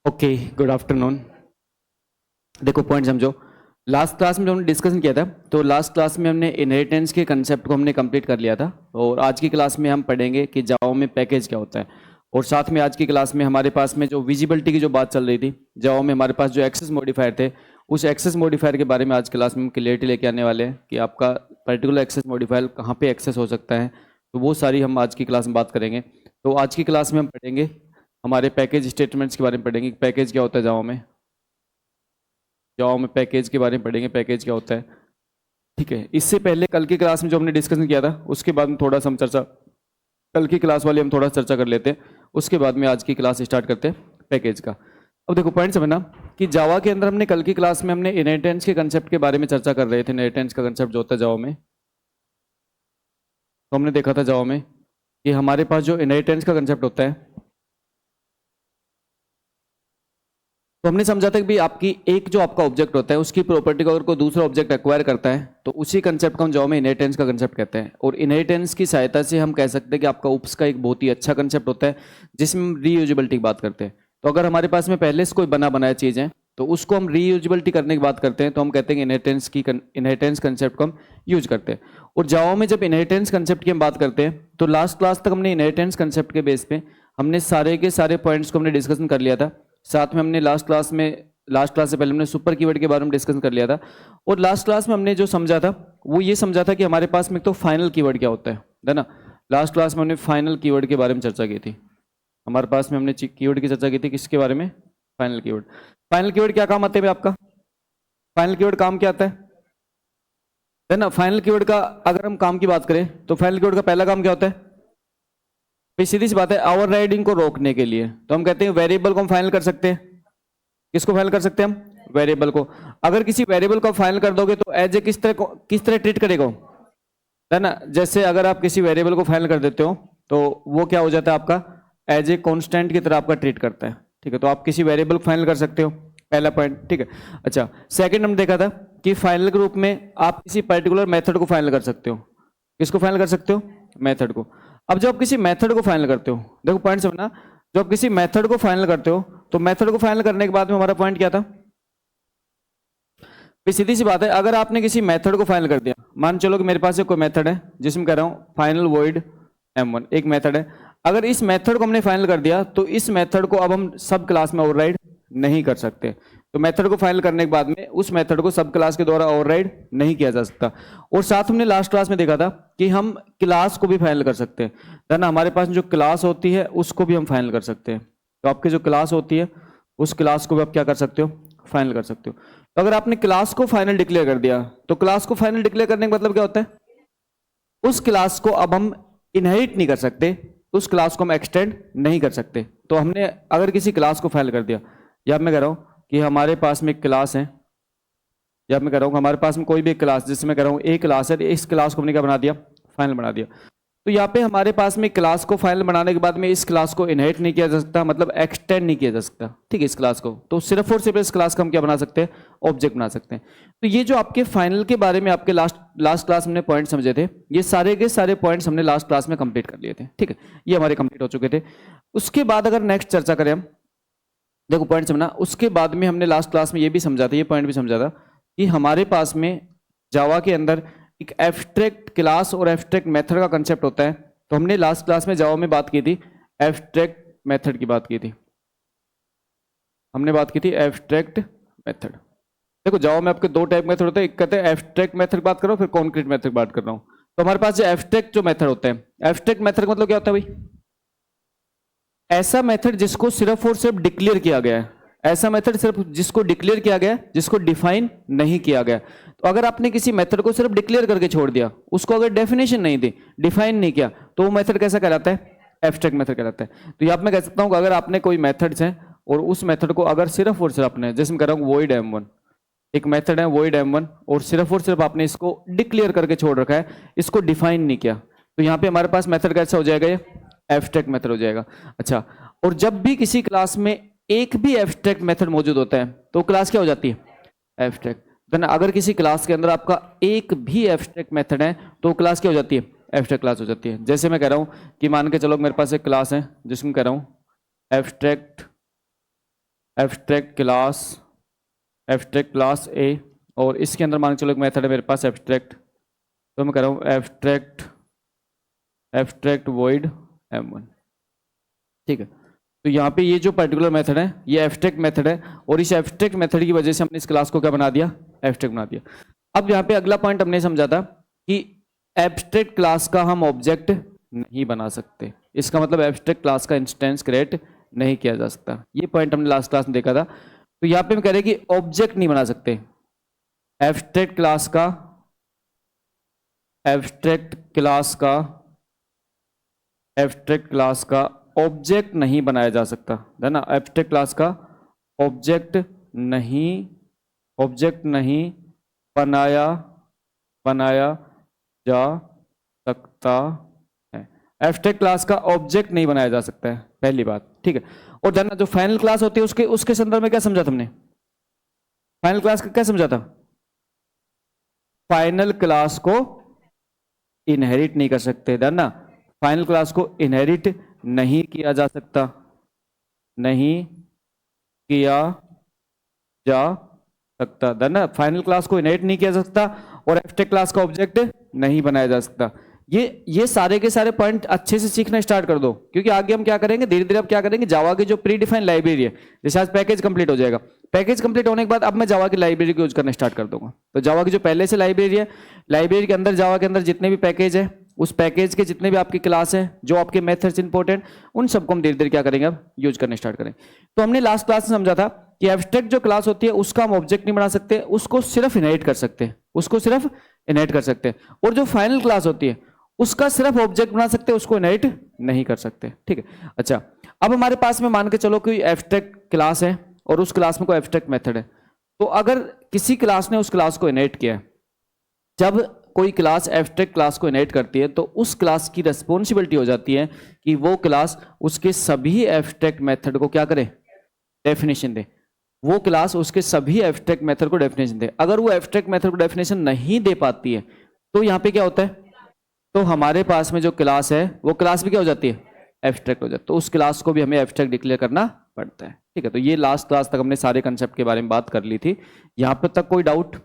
Okay, good afternoon. देखो point समझो। Last class में जो हमने डिस्कशन किया था, तो लास्ट क्लास में हमने इनहेरिटेंस के कंसेप्ट को हमने कंप्लीट कर लिया था। और आज की क्लास में हम पढ़ेंगे कि जावा में पैकेज क्या होता है। और साथ में आज की क्लास में हमारे पास में जो विजिबिलिटी की जो बात चल रही थी, जावा में हमारे पास जो एक्सेस मॉडिफायर थे, उस एक्सेस मॉडिफायर के बारे में आज क्लास में हम क्लियरिटी लेके आने वाले हैं कि आपका पर्टिकुलर एक्सेस मॉडिफायर कहाँ पे एक्सेस हो सकता है। तो वो सारी हम आज की क्लास में बात करेंगे। तो आज की क्लास में हम पढ़ेंगे हमारे पैकेज स्टेटमेंट्स के बारे में पढ़ेंगे। पैकेज क्या होता है जावा में, जावा में पैकेज के बारे में पढ़ेंगे, पैकेज क्या होता है। ठीक है, इससे पहले कल की क्लास में जो हमने डिस्कशन किया था उसके बाद में थोड़ा सा हम चर्चा, कल की क्लास वाली हम थोड़ा चर्चा कर लेते हैं, उसके बाद में आज की क्लास स्टार्ट करते हैं पैकेज का। अब देखो पॉइंट समझना कि जावा के अंदर हमने कल की क्लास में हमने इनहेरिटेंस के कंसेप्ट के बारे में चर्चा कर रहे थे। इनहेरिटेंस का कंसेप्ट जो होता है जावा में, तो हमने देखा था जावा में कि हमारे पास जो इनहेरिटेंस का कंसेप्ट होता है, तो हमने समझा था कि भाई आपकी एक जो आपका ऑब्जेक्ट होता है उसकी प्रॉपर्टी को अगर कोई दूसरा ऑब्जेक्ट एक्वायर करता है तो उसी कंसेप्ट को हम जावा में इनहेरिटेंस का कंसेप्ट कहते हैं। और इनहेरिटेंस की सहायता से हम कह सकते हैं कि आपका UPS का एक बहुत ही अच्छा कंसेप्ट होता है जिसमें हम रीयूजेबिलिटी की बात करते हैं। तो अगर हमारे पास में पहले से कोई बना बनाया चीज़ है तो उसको हम रीयूजेबिलिटी करने की बात करते हैं, तो हम कहते हैं कि इनहेरिटेंस कंसेप्ट को हम यूज करते हैं। और जावा में जब इनहेरिटेंस कंसेप्ट की हम बात करते हैं तो लास्ट क्लास तक हमने इनहेरिटेंस कंसेप्ट के बेस पे हमने सारे के सारे पॉइंट्स को हमने डिस्कशन कर लिया था। साथ में हमने लास्ट क्लास से पहले हमने सुपर कीवर्ड के बारे में डिस्कशन कर लिया था। और लास्ट क्लास में हमने जो समझा था वो ये समझा था कि हमारे पास में तो फाइनल कीवर्ड क्या होता है ना। लास्ट क्लास में हमने फाइनल कीवर्ड के बारे में चर्चा की थी। हमारे पास में हमने कीवर्ड की चर्चा की थी, किसके बारे में, फाइनल कीवर्ड। फाइनल कीवर्ड क्या काम आते हैं आपका, फाइनल कीवर्ड काम क्या आता है ना। फाइनल कीवर्ड का अगर हम काम की बात करें तो फाइनल कीवर्ड का पहला काम क्या होता है भाई, सीधी सी बात है, ओवरराइडिंग को रोकने के लिए। तो हम कहते हैं वेरिएबल को हम फाइनल कर सकते हैं। किसको फाइनल कर सकते हैं हम, वेरिएबल को। अगर किसी वेरिएबल को फाइनल कर दोगे तो एज ए किस तरह ट्रीट करेगा, है ना। जैसे अगर आप किसी वेरिएबल को फाइनल कर देते हो तो वो क्या हो जाता है आपका, एज ए कांस्टेंट की तरह आपका ट्रीट करता है। ठीक है, तो आप किसी वेरिएबल को फाइनल कर सकते हो, पहला पॉइंट। ठीक है, अच्छा सेकंड हम देखा था कि फाइनल के रूप में आप किसी पर्टिकुलर मेथड को फाइनल कर सकते हो। किसको फाइनल कर सकते हो, मेथड को। अब जब आप किसी मेथड को फाइनल करते हो, देखो पॉइंट समझना, जब आप किसी मेथड को फाइनल करते हो तो मेथड को फाइनल करने के बाद में हमारा पॉइंट क्या था, सीधी सी बात है, अगर आपने किसी मेथड को फाइनल कर दिया, मान चलो कि मेरे पास एक कोई मेथड है जिसमें कह रहा हूं फाइनल वॉइड M1, एक मेथड है। अगर इस मेथड को हमने फाइनल कर दिया तो इस मेथड को अब हम सब क्लास में ओवरराइड नहीं कर सकते। तो मेथड को फाइनल करने के बाद में उस मेथड को सब क्लास के द्वारा ओवरराइड नहीं किया जा सकता। और साथ हमने लास्ट क्लास में देखा था कि हम क्लास को भी फाइनल कर सकते हैं ना। हमारे पास जो क्लास होती है उसको भी हम फाइनल कर सकते हैं। तो आपकी जो क्लास होती है उस क्लास को भी आप क्या कर सकते हो, फाइनल कर सकते हो। तो अगर आपने क्लास को फाइनल डिक्लेयर कर दिया तो क्लास को फाइनल डिक्लेयर करने का मतलब क्या होता है, उस क्लास को अब हम इनहेरिट नहीं कर सकते, उस क्लास को हम एक्सटेंड नहीं कर सकते। तो हमने अगर किसी क्लास को फाइनल कर दिया, या मैं कह रहा हूं कि हमारे पास में एक क्लास है, या मैं कह रहा हूं हमारे पास में कोई भी क्लास, जिसमें मैं कह रहा हूं एक क्लास है, इस क्लास को हमने क्या बना दिया, फाइनल बना दिया। तो यहाँ पे हमारे पास में क्लास को फाइनल बनाने के बाद में इस क्लास को इनहेरिट नहीं किया जा सकता, मतलब एक्सटेंड नहीं किया जा सकता। ठीक है, इस क्लास को तो सिर्फ और सिर्फ इस क्लास का हम क्या बना सकते हैं, ऑब्जेक्ट बना सकते हैं। तो ये जो आपके फाइनल के बारे में आपके लास्ट क्लास हमने पॉइंट समझे थे, ये सारे के सारे पॉइंट्स हमने लास्ट क्लास में कंप्लीट कर लिए थे। ठीक है, ये हमारे कंप्लीट हो चुके थे। उसके बाद अगर नेक्स्ट चर्चा करें हम, देखो पॉइंट समझना, उसके बाद में हमने लास्ट क्लास में ये भी समझा था, ये पॉइंट भी समझा था कि हमारे पास में जावा के अंदर एक एब्स्ट्रैक्ट क्लास और एब्स्ट्रैक्ट मेथड का कंसेप्ट होता है। तो हमने लास्ट क्लास में जावा में बात की थी, एब्स्ट्रैक्ट मेथड की बात की थी, हमने बात की थी एब्स्ट्रैक्ट मेथड। देखो जावा में आपके दो टाइप मेथड होते हैं, एक कहते हैं एब्स्ट्रैक्ट मेथड बात करो, फिर कॉन्क्रीट मेथड बात कर रहा हूं। तो हमारे पास जो एब्स्ट्रैक्ट जो मेथड होते हैं, एब्स्ट्रैक्ट मेथड मतलब क्या होता है भाई, ऐसा मेथड जिसको सिर्फ और सिर्फ डिक्लेयर किया गया है, ऐसा मेथड सिर्फ जिसको डिक्लेयर किया गया, जिसको डिफाइन नहीं किया गया। तो अगर आपने किसी मेथड को सिर्फ डिक्लेयर करके छोड़ दिया, उसको अगर डेफिनेशन नहीं दी, डिफाइन नहीं किया, तो वो मेथड कैसा कहलाता है, एब्स्ट्रैक्ट मेथड कहलाता है। तो यहाँ मैं कह सकता हूँ कि अगर आपने कोई मेथड्स हैं और उस मेथड को अगर सिर्फ और सिर्फ आपने, जैसे मैं कह रहा हूँ वॉइड M1, एक मेथड है वॉइड M1, और सिर्फ आपने इसको डिक्लेयर करके छोड़ रखा है, इसको डिफाइन नहीं किया, तो यहाँ पे हमारे पास मेथड कैसा हो जाएगा, ये एब्स्ट्रैक्ट मेथड हो जाएगा। अच्छा, और जब भी किसी क्लास में एक भी एब्स्ट्रैक्ट मेथड मौजूद होता है तो क्लास क्या हो जाती है, एब्स्ट्रैक्ट। देन अगर किसी क्लास के अंदर आपका एक भी एब्स्ट्रैक्ट मेथड है तो क्लास क्या हो जाती है, एब्स्ट्रैक्ट क्लास हो जाती है। जैसे मैं कह रहा हूं कि मान के चलो मेरे पास एक क्लास है जिसमें कह रहा हूं एब्स्ट्रैक्ट एब्स्ट्रैक्ट क्लास ए, और इसके अंदर मान के चलो एक मेथड है मेरे पास एब्स्ट्रैक्ट, तो मैं कह रहा हूँ एब्स्ट्रैक्ट वॉइड M1। ठीक है, तो यहाँ पे ये जो पर्टिकुलर मेथड है ये एब्स्ट्रैक्ट मेथड है, और इस एब्स्ट्रैक्ट मेथड की वजह से हमने इस क्लास को क्या बना दिया, एब्स्ट्रैक्ट बना दिया। अब यहाँ पे अगला पॉइंट हमने समझा था कि एब्स्ट्रैक्ट क्लास का हम ऑब्जेक्ट नहीं बना सकते, इसका मतलब एब्स्ट्रैक्ट क्लास का इंस्टेंस क्रिएट नहीं किया जा सकता। ये पॉइंट हमने लास्ट क्लास में देखा था। तो यहाँ पे हम कह रहे हैं कि ऑब्जेक्ट नहीं बना सकते, एब्स्ट्रैक्ट क्लास का ऑब्जेक्ट नहीं बनाया जा सकता है ना, एब्स्ट्रैक्ट क्लास का ऑब्जेक्ट नहीं बनाया जा सकता है। एब्स्ट्रैक्ट क्लास का ऑब्जेक्ट नहीं बनाया जा सकता है, पहली बात। ठीक है, और जानना जो फाइनल क्लास होती है उसके संदर्भ में क्या समझा तुमने, फाइनल क्लास का क्या समझा था, फाइनल क्लास को इनहेरिट नहीं कर सकते है ना, फाइनल क्लास को इनहेरिट नहीं किया जा सकता, है ना, फाइनल क्लास को इनहेरिट नहीं किया जा सकता, और एब्स्ट्रैक्ट क्लास का ऑब्जेक्ट नहीं बनाया जा सकता। ये सारे के सारे पॉइंट अच्छे से सीखना स्टार्ट कर दो, क्योंकि आगे हम क्या करेंगे, धीरे धीरे अब क्या करेंगे, जावा की जो प्री डिफाइंड लाइब्रेरी है, जैसे आज पैकेज कंप्लीट हो जाएगा, पैकेज कंप्लीट होने के बाद अब मैं जावा की लाइब्रेरी को यूज करना स्टार्ट कर दूंगा। तो जावा की जो पहले से लाइब्रेरी है, लाइब्रेरी के अंदर जावा के अंदर जितने भी पैकेज है, उस पैकेज के जितने भी आपकी क्लास है, जो आपके मेथड्स इंपॉर्टेंट, उन सबको हम धीरे धीरे क्या करेंगे, अब यूज करना स्टार्ट करेंगे। तो हमने लास्ट क्लास में समझा था कि एब्स्ट्रैक्ट जो क्लास होती है उसका हम ऑब्जेक्ट नहीं बना सकते, उसको सिर्फ इनहेरिट कर सकते हैं, और जो फाइनल क्लास होती है उसका सिर्फ ऑब्जेक्ट बना सकते हैं, उसको इनहेरिट नहीं कर सकते। ठीक है, अच्छा, अब हमारे पास में मान के चलो कोई एब्स्ट्रैक्ट क्लास है और उस क्लास में कोई एब्स्ट्रैक्ट मेथड है, तो अगर किसी क्लास ने उस क्लास को इनहेरिट किया है, जब कोई क्लास एब्स्ट्रैक्ट क्लास को इनहेरिट करती है तो उस क्लास की रिस्पॉन्सिबिलिटी हो जाती है कि वो क्लास उसके सभी एब्स्ट्रैक्ट मेथड को क्या करे, डेफिनेशन दे, वो क्लास उसके सभी एब्स्ट्रैक्ट मेथड को डेफिनेशन दे। अगर वो एब्स्ट्रैक्ट मेथड को डेफिनेशन नहीं दे पाती है तो यहाँ पे क्या होता है, तो हमारे पास में जो क्लास है वो क्लास भी क्या हो जाती है, एब्स्ट्रैक्ट हो जाती है, तो उस क्लास को भी हमें एब्स्ट्रैक्ट डिक्लेयर करना पड़ता है। ठीक है, तो ये लास्ट क्लास तक हमने सारे कंसेप्ट के बारे में बात कर ली थी, यहाँ पर तक कोई डाउट?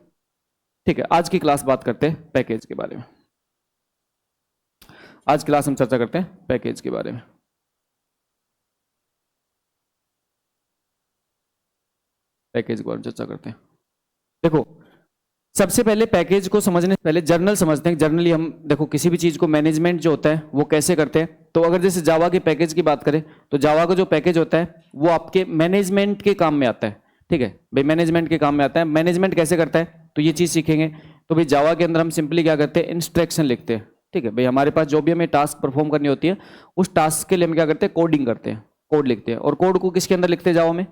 ठीक है, आज की क्लास बात करते हैं पैकेज के बारे में। आज क्लास हम चर्चा करते हैं पैकेज के बारे में। पैकेज के बारे में चर्चा करते हैं। देखो, सबसे पहले पैकेज को समझने से पहले जर्नल समझते हैं। जर्नली हम देखो किसी भी चीज को मैनेजमेंट जो होता है वो कैसे करते हैं, तो अगर जैसे जावा के पैकेज की बात करें तो जावा का जो पैकेज होता है वो आपके मैनेजमेंट के काम में आता है। ठीक है भाई, मैनेजमेंट के काम में आता है। मैनेजमेंट कैसे करता है तो ये चीज सीखेंगे। तो भाई जावा के अंदर हम सिंपली क्या करते हैं, इंस्ट्रक्शन लिखते हैं। ठीक है भाई, हमारे पास जो भी हमें टास्क परफॉर्म करनी होती है उस टास्क के लिए हम क्या करते हैं, कोडिंग करते हैं, कोड लिखते हैं। और कोड को किसके अंदर लिखते हैं, जावा में।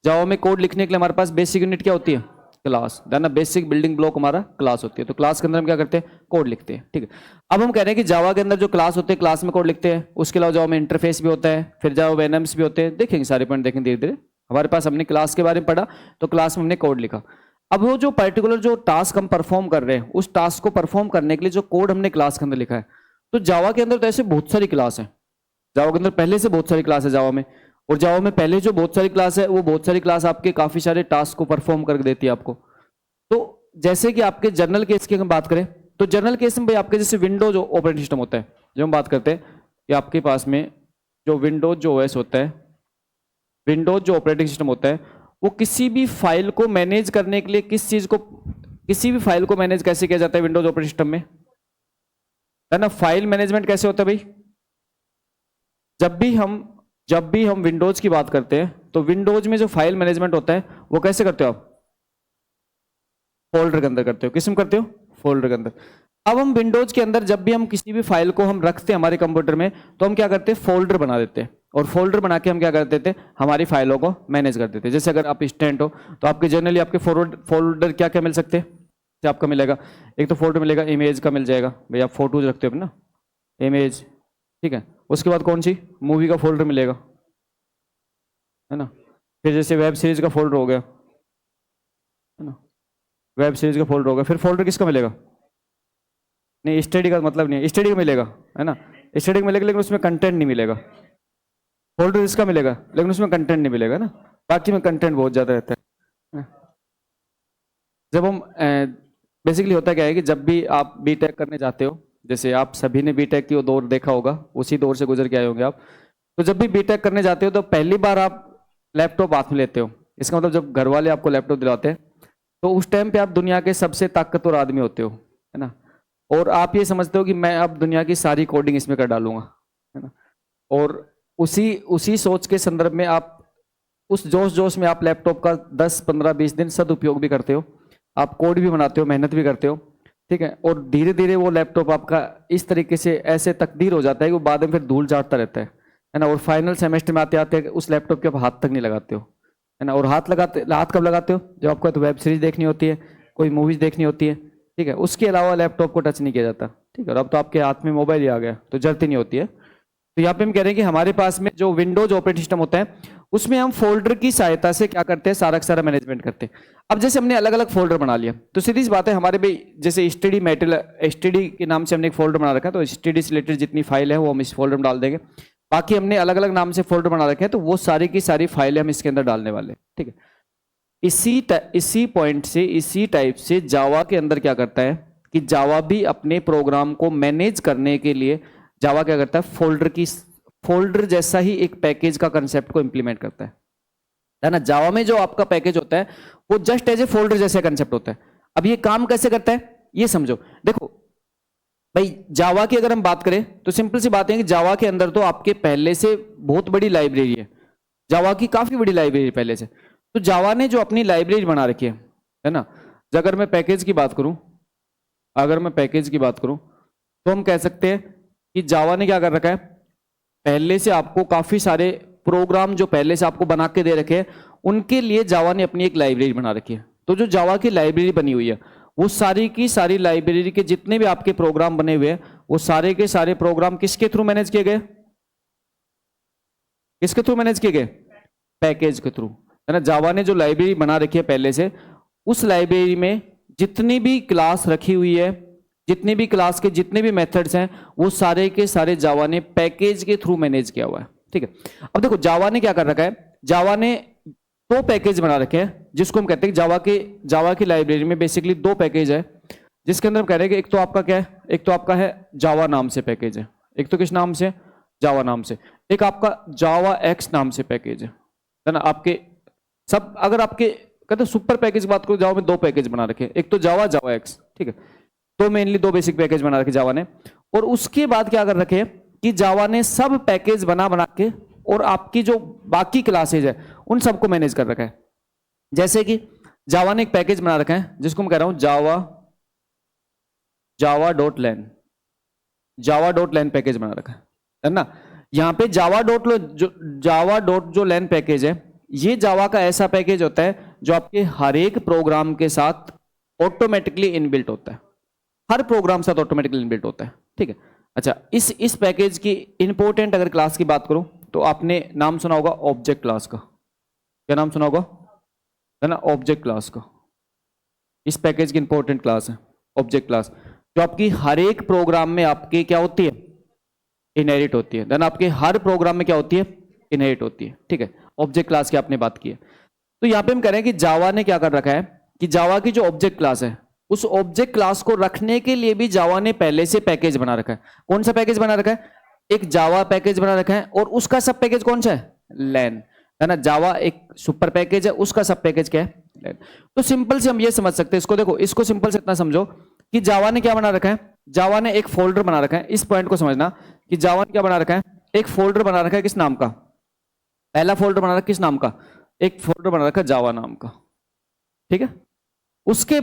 जावा में कोड लिखने के लिए हमारे पास बेसिक यूनिट क्या होती है, क्लास, ना बेसिक बिल्डिंग ब्लॉक हमारा क्लास होती है। तो क्लास के अंदर हम क्या करते हैं, कोड लिखते हैं। ठीक है, अब हम कह रहे हैं कि जावा के अंदर जो क्लास होते हैं क्लास में कोड लिखते हैं, उसके अलावा जावा में इंटरफेस भी होता है, फिर जावा में एनएम्स भी होते हैं। देखेंगे सारे पॉइंट, देखेंगे धीरे धीरे। हमारे पास हमने क्लास के बारे में पढ़ा तो क्लास में हमने कोड लिखा। अब वो जो पर्टिकुलर जो टास्क हम परफॉर्म कर रहे हैं उस टास्क को परफॉर्म करने के लिए जो कोड हमने क्लास के अंदर लिखा है, तो जावा के अंदर तो ऐसे बहुत सारी क्लास है। जावा के अंदर पहले से बहुत सारी क्लास है जावा में, और जावा में पहले जो बहुत सारी क्लास है वो बहुत सारी क्लास आपके काफी सारे टास्क को परफॉर्म कर देती है आपको। तो जैसे कि आपके जर्नल केस की हम बात करें तो जर्नल केस में भाई आपके जैसे विंडोज ऑपरेटिंग सिस्टम होता है, जो हम बात करते हैं कि आपके पास में जो विंडोज जो ओएस होता है, विंडोज जो ऑपरेटिंग सिस्टम होता है वो किसी भी फाइल को मैनेज करने के लिए किसी भी फाइल को मैनेज कैसे किया जाता है विंडोज ऑपरेटिंग सिस्टम में, है ना। फाइल मैनेजमेंट कैसे होता है भाई, जब भी हम विंडोज की बात करते हैं तो विंडोज में जो फाइल मैनेजमेंट होता है वो कैसे करते हो आप, फोल्डर के अंदर करते हो। किस में करते हो, फोल्डर के अंदर। अब हम विंडोज के अंदर जब भी हम किसी भी फाइल को हम रखते हैं हमारे कंप्यूटर में तो हम क्या करते हैं, फोल्डर बना देते हैं, और फोल्डर बना के हम क्या कर देते हैं, हमारी फाइलों को मैनेज कर देते हैं। जैसे अगर आप स्टूडेंट हो तो आपके जनरली आपके फोल्डर क्या क्या मिल सकते हैं, जैसे आपका मिलेगा एक तो फोल्डर मिलेगा इमेज का मिल जाएगा भाई, आप फोटोज रखते हो ना, इमेज। ठीक है, उसके बाद कौन सी, मूवी का फोल्डर मिलेगा, है ना। फिर जैसे वेब सीरीज का फोल्डर हो गया, है ना, वेब सीरीज का फोल्डर होगा। फिर फोल्डर किसका मिलेगा, नहीं स्टडी का मतलब नहीं है, स्टडी का मिलेगा, है ना, स्टडी का मिलेगा लेकिन उसमें कंटेंट नहीं मिलेगा, फोल्डर इसका मिलेगा, लेकिन उसमें कंटेंट नहीं मिलेगा ना, बाकी में कंटेंट बहुत ज़्यादा रहता है। जब हम बेसिकली होता क्या है कि जब भी आप बीटेक करने जाते हो, जैसे आप सभी ने बीटेक की दौर देखा होगा, उसी दौर से गुजर के आए होंगे आप, तो जब भी बीटेक करने जाते हो तो पहली बार आप लैपटॉप हाथ में लेते हो। इसका मतलब जब घर वाले आपको लैपटॉप दिलाते हैं तो उस टाइम पे आप दुनिया के सबसे ताकतवर आदमी होते हो, है ना, और आप ये समझते हो कि मैं अब दुनिया की सारी कोडिंग इसमें कर डालूंगा, है ना, और उसी उसी सोच के संदर्भ में आप उस जोश जोश में आप लैपटॉप का 10 15 20 दिन सदुपयोग भी करते हो, आप कोड भी बनाते हो, मेहनत भी करते हो, ठीक है, और धीरे धीरे वो लैपटॉप आपका इस तरीके से ऐसे तकदीर हो जाता है कि वो बाद में फिर धूल चाटता रहता है ना, और फाइनल सेमेस्टर में आते आते उस लैपटॉप के आप हाथ तक नहीं लगाते हो, है ना, और हाथ कब लगाते हो, जब आपको तो वेब सीरीज देखनी होती है, कोई मूवीज देखनी होती है, ठीक है, उसके अलावा लैपटॉप को टच नहीं किया जाता, ठीक है, और अब तो आपके हाथ में मोबाइल ही आ गया तो जरूरत ही नहीं होती है। तो यहाँ पे हम कह रहे हैं कि हमारे पास में जो विंडोज ऑपरेटिंग सिस्टम होता है उसमें हम फोल्डर की सहायता से क्या करते हैं, सारा का सारा मैनेजमेंट करते हैं। अब जैसे हमने अलग अलग फोल्डर बना लिया तो सीधी सी बात है, हमारे भी जैसे स्टडी मेटेरियल एसटीडी के नाम से हमने एक फोल्डर बना रखा है, तो स्टडी से रिलेटेड जितनी फाइल है वो हम इस फोल्डर में डाल देंगे। बाकी हमने अलग अलग नाम से फोल्डर बना रखे हैं, तो वो सारी की सारी फाइलें हम इसके अंदर डालने वाले हैं, ठीक है। इसी पॉइंट से, इसी टाइप से जावा के अंदर क्या करता है कि जावा भी अपने प्रोग्राम को मैनेज करने के लिए जावा क्या करता है, फोल्डर जैसा ही एक पैकेज का कंसेप्ट को इंप्लीमेंट करता है ना। जावा में जो आपका पैकेज होता है वो जस्ट एज ए फोल्डर जैसा कंसेप्ट होता है। अब ये काम कैसे करता है ये समझो। देखो भाई, जावा की अगर हम बात करें तो सिंपल सी बात है कि जावा के अंदर तो आपके पहले से बहुत बड़ी लाइब्रेरी है, जावा की काफी बड़ी लाइब्रेरी पहले से। तो जावा ने जो अपनी लाइब्रेरी बना रखी है ना, अगर मैं पैकेज की बात करूं, तो हम कह सकते हैं कि जावा ने क्या कर रखा है, पहले से आपको काफी सारे प्रोग्राम जो पहले से आपको बना के दे रखे हैं, उनके लिए जावा ने अपनी एक लाइब्रेरी बना रखी है। तो जो जावा की लाइब्रेरी बनी हुई है वो सारी की सारी लाइब्रेरी के जितने भी आपके प्रोग्राम बने हुए हैं वो सारे के सारे प्रोग्राम किसके थ्रू मैनेज किए गए, पैकेज के थ्रू, है ना। जावा ने जो लाइब्रेरी बना रखी है पहले से, उस लाइब्रेरी में जितनी भी क्लास रखी हुई है, जितने भी क्लास के जितने भी मेथड्स हैं, वो सारे के सारे जावा ने पैकेज के थ्रू मैनेज किया हुआ है, ठीक है। अब देखो जावा ने क्या कर रखा है, जावा ने दो पैकेज बना रखे हैं जिसको हम कहते हैं जावा की लाइब्रेरी में बेसिकली दो पैकेज है, जिसके अंदर हम कह रहे हैं कि एक तो आपका क्या है, एक तो आपका है जावा नाम से पैकेज है, एक तो किस नाम से, जावा नाम से, एक आपका जावा एक्स नाम से पैकेज है ना। आपके सब अगर आपके कहते हैं सुपर पैकेज की बात करो, जावा में दो पैकेज बना रखे हैं, एक तो जावा एक्स, ठीक है। तो मेनली दो बेसिक पैकेज बना रखे जावा ने, और उसके बाद क्या कर रखे कि जावा ने सब पैकेज बना के और आपकी जो बाकी क्लासेज है उन सबको मैनेज कर रखा है। जैसे कि जावा ने एक पैकेज बना रखा है जिसको मैं कह रहा हूं जावा डॉट लैन पैकेज बना रखा है ना। यहां पे जावा डॉट जो लैन पैकेज है, ये जावा का ऐसा पैकेज होता है जो आपके हर एक प्रोग्राम के साथ ऑटोमेटिकली इनबिल्ट होता है, हर प्रोग्राम साथ ऑटोमेटिकली इनबिल्ट होता है, ठीक है। अच्छा, इस पैकेज की इंपॉर्टेंट अगर क्लास की बात करूं तो आपने नाम सुना होगा ऑब्जेक्ट क्लास का, क्या नाम सुना होगा, है ना, ऑब्जेक्ट क्लास का। इस पैकेज की इंपॉर्टेंट क्लास है ऑब्जेक्ट क्लास, जो आपकी हर एक प्रोग्राम में आपके क्या होती है, इनहेरिट होती है, देन आपके हर प्रोग्राम में क्या होती है, इनहेरिट होती है, ठीक है। ऑब्जेक्ट क्लास की आपने बात की है। तो यहां पे हम कह रहे हैं कि जावा ने क्या कर रखा है कि जावा की जो ऑब्जेक्ट क्लास है, उस ऑब्जेक्ट क्लास को रखने के लिए भी जावा ने पहले से पैकेज बना रखा है। कौन सा पैकेज बना रखा है, एक जावा पैकेज बना रखा है, और उसका सब पैकेज कौन सा है, लैन, है ना। जावा एक सुपर पैकेज है, उसका सब पैकेज क्या है, लैन। तो सिंपल से हम ये समझ सकते हैं इसको, देखो इसको सिंपल से इतना समझो कि जावा ने क्या बना रखा है, जावा ने एक फोल्डर बना रखा है। इस पॉइंट को समझना कि जावा ने क्या बना रखा है, एक फोल्डर बना रखा है, किस नाम का, पहला फोल्डर बना रखा है किस नाम का, एक फोल्डर बना रखा है जावा नाम का, ठीक है। उसके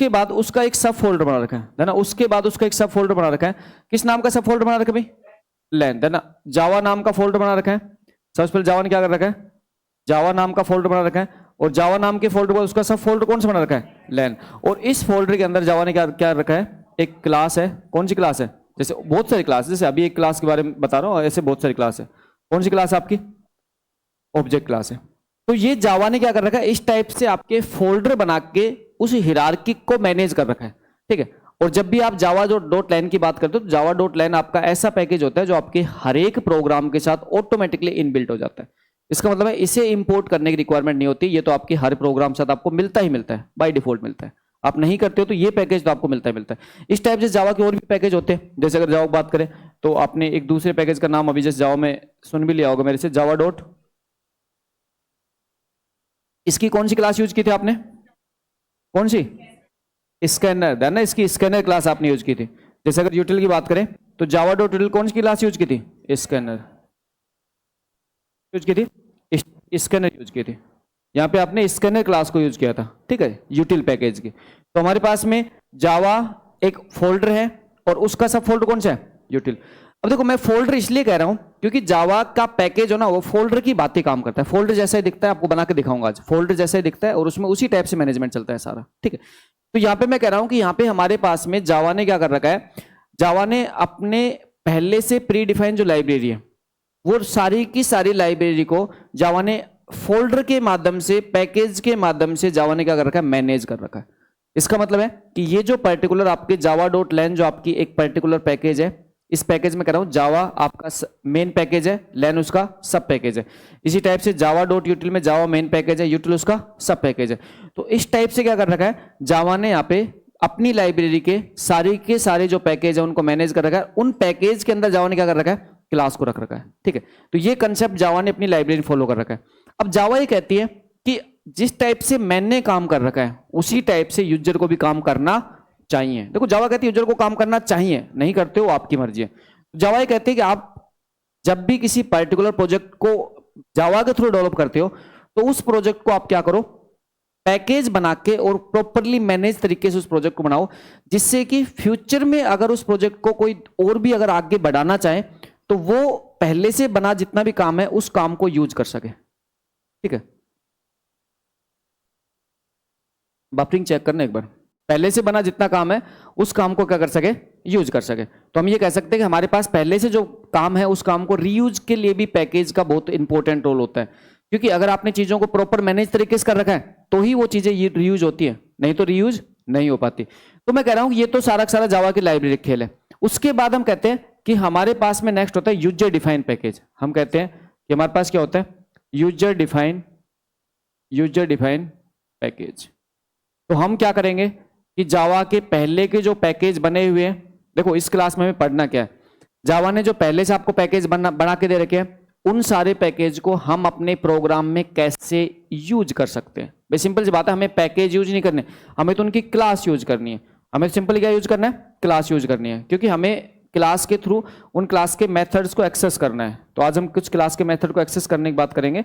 बाद उसका एक सब फोल्डर बना रखा है ना, उसके बाद उसका एक सब फोल्डर बना रखा है, किस नाम का सब फोल्डर बना रखा है भाई, लैन, है ना। जावा नाम का फोल्डर बना रखा है। सबसे पहले जावा ने क्या कर रखा है, जावा नाम का फोल्डर बना रखा है, और जावा नाम के फोल्डर पर उसका सब फोल्डर कौन सा बना रखा है, लैन। और इस फोल्डर के अंदर जावा ने क्या रखा है, एक क्लास है। कौन सी क्लास है, जैसे बहुत सारी क्लास, जैसे अभी एक क्लास के बारे में बता रहा हूँ, ऐसे बहुत सारी क्लास है। कौन सी क्लास है आपकी, ऑब्जेक्ट क्लास है। तो ये जावा ने क्या कर रखा है, इस टाइप से आपके फोल्डर बना के उस हिरार्की को मैनेज कर रखा है, ठीक है। और जब भी आप जावा डॉट लाइन की बात करते हो तो जावा डॉट लाइन आपका ऐसा पैकेज होता है जो आपके हर एक प्रोग्राम के साथ ऑटोमेटिकली इनबिल्ट हो जाता है। इसका मतलब है इसे इंपोर्ट करने की रिक्वायरमेंट नहीं होती, ये तो आपके हर प्रोग्राम साथ आपको मिलता ही मिलता है, बाय डिफॉल्ट मिलता है। आप नहीं करते हो तो ये पैकेज तो आपको मिलता ही मिलता है। इस टाइप से जावा के और भी पैकेज होते हैं, जैसे अगर जावा बात करें तो आपने एक दूसरे पैकेज का नाम अभी जैसे जावा में सुन भी लिया होगा मेरे से, जावा डॉट, इसकी कौन सी क्लास यूज की थी आपने, कौन सी, स्कैनर है ना, इसकी स्कैनर क्लास आपने यूज की थी। जैसे अगर यूटिल की बात करें तो जावा डॉट यूटिल कौन सी क्लास यूज की थी, स्कैनर यूज की थी, स्कैनर यूज की थी। यहाँ पे आपने स्कैनर क्लास को यूज किया था, ठीक है, यूटिल पैकेज की। तो हमारे पास में जावा एक फोल्डर है और उसका सब फोल्डर कौन सा है, यूटिल। अब देखो मैं फोल्डर इसलिए कह रहा हूं क्योंकि जावा का पैकेज हो ना वो फोल्डर की बात ही काम करता है, फोल्डर जैसा ही दिखता है, आपको बना के दिखाऊंगा आज, फोल्डर जैसा ही दिखता है और उसमें उसी टाइप से मैनेजमेंट चलता है सारा, ठीक है। तो यहाँ पे मैं कह रहा हूं कि यहाँ पे हमारे पास में जावा ने क्या कर रखा है, जावा ने अपने पहले से प्री डिफाइन जो लाइब्रेरी है वो सारी की सारी लाइब्रेरी को जावा ने फोल्डर के माध्यम से, पैकेज के माध्यम से जावा ने क्या कर रखा है, मैनेज कर रखा है। इसका मतलब है कि ये जो पर्टिकुलर आपके जावा डॉट लैन जो आपकी एक पर्टिकुलर पैकेज है, इस पैकेज में कह रहा हूं जावा आपका मेन पैकेज है, लैन उसका सब पैकेज है। इसी टाइप से जावा डॉट यूटिल में जावा मेन पैकेज है, यूटिल उसका सब पैकेज है। तो इस टाइप से क्या कर रखा है, जावा ने यहाँ पे अपनी लाइब्रेरी के सारे जो पैकेज है उनको मैनेज कर रखा है। उन पैकेज के अंदर जावा ने क्या कर रखा है, क्लास को रख रखा है, ठीक है। तो ये कंसेप्ट जावा ने अपनी लाइब्रेरी फॉलो कर रखा है। अब जावा ये कहती है कि जिस टाइप से मैंने काम कर रखा है उसी टाइप से यूजर को भी काम करना चाहिए। देखो जावा कहती है यूजर को काम करना चाहिए, नहीं करते हो आपकी मर्जी है। जावा ये कहती है कि आप जब भी किसी पर्टिकुलर प्रोजेक्ट को जावा के थ्रू डेवलप करते हो तो उस प्रोजेक्ट को आप क्या करो, पैकेज बना के और प्रॉपरली मैनेज तरीके से उस प्रोजेक्ट को बनाओ, जिससे कि फ्यूचर में अगर उस प्रोजेक्ट को कोई और भी अगर आगे बढ़ाना चाहे तो वो पहले से बना जितना भी काम है उस काम को यूज कर सके, ठीक है। बफरिंग चेक करना एक बार, पहले से बना जितना काम है उस काम को क्या कर सके, यूज कर सके। तो हम ये कह सकते हैं कि हमारे पास पहले से जो काम है उस काम को रीयूज के लिए भी पैकेज का बहुत इंपॉर्टेंट रोल होता है, क्योंकि अगर आपने चीजों को प्रॉपर मैनेज तरीके से कर रखा है तो ही वो चीजें रीयूज होती है, नहीं तो रीयूज नहीं हो पाती। तो मैं कह रहा हूं ये तो सारा सारा जावा की लाइब्रेरी खेल है। उसके बाद हम कहते हैं कि हमारे पास में नेक्स्ट होता है यूजर डिफाइन पैकेज। हम कहते हैं कि हमारे पास क्या होता है, यूजर डिफाइन पैकेज। तो हम क्या करेंगे कि जावा के पहले के जो पैकेज बने हुए हैं, देखो इस क्लास में हमें पढ़ना क्या है, जावा ने जो पहले से आपको पैकेज बना के दे रखे हैं उन सारे पैकेज को हम अपने प्रोग्राम में कैसे यूज कर सकते हैं। भाई सिंपल सी बात है, हमें पैकेज यूज नहीं करने, हमें तो उनकी क्लास यूज करनी है। हमें सिंपली क्या यूज करना है, क्लास यूज करनी है, क्योंकि हमें क्लास के थ्रू उन क्लास के मेथड्स को एक्सेस करना है। तो आज हम कुछ क्लास के मेथड को एक्सेस करने की बात करेंगे।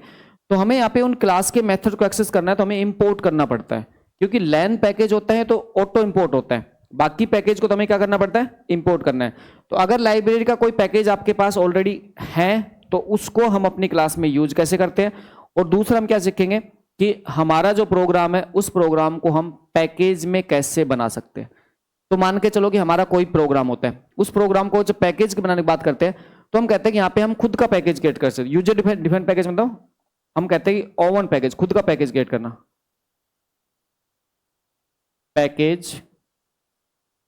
तो हमें यहाँ पे उन क्लास के मेथड को एक्सेस करना है तो हमें इंपोर्ट करना पड़ता है, क्योंकि लैन पैकेज होता है तो ऑटो इंपोर्ट होता है, बाकी पैकेज को तो हमें क्या करना पड़ता है, इंपोर्ट करना है। तो अगर लाइब्रेरी का कोई पैकेज आपके पास ऑलरेडी है तो उसको हम अपनी क्लास में यूज कैसे करते हैं। और दूसरा हम क्या सीखेंगे कि हमारा जो प्रोग्राम है उस प्रोग्राम को हम पैकेज में कैसे बना सकते हैं। तो मान के चलो कि हमारा कोई प्रोग्राम होता है, उस प्रोग्राम को जब पैकेज के बनाने की बात करते हैं तो हम कहते हैं कि यहाँ पे हम खुद का पैकेज क्रिएट कर सकते हैं। यूजर डिफाइन पैकेज मतलब हम कहते हैं कि ओवन पैकेज, खुद का पैकेज क्रिएट करना, पैकेज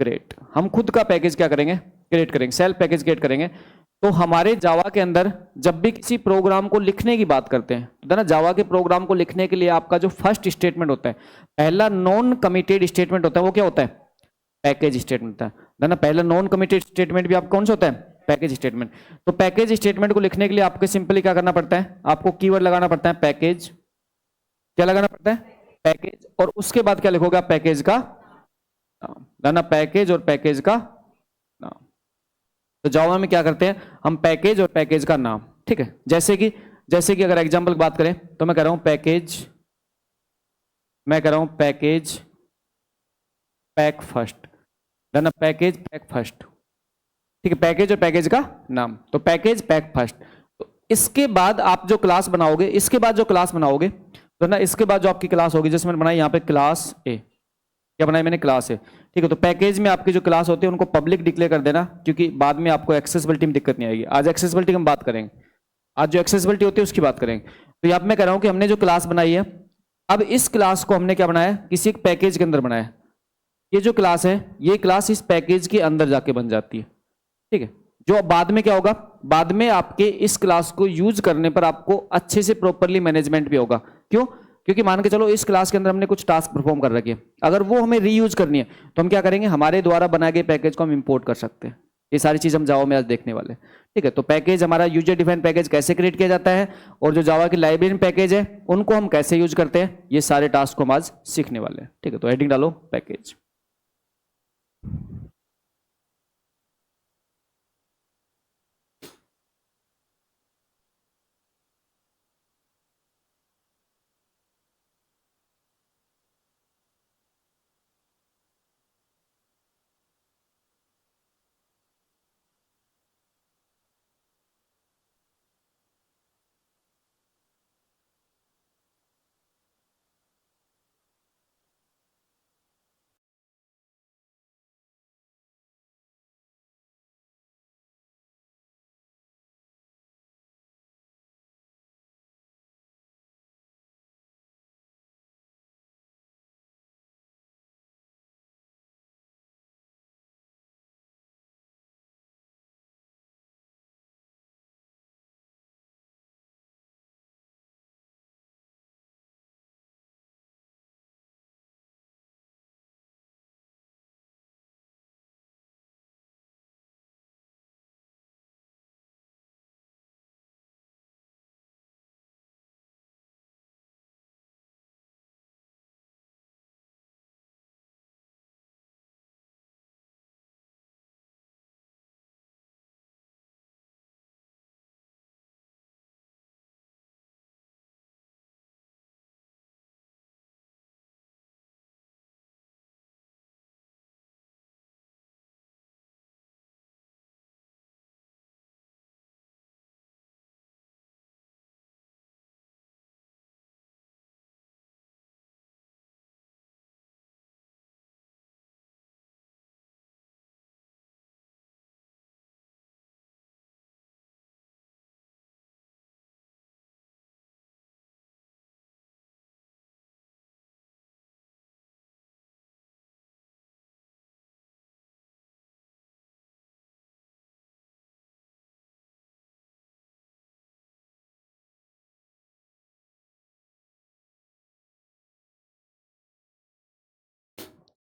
क्रिएट, हम खुद का पैकेज क्या करेंगे, क्रिएट करेंगे, सेल्फ पैकेज क्रिएट करेंगे। तो हमारे जावा के अंदर जब भी किसी प्रोग्राम को लिखने की बात करते हैं तो ना जावा के प्रोग्राम को लिखने के लिए आपका जो फर्स्ट स्टेटमेंट होता है, पहला नॉन कमिटेड स्टेटमेंट होता है, वो क्या होता है, पैकेज स्टेटमेंट होता है ना। पहला नॉन कमिटेड स्टेटमेंट भी आपका कौन सा होता है, पैकेज स्टेटमेंट। तो पैकेज स्टेटमेंट को लिखने के लिए आपको सिंपली क्या करना पड़ता है, आपको कीवर्ड लगाना पड़ता है पैकेज, क्या लगाना पड़ता है, पैकेज, और उसके बाद क्या लिखोगे आप, पैकेज का नाम, पैकेज और पैकेज का नाम। तो जावा में क्या करते हैं हम, पैकेज और पैकेज का नाम, ठीक है। जैसे कि अगर एग्जांपल की बात करें तो मैं कह रहा हूं पैकेज, मैं कह रहा हूं पैकेज पैक फर्स्ट, ना पैकेज पैक फर्स्ट, ठीक है, पैकेज और पैकेज का नाम, तो पैकेज पैक फर्स्ट। तो इसके बाद आप जो क्लास बनाओगे, इसके बाद जो क्लास बनाओगे तो ना इसके बाद जो आपकी क्लास होगी, जैसे मैंने बनाई यहाँ पे क्लास ए, क्या बनाई मैंने, क्लास है, ठीक है। तो पैकेज में आपकी जो क्लास होती है उनको पब्लिक डिक्लेयर कर देना, क्योंकि बाद में आपको एक्सेसिबिलिटी में दिक्कत नहीं आएगी। आज एक्सेसिबिलिटी की हम बात करेंगे, आज जो एक्सेसिबिलिटी होती है उसकी बात करेंगे। तो यहाँ पे मैं कह रहा हूँ कि हमने जो क्लास बनाई है, अब इस क्लास को हमने क्या बनाया, किसी एक पैकेज के अंदर बनाया, ये जो क्लास है, ये क्लास इस पैकेज के अंदर जाके बन जाती है, ठीक है। जो बाद में क्या होगा, बाद में आपके इस क्लास को यूज करने पर आपको अच्छे से प्रॉपरली मैनेजमेंट भी होगा। क्यों? क्योंकि मान के चलो इस क्लास के अंदर हमने कुछ टास्क परफॉर्म कर रखे हैं, अगर वो हमें रीयूज करनी है तो हम क्या करेंगे, हमारे द्वारा बनाए गए पैकेज को हम इंपोर्ट कर सकते हैं। ये सारी चीज हम जावा में आज देखने वाले हैं, ठीक है। तो पैकेज हमारा यूजर डिफाइंड पैकेज कैसे क्रिएट किया जाता है और जो जावा की लाइब्रेरी पैकेज है उनको हम कैसे यूज करते हैं, ये सारे टास्क को हम आज सीखने वाले हैं, ठीक है। तो हेडिंग डालो पैकेज।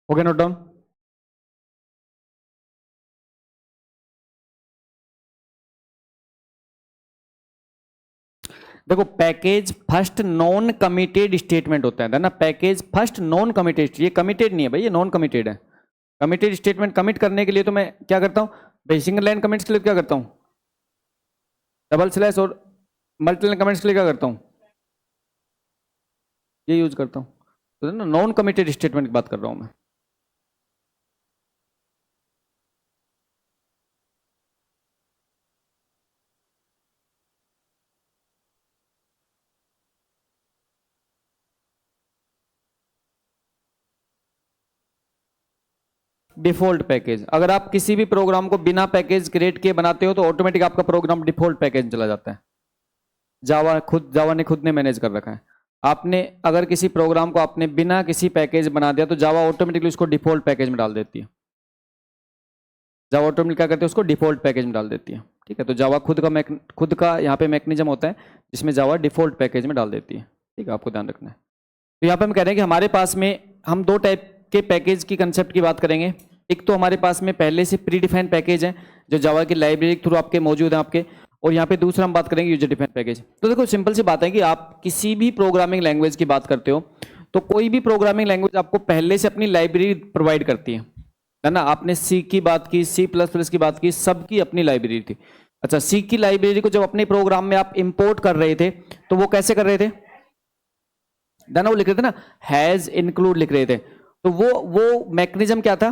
Okay, note down. देखो package first non committed statement होता है ना, पैकेज फर्स्ट नॉन कमिटेड, ये कमिटेड नहीं है भाई, ये नॉन कमिटेड है। कमिटेड स्टेटमेंट कमिट करने के लिए तो मैं क्या करता हूं भाई, सिंगल लाइन कमेंट्स के लिए क्या करता हूं, डबल स्लैश, और मल्टी लाइन कमेंट्स के लिए क्या करता हूं, ये यूज करता हूं। तो ना नॉन कमिटेड स्टेटमेंट की बात कर रहा हूं मैं। डिफॉल्ट पैकेज, अगर आप किसी भी प्रोग्राम को बिना पैकेज क्रिएट किए बनाते हो तो ऑटोमेटिक आपका प्रोग्राम डिफॉल्ट पैकेज में चला जाता है। जावा ने मैनेज कर रखा है। आपने अगर किसी प्रोग्राम को आपने बिना किसी पैकेज बना दिया तो जावा ऑटोमेटिकली उसको डिफॉल्ट पैकेज में डाल देती है। जावा ऑटोमेटिक क्या करती है, उसको डिफॉल्ट पैकेज में डाल देती है, ठीक है। तो जावा खुद का यहाँ पे मैकेनिज्म होता है जिसमें जावा डिफॉल्ट पैकेज में डाल देती है, ठीक है, आपको ध्यान रखना है। तो यहाँ पे हम कह रहे हैं कि हमारे पास में हम दो टाइप के पैकेज की कंसेप्ट की बात करेंगे। एक तो हमारे पास में पहले से प्री डिफाइंड पैकेज है जो जावा की लाइब्रेरी के थ्रू आपके मौजूद है आपके, और यहाँ पे दूसरा हम बात करेंगे यूजर डिफाइंड पैकेज। तो देखो सिंपल सी बात है कि आप किसी भी प्रोग्रामिंग लैंग्वेज की बात करते हो तो कोई भी प्रोग्रामिंग लैंग्वेज आपको पहले से अपनी लाइब्रेरी प्रोवाइड करती है ना। आपने सी की बात की, C++ की बात की, सबकी अपनी लाइब्रेरी थी। अच्छा, सी की लाइब्रेरी को जब अपने प्रोग्राम में आप इंपोर्ट कर रहे थे तो वो कैसे कर रहे थे, वो लिख रहे थे ना, हैज इंक्लूड लिख रहे थे। तो वो मैकेनिज्म क्या था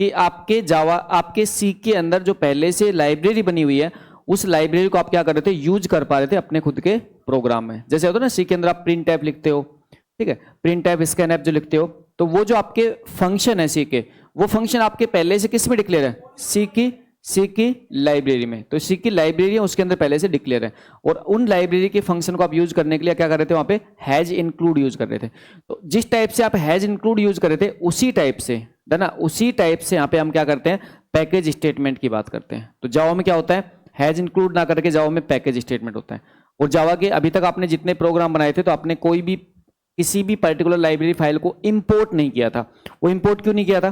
कि आपके सी के अंदर जो पहले से लाइब्रेरी बनी हुई है उस लाइब्रेरी को आप क्या कर रहे थे, यूज कर पा रहे थे अपने खुद के प्रोग्राम में। जैसे होता है ना सी के अंदर आप प्रिंट टैब लिखते हो, ठीक है, प्रिंट टैब स्कैन ऐप जो लिखते हो, तो वो जो आपके फंक्शन है सी के, वो फंक्शन आपके पहले से किस में डिक्लेयर है, सी की सी की लाइब्रेरी में। तो सी की लाइब्रेरी है उसके अंदर पहले से डिक्लेयर है, और उन लाइब्रेरी के फंक्शन को आप यूज करने के लिए क्या कर रहे थे, वहां पे हैज इंक्लूड यूज कर रहे थे। तो जिस टाइप से आप हैज इंक्लूड यूज कर रहे थे उसी टाइप से, है ना, उसी टाइप से यहाँ पे हम क्या करते हैं, पैकेज स्टेटमेंट की बात करते हैं। तो जावा में क्या होता है, हैज इंक्लूड ना करके जावा में पैकेज स्टेटमेंट होता है। और जावा के अभी तक आपने जितने प्रोग्राम बनाए थे तो आपने कोई भी किसी भी पर्टिकुलर लाइब्रेरी फाइल को इंपोर्ट नहीं किया था। वो इंपोर्ट क्यों नहीं किया था,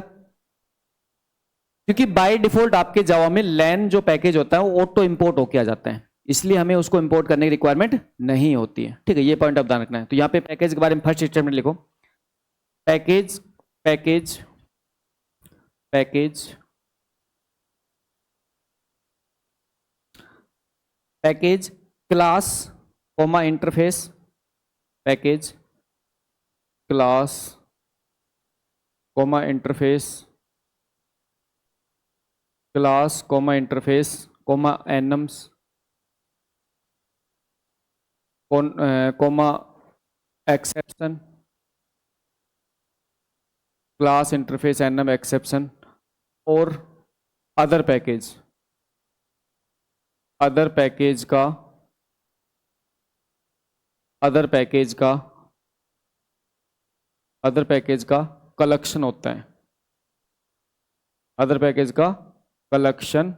क्योंकि बाय डिफॉल्ट आपके जावा में लैन जो पैकेज होता है वो ऑटो इंपोर्ट होके आ जाता है, इसलिए हमें उसको इंपोर्ट करने की रिक्वायरमेंट नहीं होती है। ठीक है, ये पॉइंट आप ध्यान रखना है। तो यहाँ पे पैकेज के बारे में फर्स्ट स्टेटमेंट लिखो, package package package package class comma interface, package class comma interface, class comma interface comma enums comma exception, class interface enum exception, और अदर पैकेज, अदर पैकेज का अदर पैकेज का other package का collection होता है, other package का collection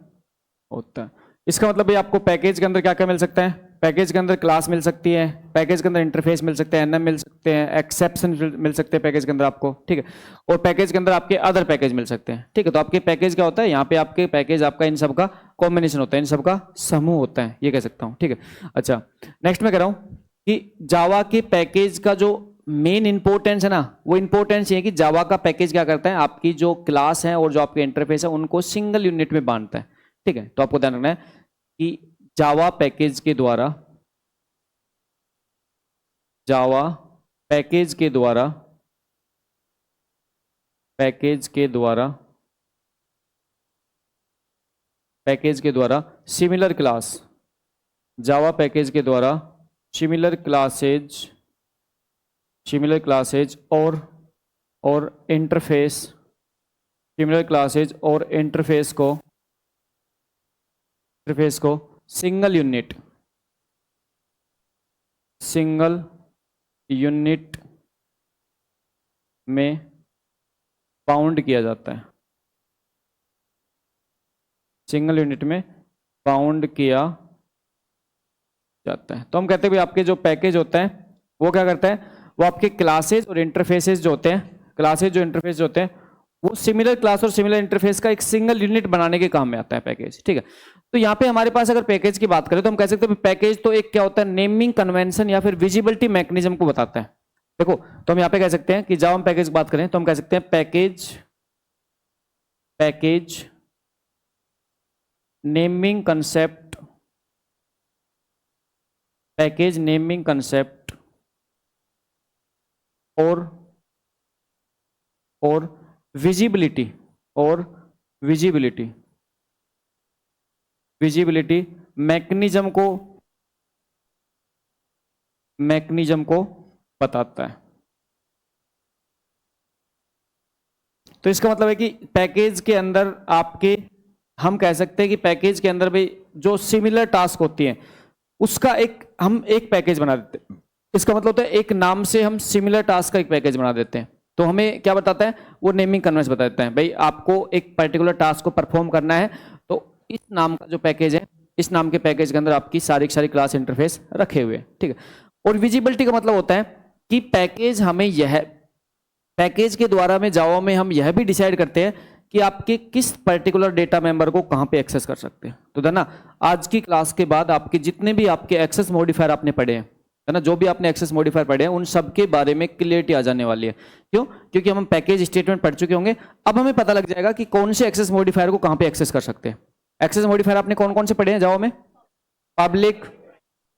होता है। इसका मतलब भाई आपको पैकेज के अंदर क्या क्या मिल सकता है, पैकेज के अंदर क्लास मिल सकती है, पैकेज के अंदर इंटरफेस मिल सकते हैं, एनएम मिल सकते हैं, एक्सेप्शन मिल सकते हैं पैकेज के अंदर आपको, ठीक है, और पैकेज के अंदर आपके अदर पैकेज मिल सकते हैं। ठीक है, तो आपके पैकेज क्या होता है, यहाँ पे आपके पैकेज आपका इन सब का कॉम्बिनेशन होता है, इन सब का समूह होता है, ये कह सकता हूँ। ठीक है, अच्छा नेक्स्ट मैं कह रहा हूँ कि जावा के पैकेज का जो मेन इंपोर्टेंस है ना, वो इंपोर्टेंस ये है कि जावा का पैकेज क्या करता है, आपकी जो क्लास है और जो आपके इंटरफेस है उनको सिंगल यूनिट में बांधता है। ठीक है, तो आपको ध्यान रखना है कि जावा पैकेज के द्वारा, जावा पैकेज के द्वारा, पैकेज के द्वारा, पैकेज के द्वारा सिमिलर क्लास, जावा पैकेज के द्वारा सिमिलर क्लासेज, सिमिलर क्लासेज और इंटरफेस, सिमिलर क्लासेज और इंटरफेस को सिंगल यूनिट में बाउंड किया जाता है, सिंगल यूनिट में बाउंड किया जाता है। तो हम कहते हैं भाई आपके जो पैकेज होता है वो क्या करता है, वो आपके क्लासेज और इंटरफेसेस जो होते हैं, क्लासेज जो इंटरफेस जो होते हैं वो सिमिलर क्लास और सिमिलर इंटरफेस का एक सिंगल यूनिट बनाने के काम में आता है पैकेज। ठीक है, तो यहाँ पे हमारे पास अगर पैकेज की बात करें तो हम कह सकते हैं पैकेज तो एक क्या होता है, नेमिंग कन्वेंशन या फिर विजिबिलिटी मैकेनिज्म को बताता है। देखो, तो हम यहाँ पे कह सकते हैं कि जब हम पैकेज की बात करें तो हम कह सकते हैं package naming concept, package naming concept और विजिबिलिटी मैकेनिज्म को बताता है। तो इसका मतलब है कि पैकेज के अंदर आपके, हम कह सकते हैं कि पैकेज के अंदर भाई जो सिमिलर टास्क होती हैं उसका हम एक पैकेज बना देते हैं। इसका मतलब होता है एक नाम से हम सिमिलर टास्क का एक पैकेज बना देते हैं। तो हमें क्या बताता है, वो नेमिंग कन्वेंस बता देता है, भाई आपको एक पर्टिकुलर टास्क को परफॉर्म करना है तो इस नाम का जो पैकेज है, इस नाम के पैकेज के अंदर आपकी सारी क्लास इंटरफेस रखे हुए। ठीक है, और विजिबिलिटी का मतलब होता है कि पैकेज हमें पैकेज के द्वारा में जावा में हम यह भी डिसाइड करते हैं कि आपके किस पर्टिकुलर डेटा मेंबर को कहां पे एक्सेस कर सकते हैं। तो है ना, आज की क्लास के बाद आपके जितने भी आपके एक्सेस मॉडिफायर आपने पढ़े हैं, है ना, जो भी आपने एक्सेस मॉडिफायर पढ़े हैं उन सब के बारे में क्लियरिटी आ जाने वाली है। क्यों? क्योंकि हम पैकेज स्टेटमेंट पढ़ चुके होंगे। अब हमें पता लग जाएगा कि कौन से एक्सेस मॉडिफायर को कहां पे एक्सेस कर सकते हैं। एक्सेस मॉडिफायर आपने कौन कौन से पढ़े हैं जावा में, पब्लिक,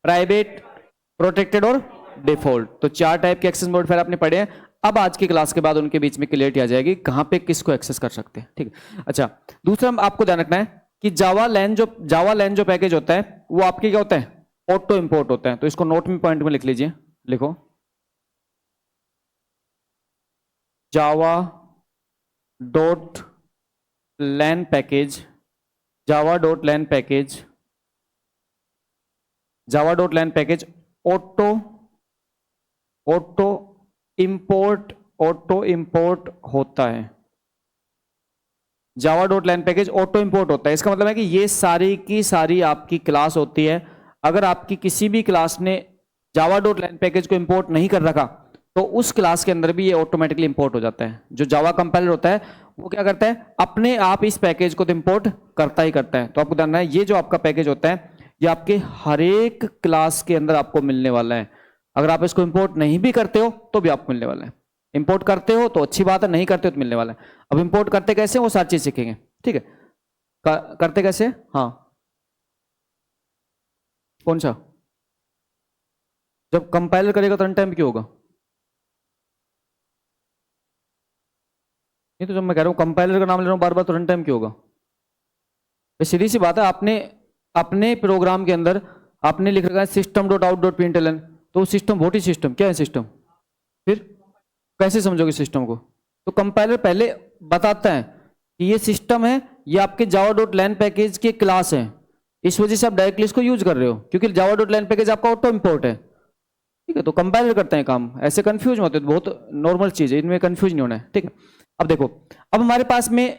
प्राइवेट, प्रोटेक्टेड और डिफॉल्ट। तो 4 टाइप के एक्सेस मॉडिफायर आपने पढ़े हैं। अब आज की क्लास के बाद उनके बीच में क्लियरिटी आ जाएगी कहां पे किसको एक्सेस कर सकते हैं। ठीक है, अच्छा दूसरा आपको ध्यान रखना है कि जावा लैन जो पैकेज होता है वो आपके क्या होता है, ऑटो इंपोर्ट होता है। तो इसको नोट में पॉइंट में लिख लीजिए, लिखो जावा डॉट लैन पैकेज जावा डॉट लैन पैकेज, जावा डॉट लैन पैकेज ऑटो इंपोर्ट होता है। जावा डॉट लैन पैकेज ऑटो इंपोर्ट होता है। इसका मतलब है कि ये सारी की सारी आपकी क्लास होती है। अगर आपकी किसी भी क्लास ने जावा डॉट लैन पैकेज को इंपोर्ट नहीं कर रखा तो उस क्लास के अंदर भी ये ऑटोमेटिकली इंपोर्ट हो जाता है। जो जावा कंपाइलर होता है वो क्या करता है, अपने आप इस पैकेज को तो इंपोर्ट करता ही करता है। तो आपको ध्यान रखना है, ये जो आपका पैकेज होता है ये आपके हर एक क्लास के अंदर आपको मिलने वाला है। अगर आप इसको इंपोर्ट नहीं भी करते हो तो भी आपको मिलने वाला है। इंपोर्ट करते हो तो अच्छी बात है, नहीं करते हो तो मिलने वाला है। अब इंपोर्ट करते कैसे वो सारी चीज सीखेंगे, ठीक है। करते कैसे, हाँ कौन सा, जब कंपाइलर करेगा तो रन टाइम क्यों होगा? नहीं तो जब मैं कह रहा हूं कंपाइलर का नाम ले रहा हूं बार बार तो रन टाइम क्यों होगा? सीधी सी बात है, आपने अपने प्रोग्राम के अंदर आपने लिख रखा है system dot out dot println, तो सिस्टम व्हाट इज सिस्टम, क्या है सिस्टम? फिर कैसे समझोगे सिस्टम को? तो कंपाइलर पहले बताता है कि ये सिस्टम है, ये आपके जावा डॉट लैन पैकेज की क्लास है, इस वजह से आप डायरेक्टली इसको यूज कर रहे हो क्योंकि जावा डॉट लैन पैकेज आपका ऑटो इंपोर्ट है, ठीक है। तो कंपाइलर करते हैं काम, ऐसे कंफ्यूज होते हैं, बहुत नॉर्मल चीज है, इनमें कंफ्यूज नहीं होना है, ठीक है। अब देखो, अब हमारे पास में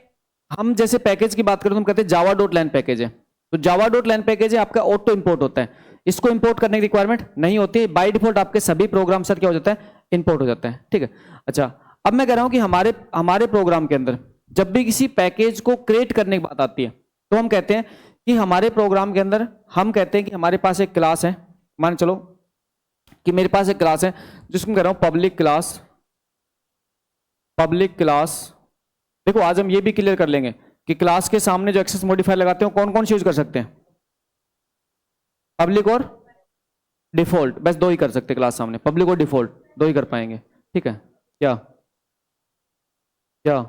हम जैसे पैकेज की बात करें तो हम कहते हैं जावा डॉट लैन पैकेज है। तो जावा डॉट लैन पैकेज है आपका ऑटो इंपोर्ट होता है, इसको इंपोर्ट करने की रिक्वायरमेंट नहीं होती है। बाय डिफॉल्ट आपके सभी प्रोग्राम सर क्या हो जाता है, इंपोर्ट हो जाता है, ठीक है। अच्छा, अब मैं कह रहा हूं कि हमारे प्रोग्राम के अंदर जब भी किसी पैकेज को क्रिएट करने की बात आती है तो हम कहते हैं कि हमारे प्रोग्राम के अंदर हम कहते हैं कि हमारे पास एक क्लास है, मान चलो कि मेरे पास एक क्लास है जिसको मैं कह रहा हूं पब्लिक क्लास। देखो आज हम ये भी क्लियर कर लेंगे कि क्लास के सामने जो एक्सेस मॉडिफायर लगाते हो कौन कौन से यूज कर सकते हैं, पब्लिक और डिफॉल्ट, बस दो ही कर सकते क्लास सामने, पब्लिक और डिफॉल्ट दो ही कर पाएंगे, ठीक है। क्या क्या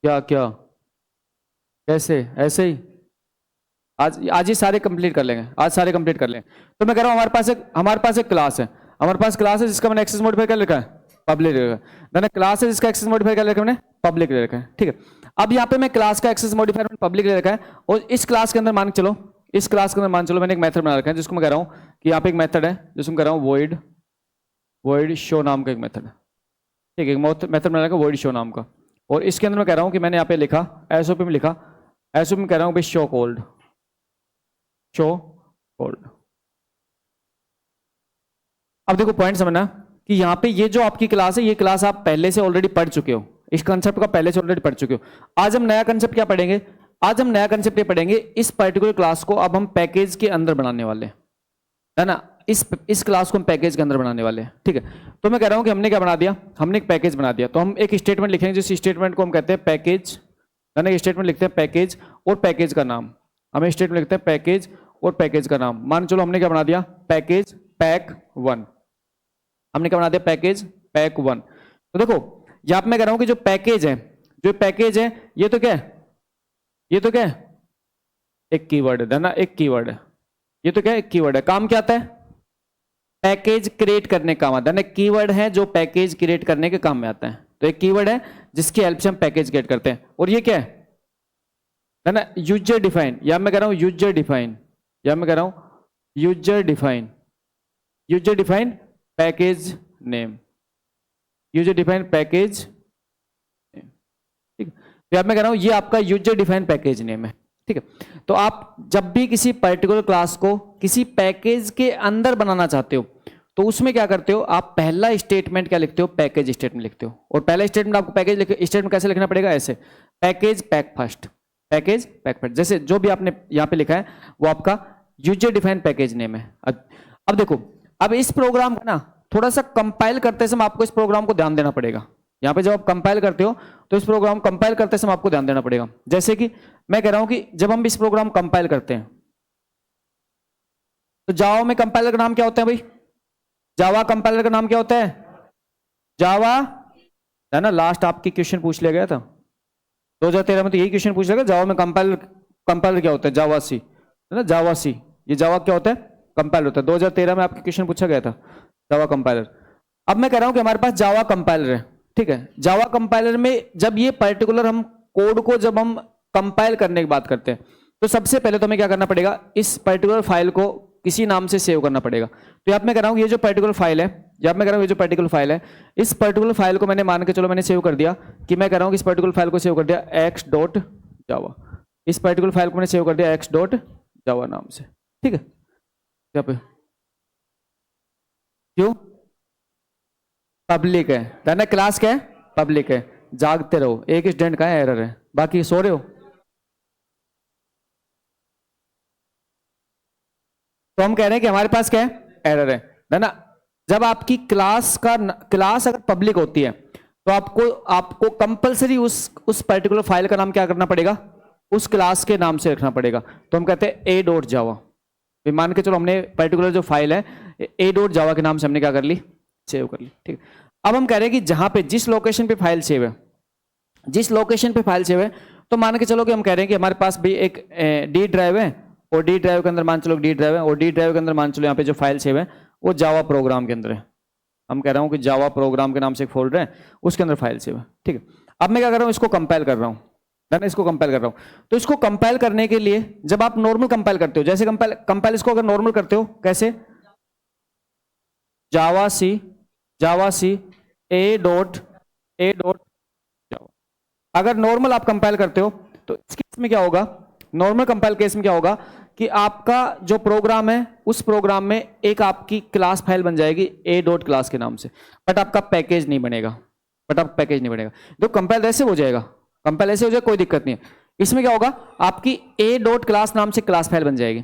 क्या क्या कैसे, ऐसे ही आज ही सारे कंप्लीट कर लेंगे, आज सारे कंप्लीट कर लेंगे। तो मैं कह रहा हूं हमारे पास एक क्लास है, हमारे पास क्लास है जिसका मैंने एक्सेस मॉडिफायर क्या लिखा है, पब्लिक रखा है। क्लास है जिसका एक्सेस मॉडिफायर क्या लिखा है मैंने, पब्लिक रखा है, ठीक है। अब यहाँ पे मैं क्लास का एक्सेस मॉडिफायर पब्लिक रखा है और इस क्लास के अंदर मान चलो, इस क्लास के अंदर मान चलो मैंने एक मेथड बना रखा है जिसको मैं कह रहा हूँ कि यहाँ पे एक मेथड है जिसको मैं कह रहा हूँ वॉइड शो नाम का एक मेथड है, ठीक है। मेथड बना रखा है वॉइड शो नाम का, और इसके अंदर मैं कह रहा हूँ कि मैंने यहाँ पे लिखा एसओपी में लिखा, एसओपी में कह रहा हूँ भाई शो कोल्ड। अब देखो पॉइंट समझना कि यहाँ पे ये जो आपकी क्लास है ये क्लास आप पहले से ऑलरेडी पढ़ चुके हो, इस कंसेप्ट का पहले से ऑलरेडी पढ़ चुके हो। आज हम नया कंसेप्ट क्या पढ़ेंगे, आज हम नया कंसेप्ट ये पढ़ेंगे, इस पर्टिकुलर क्लास को अब हम पैकेज के अंदर बनाने वाले हैं, है ना। इस क्लास को हम पैकेज के अंदर बनाने वाले हैं, ठीक है। तो मैं कह रहा हूं कि हमने क्या बना दिया, हमने एक पैकेज बना दिया, तो हम एक स्टेटमेंट लिखेंगे जिस स्टेटमेंट को हम कहते हैं पैकेज, है ना। स्टेटमेंट लिखते हैं पैकेज और पैकेज का नाम, हमें स्टेटमेंट लिखते हैं पैकेज और पैकेज का नाम। मान चलो हमने क्या बना दिया, पैकेज पैक 1, हमने क्या बना दिया, पैकेज पैक 1। तो देखो यहां पे मैं कह रहा हूं कि जो पैकेज है ये तो क्या है, ये तो क्या है, एक कीवर्ड है ना, एक कीवर्ड है, ये तो क्या है, एक कीवर्ड है। काम क्या आता है, पैकेज क्रिएट करने का काम आता है ना, कीवर्ड है जो पैकेज क्रिएट करने के काम में आता है। तो एक कीवर्ड है जिसकी हेल्प से हम पैकेज क्रिएट करते हैं, और ये क्या है ना, यूजर डिफाइन, या मैं कह रहा हूं यूजर डिफाइन, या मैं कह रहा हूं user define package name, user define package, ठीक है। तो मैं कह रहा हूं ये आपका यूजर डिफाइन पैकेज नेम है, ठीक है। तो आप जब भी किसी पर्टिकुलर क्लास को किसी पैकेज के अंदर बनाना चाहते हो तो उसमें क्या करते हो, आप पहला स्टेटमेंट क्या लिखते हो, पैकेज स्टेटमेंट लिखते हो। और पहला स्टेटमेंट आपको पैकेज स्टेटमेंट कैसे लिखना पड़ेगा, ऐसे package pack first, package pack first, जैसे जो भी आपने यहां पे लिखा है वो आपका यूजर डिफाइन पैकेज नेम है। अब देखो, अब इस प्रोग्राम को ना थोड़ा सा कंपाइल करते समय आपको इस प्रोग्राम को ध्यान देना पड़ेगा। यहां पे जब आप कंपाइल करते हो तो इस प्रोग्राम कंपाइल करते समय आपको ध्यान देना पड़ेगा। जैसे कि मैं कह रहा हूं कि जब हम इस प्रोग्राम कंपाइल करते हैं तो जावा में कंपाइलर का नाम क्या होता है भाई, जावा कंपाइलर का नाम क्या होता है, जावा, है ना। लास्ट आपकी क्वेश्चन पूछ लिया गया था 2013 में, तो यही क्वेश्चन पूछ लिया गया, जावा में कंपाइलर क्या होता है, जावा सी, है ना, जावा सी, ये जावा क्या होता है, कंपाइलर होता है। 2013 में आपके क्वेश्चन पूछा गया था, जावा कंपाइलर। अब मैं कह रहा हूं कि हमारे पास जावा कंपाइलर है, ठीक है। जावा कंपाइलर में जब ये पर्टिकुलर हम कोड को जब हम कंपाइल करने की बात करते हैं, तो सबसे पहले तो हमें क्या करना पड़ेगा, इस पर्टिकुलर फाइल को किसी नाम से सेव करना पड़ेगा। तो यहाँ पे मैं कह रहा हूँ ये जो पर्टिकुलर फाइल है, यहाँ मैं कह रहा हूँ ये जो पर्टिकुलर फाइल है, इस पर्टिकुलर फाइल को मैंने मान के चलो मैंने सेव कर दिया, कि मैं कह रहा हूँ कि इस पर्टिकुलर फाइल को सेव कर दिया x.java, इस पर्टिकुलर फाइल को मैंने सेव कर दिया x.java नाम से, ठीक है। यहाँ पे क्यों पब्लिक है, ना क्लास क्या है, पब्लिक है। जागते रहो, एक स्टूडेंट का एरर है, बाकी सो रहे हो। तो हम कह रहे हैं कि हमारे पास क्या है, एरर है ना। जब आपकी क्लास अगर पब्लिक होती है तो आपको आपको कंपलसरी उस पर्टिकुलर फाइल का नाम क्या करना पड़ेगा, उस क्लास के नाम से रखना पड़ेगा। तो हम कहते हैं a.java, मान के चलो हमने पर्टिकुलर जो फाइल है a.java के नाम से हमने क्या कर ली, सेव कर ली, ठीक है। अब हम कह रहे हैं कि जहां पे जिस लोकेशन पे फाइल सेव है, जिस लोकेशन पे फाइल सेव है, तो मान के चलो कि हम कह रहे हैं कि हमारे पास भी एक डी ड्राइव है, और डी ड्राइव के अंदर मान चलो डी ड्राइव है, और डी ड्राइव के अंदर मान चलो यहाँ पे जो फाइल सेव है वो जावा प्रोग्राम के अंदर है। हम कह रहा हूँ कि जावा प्रोग्राम के नाम से एक फोल्डर है, उसके अंदर फाइल सेव है, ठीक है। अब मैं क्या कर रहा हूँ, इसको कंपाइल कर रहा हूँ, है ना, इसको कंपाइल कर रहा हूँ। तो इसको कंपाइल करने के लिए जब आप नॉर्मल कंपाइल करते हो, जैसे कंपाइल इसको अगर नॉर्मल करते हो कैसे, जावा सी ए डॉट अगर नॉर्मल आप कंपाइल करते हो तो इस केस में क्या होगा, नॉर्मल कंपाइल केस में क्या होगा कि आपका जो प्रोग्राम है उस प्रोग्राम में एक आपकी क्लास फाइल बन जाएगी ए डॉट क्लास के नाम से, बट आपका पैकेज नहीं बनेगा, तो कंपाइल ऐसे हो जाएगा, कंपाइल ऐसे हो जाएगा, कोई दिक्कत नहीं है। इसमें क्या होगा, आपकी ए डॉट क्लास नाम से क्लास फाइल बन जाएगी,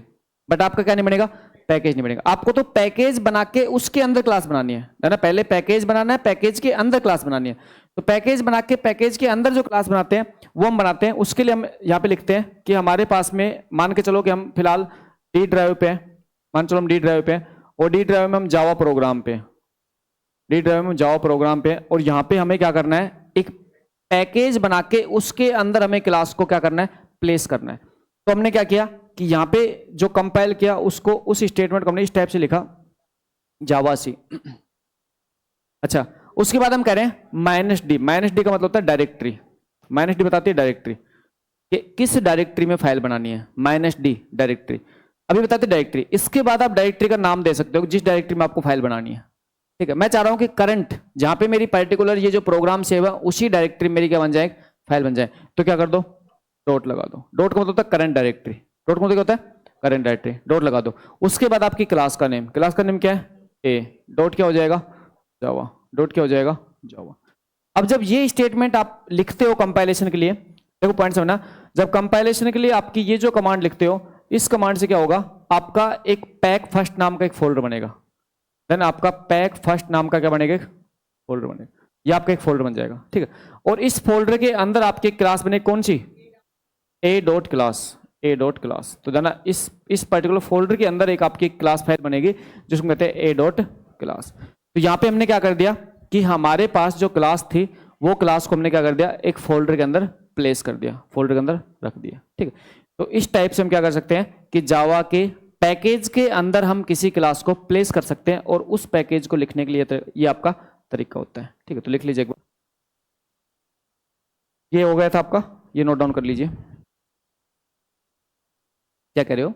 बट आपका क्या नहीं बनेगा, पैकेज नहीं बनेगा। आपको तो पैकेज बना के उसके अंदर क्लास बनानी है ना, पहले पैकेज बनाना है, पैकेज के अंदर क्लास बनानी है। तो पैकेज बना के पैकेज के अंदर जो क्लास बनाते हैं वो हम बनाते हैं, उसके लिए हम यहाँ पे लिखते हैं कि हमारे पास में मान के चलो कि हम फिलहाल डी ड्राइव पे हैं, मान चलो हम डी ड्राइव पे हैं, और डी ड्राइव में हम जावा प्रोग्राम पे, डी ड्राइव में जावा प्रोग्राम पे, और यहाँ पे हमें क्या करना है, एक पैकेज बना के उसके अंदर हमें क्लास को क्या करना है, प्लेस करना है। तो हमने क्या किया कि यहाँ पे जो कंपाइल किया उसको, उस स्टेटमेंट को हमने इस टाइप से लिखा जावा सी। अच्छा, उसके बाद हम कह रहे हैं माइनस डी का मतलब होता है डायरेक्टरी, माइनस डी बताती है डायरेक्टरी कि किस डायरेक्टरी में फाइल बनानी है, माइनस डी डायरेक्टरी अभी बताते डायरेक्टरी। इसके बाद आप डायरेक्टरी का नाम दे सकते हो जिस डायरेक्टरी में आपको फाइल बनानी है, ठीक है। मैं चाह रहा हूं कि करंट जहां पे मेरी पर्टिकुलर ये जो प्रोग्राम सेव है उसी डायरेक्टरी मेरी क्या बन जाए, फाइल बन जाए। तो क्या कर दो, डॉट लगा दो, डॉट का मतलब होता है करंट डायरेक्टरी, डॉट का मतलब होता है करंट डायरेक्टरी, डॉट लगा दो। उसके बाद आपकी क्लास का नेम क्या है, ए डॉट क्या हो जाएगा, जावा, डॉट क्या हो जाएगा, जावा। अब जब ये स्टेटमेंट आप लिखते हो कंपाइलेशन के लिए, देखो पॉइंट समझना, जब कंपाइलेशन के लिए आपकी ये जो कमांड लिखते हो, इस कमांड से क्या होगा, आपका एक पैक फर्स्ट नाम का एक फोल्डर बनेगा, देन आपका पैक फर्स्ट नाम का क्या बनेगा, एक फोल्डर बनेगा, ये आपका एक फोल्डर बन जाएगा, ठीक है। और इस फोल्डर के अंदर आपकी क्लास बने कौन सी, ए डॉट क्लास, तो जाना इस पर्टिकुलर फोल्डर के अंदर एक आपकी क्लास फाइल बनेगी जिसको कहते हैं ए डॉट क्लास। तो यहाँ पे हमने क्या कर दिया कि हमारे पास जो क्लास थी वो क्लास को हमने क्या कर दिया, एक फोल्डर के अंदर प्लेस कर दिया, फोल्डर के अंदर रख दिया, ठीक है। तो इस टाइप से हम क्या कर सकते हैं कि जावा के पैकेज के अंदर हम किसी क्लास को प्लेस कर सकते हैं, और उस पैकेज को लिखने के लिए ये आपका तरीका होता है, ठीक है। तो लिख लीजिए एक बार, ये हो गया था आपका, ये नोट डाउन कर लीजिए। क्या कह रहे हो,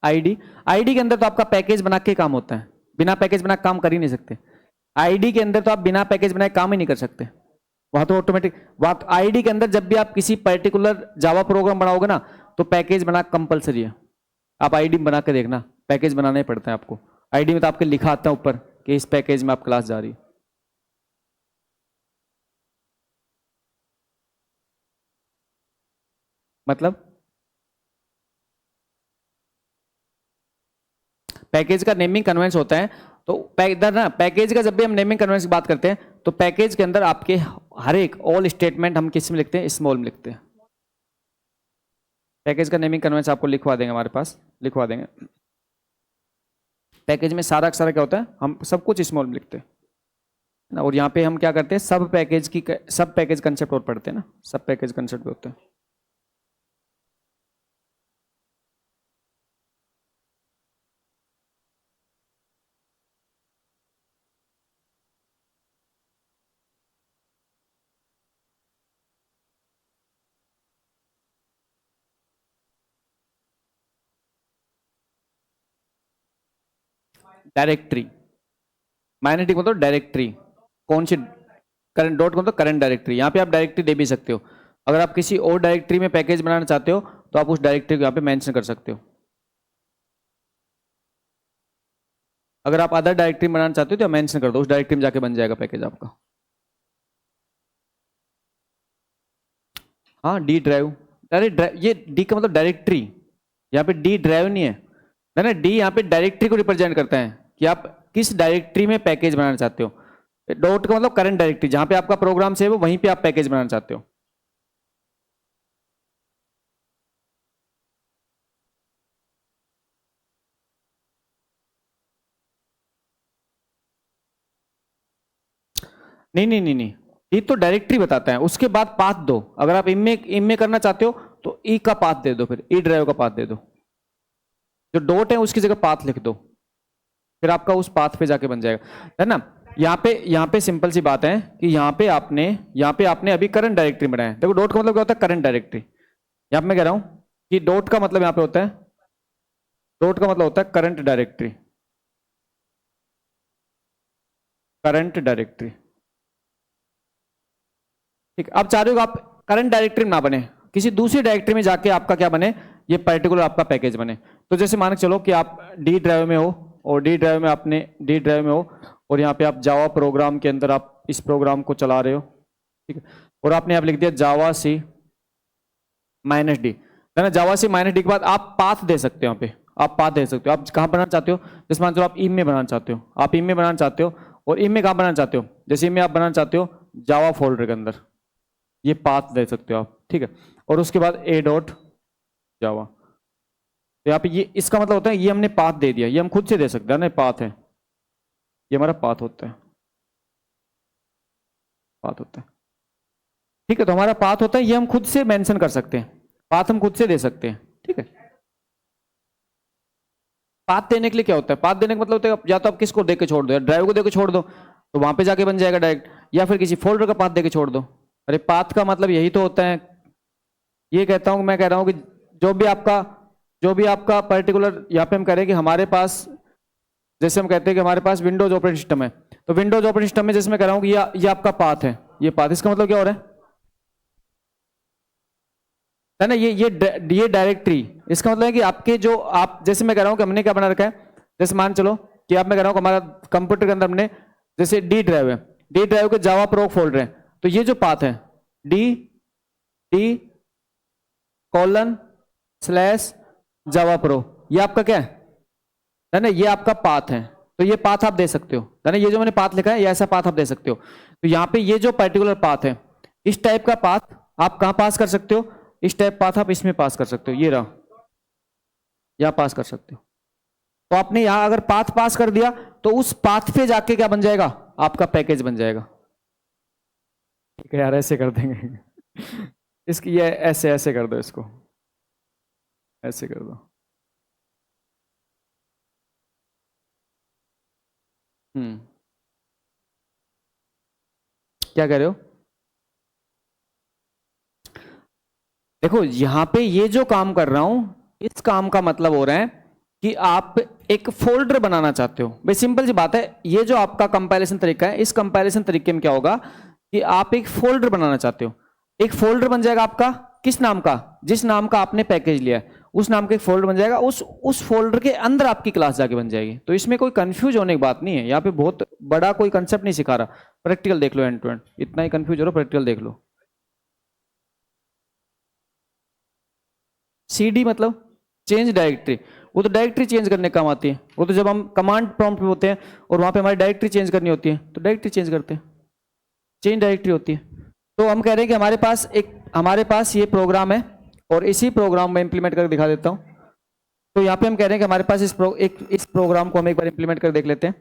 आईडी के अंदर तो आपका पैकेज बना के काम होता है, बिना पैकेज बना काम कर ही नहीं सकते। आईडी के अंदर तो आप बिना पैकेज बनाए काम ही नहीं कर सकते, वहां तो ऑटोमेटिक, वहां आईडी के अंदर जब भी आप किसी पर्टिकुलर जावा प्रोग्राम बनाओगे ना तो पैकेज बना कंपलसरी है। आप आईडी बना के देखना, पैकेज बनाना ही पड़ता है आपको। आईडी में तो आपके लिखा आता है ऊपर कि इस पैकेज में आप क्लास जा रही है। मतलब पैकेज का नेमिंग कन्वेंस होता है, तो इधर ना पैकेज का जब भी हम नेमिंग कन्वेंस की बात करते हैं तो पैकेज के अंदर आपके हर एक ऑल स्टेटमेंट हम किस में लिखते हैं, स्मॉल में लिखते हैं। पैकेज का नेमिंग कन्वेंस आपको लिखवा देंगे, हमारे पास लिखवा देंगे। पैकेज में सारा अक्षर क्या होता है, हम सब कुछ स्मॉल में लिखते हैं ना। और यहाँ पे हम क्या करते हैं, सब पैकेज कंसेप्ट और पढ़ते हैं ना, सब पैकेज कंसेप्ट होते हैं। डायरेक्टरी, मैग्नेटिक मतलब डायरेक्टरी, कौन सी, करंट, डॉट मतलब करंट डायरेक्टरी। यहाँ पे आप डायरेक्टरी दे भी सकते हो। अगर आप किसी और डायरेक्टरी में पैकेज बनाना चाहते हो तो आप उस डायरेक्टरी को यहाँ पे मेंशन कर सकते हो। अगर आप अदर डायरेक्टरी बनाना चाहते हो तो मेंशन कर दो, उस डायरेक्टरी में जाके बन जाएगा पैकेज आपका। हाँ, डी ड्राइव, अरे ये डी का मतलब डायरेक्टरी, यहाँ पे डी ड्राइव नहीं है ना, डी यहाँ पे डायरेक्टरी को रिप्रेजेंट करता है कि आप किस डायरेक्टरी में पैकेज बनाना चाहते हो। डॉट का मतलब करंट डायरेक्टरी, जहां पे आपका प्रोग्राम सेव हो वहीं पे आप पैकेज बनाना चाहते हो। नहीं नहीं नहीं नहीं, ये तो डायरेक्टरी बताता है, उसके बाद पाथ दो। अगर आप इम में करना चाहते हो तो ई का पाथ दे दो, फिर ई ड्राइव का पाथ दे दो, जो डॉट है उसकी जगह पाथ लिख दो, फिर आपका उस पाथ पे जाके बन जाएगा, है ना। यहाँ पे सिंपल सी बात है कि यहाँ पे आपने अभी करंट डायरेक्टरी बनाया। देखो डॉट का मतलब क्या होता है, करंट डायरेक्टरी। यहाँ पे मैं कह रहा हूं कि डॉट का मतलब यहाँ पे होता है, डॉट का मतलब होता है करंट डायरेक्टरी, करंट डायरेक्टरी। ठीक, आप चाह रहे हो आप करंट डायरेक्टरी में ना बने, किसी दूसरी डायरेक्टरी में जाके आपका क्या बने, ये पर्टिकुलर आपका पैकेज बने। तो जैसे मान के चलो कि आप डी ड्राइव में हो, और डी ड्राइव में आपने डी ड्राइव में हो, और यहाँ पे आप जावा प्रोग्राम के अंदर आप इस प्रोग्राम को चला रहे हो, ठीक है, और आपने यहाँ लिख दिया जावा सी माइनस डी, है ना। जावा सी माइनस डी के बाद आप पाथ दे सकते हो, यहाँ पे आप पाथ दे सकते हो। आप कहाँ बनाना चाहते हो, जैसे मान लो आप इम में बनाना चाहते हो, आप इम में बनाना चाहते हो, और इम में कहाँ बनाना चाहते हो, जैसे इम में आप बनाना चाहते हो जावा फोल्डर के अंदर, ये पाथ दे सकते हो आप, ठीक है। और उसके बाद ए डॉट जावा, तो यहाँ पे ये इसका मतलब होता है ये हमने पाथ दे दिया, ये हम खुद से दे सकते हैं ना, पाथ है, ये हमारा पाथ होता है, पाथ होता है, ठीक है। तो हमारा पाथ होता है, ये हम खुद से मेंशन कर सकते हैं, पाथ हम खुद से दे सकते हैं, ठीक है। पाथ देने के लिए क्या होता है, पाथ देने का मतलब होता है या तो आप किसको दे के छोड़ दो, या ड्राइव को दे के छोड़ दो तो वहां पे जाके बन जाएगा डायरेक्ट, या फिर किसी फोल्डर का पाथ दे के छोड़ दो। अरे पाथ का मतलब यही तो होता है, ये कहता हूं, मैं कह रहा हूं कि जो भी आपका पर्टिकुलर, यहाँ पे हम कह रहे हैं कि हमारे पास, जैसे हम कहते हैं कि हमारे पास विंडोज ऑपरेटिंग सिस्टम है, तो विंडोज ऑपरेटिंग सिस्टम में जैसे मैं कह रहा हूं कि ये आपका पाथ है, ये पाथ, इसका मतलब क्या हो रहा है ना, ये डायरेक्टरी, इसका मतलब है कि आपके जो आप, जैसे मैं कह रहा हूं कि हमने क्या बना रखा है, जैसे मान चलो कि आप, मैं कह रहा हूं कि हमारा कंप्यूटर के अंदर हमने, जैसे डी ड्राइव है, डी ड्राइव के जावा प्रो फोल्डर है, तो ये जो पाथ है डी डी कॉलन स्लैश जावा प्रो, ये आपका क्या है ना, ये आपका पाथ है। तो ये पाथ आप दे सकते हो, है ना, ये जो मैंने पाथ लिखा है ये ऐसा पाथ आप दे सकते हो। तो यहाँ पे ये जो पर्टिकुलर पाथ है, इस टाइप का पाथ आप कहाँ पास कर सकते हो, इस टाइप पाथ आप इसमें पास कर सकते हो, ये रहा, यहाँ पास कर सकते हो। तो आपने यहां अगर पाथ पास कर दिया तो उस पाथ पे जाके क्या बन जाएगा, आपका पैकेज बन जाएगा। ठीक है यार, ऐसे कर देंगे इसकी, ये ऐसे ऐसे कर दो, इसको ऐसे कर दो। क्या कह रहे हो, देखो यहां पे ये जो काम कर रहा हूं, इस काम का मतलब हो रहा है कि आप एक फोल्डर बनाना चाहते हो। भाई सिंपल सी बात है, ये जो आपका कंपैरिजन तरीका है, इस कंपैरिजन तरीके में क्या होगा कि आप एक फोल्डर बनाना चाहते हो, एक फोल्डर बन जाएगा आपका, किस नाम का, जिस नाम का आपने पैकेज लिया है उस नाम का एक फोल्डर बन जाएगा, उस फोल्डर के अंदर आपकी क्लास जाके बन जाएगी। तो इसमें कोई कंफ्यूज होने की बात नहीं है, यहाँ पे बहुत बड़ा कोई कंसेप्ट नहीं सिखा रहा। प्रैक्टिकल देख लो, एंड टू एंड, इतना ही कंफ्यूज हो रहा, प्रैक्टिकल देख लो। सीडी मतलब चेंज डायरेक्टरी, वो तो डायरेक्टरी चेंज करने काम आती है, वो तो जब हम कमांड प्रॉम्प्ट पे होते हैं और वहां पे हमारी डायरेक्टरी चेंज करनी होती है तो डायरेक्टरी चेंज करते हैं, चेंज डायरेक्टरी होती है। तो हम कह रहे हैं कि हमारे पास ये प्रोग्राम है, और इसी प्रोग्राम में इंप्लीमेंट करके दिखा देता हूं। तो यहाँ पे हम कह रहे हैं कि हमारे पास इस प्रोग्राम को हम एक बार इंप्लीमेंट कर देख लेते हैं,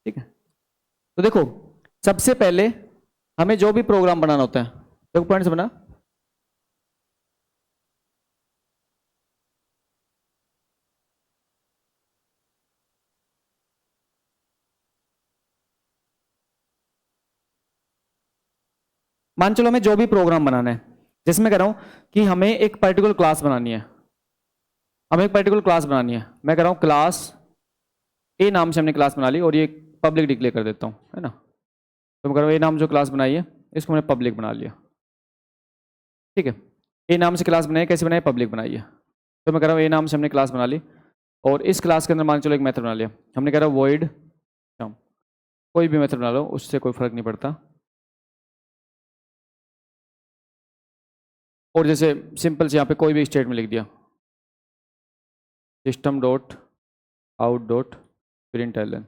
ठीक है। तो देखो सबसे पहले हमें जो भी प्रोग्राम बनाना होता है, देखो पॉइंट्स बना, मान चलो हमें जो भी प्रोग्राम बनाना है, जैसे मैं कह रहा हूं कि हमें एक पर्टिकुलर क्लास बनानी है, मैं कह रहा हूं क्लास ए नाम से हमने क्लास बना ली और ये पब्लिक डिक्लेयर कर देता हूँ, है ना। तो मैं कह रहा हूँ ए नाम जो क्लास बनाई है इसको मैंने पब्लिक बना लिया, ठीक है। ए नाम से क्लास बनाई, कैसे बनाई, पब्लिक बनाई है। तो मैं कह रहा हूँ ए नाम से हमने क्लास बना ली और इस क्लास के अंदर मान चलो एक मेथड बना लिया हमने, कह रहा वॉइड, कोई भी मेथड बना लो उससे कोई फर्क नहीं पड़ता। और जैसे सिंपल से यहाँ पे कोई भी स्टेटमेंट लिख दिया, system dot out dot println,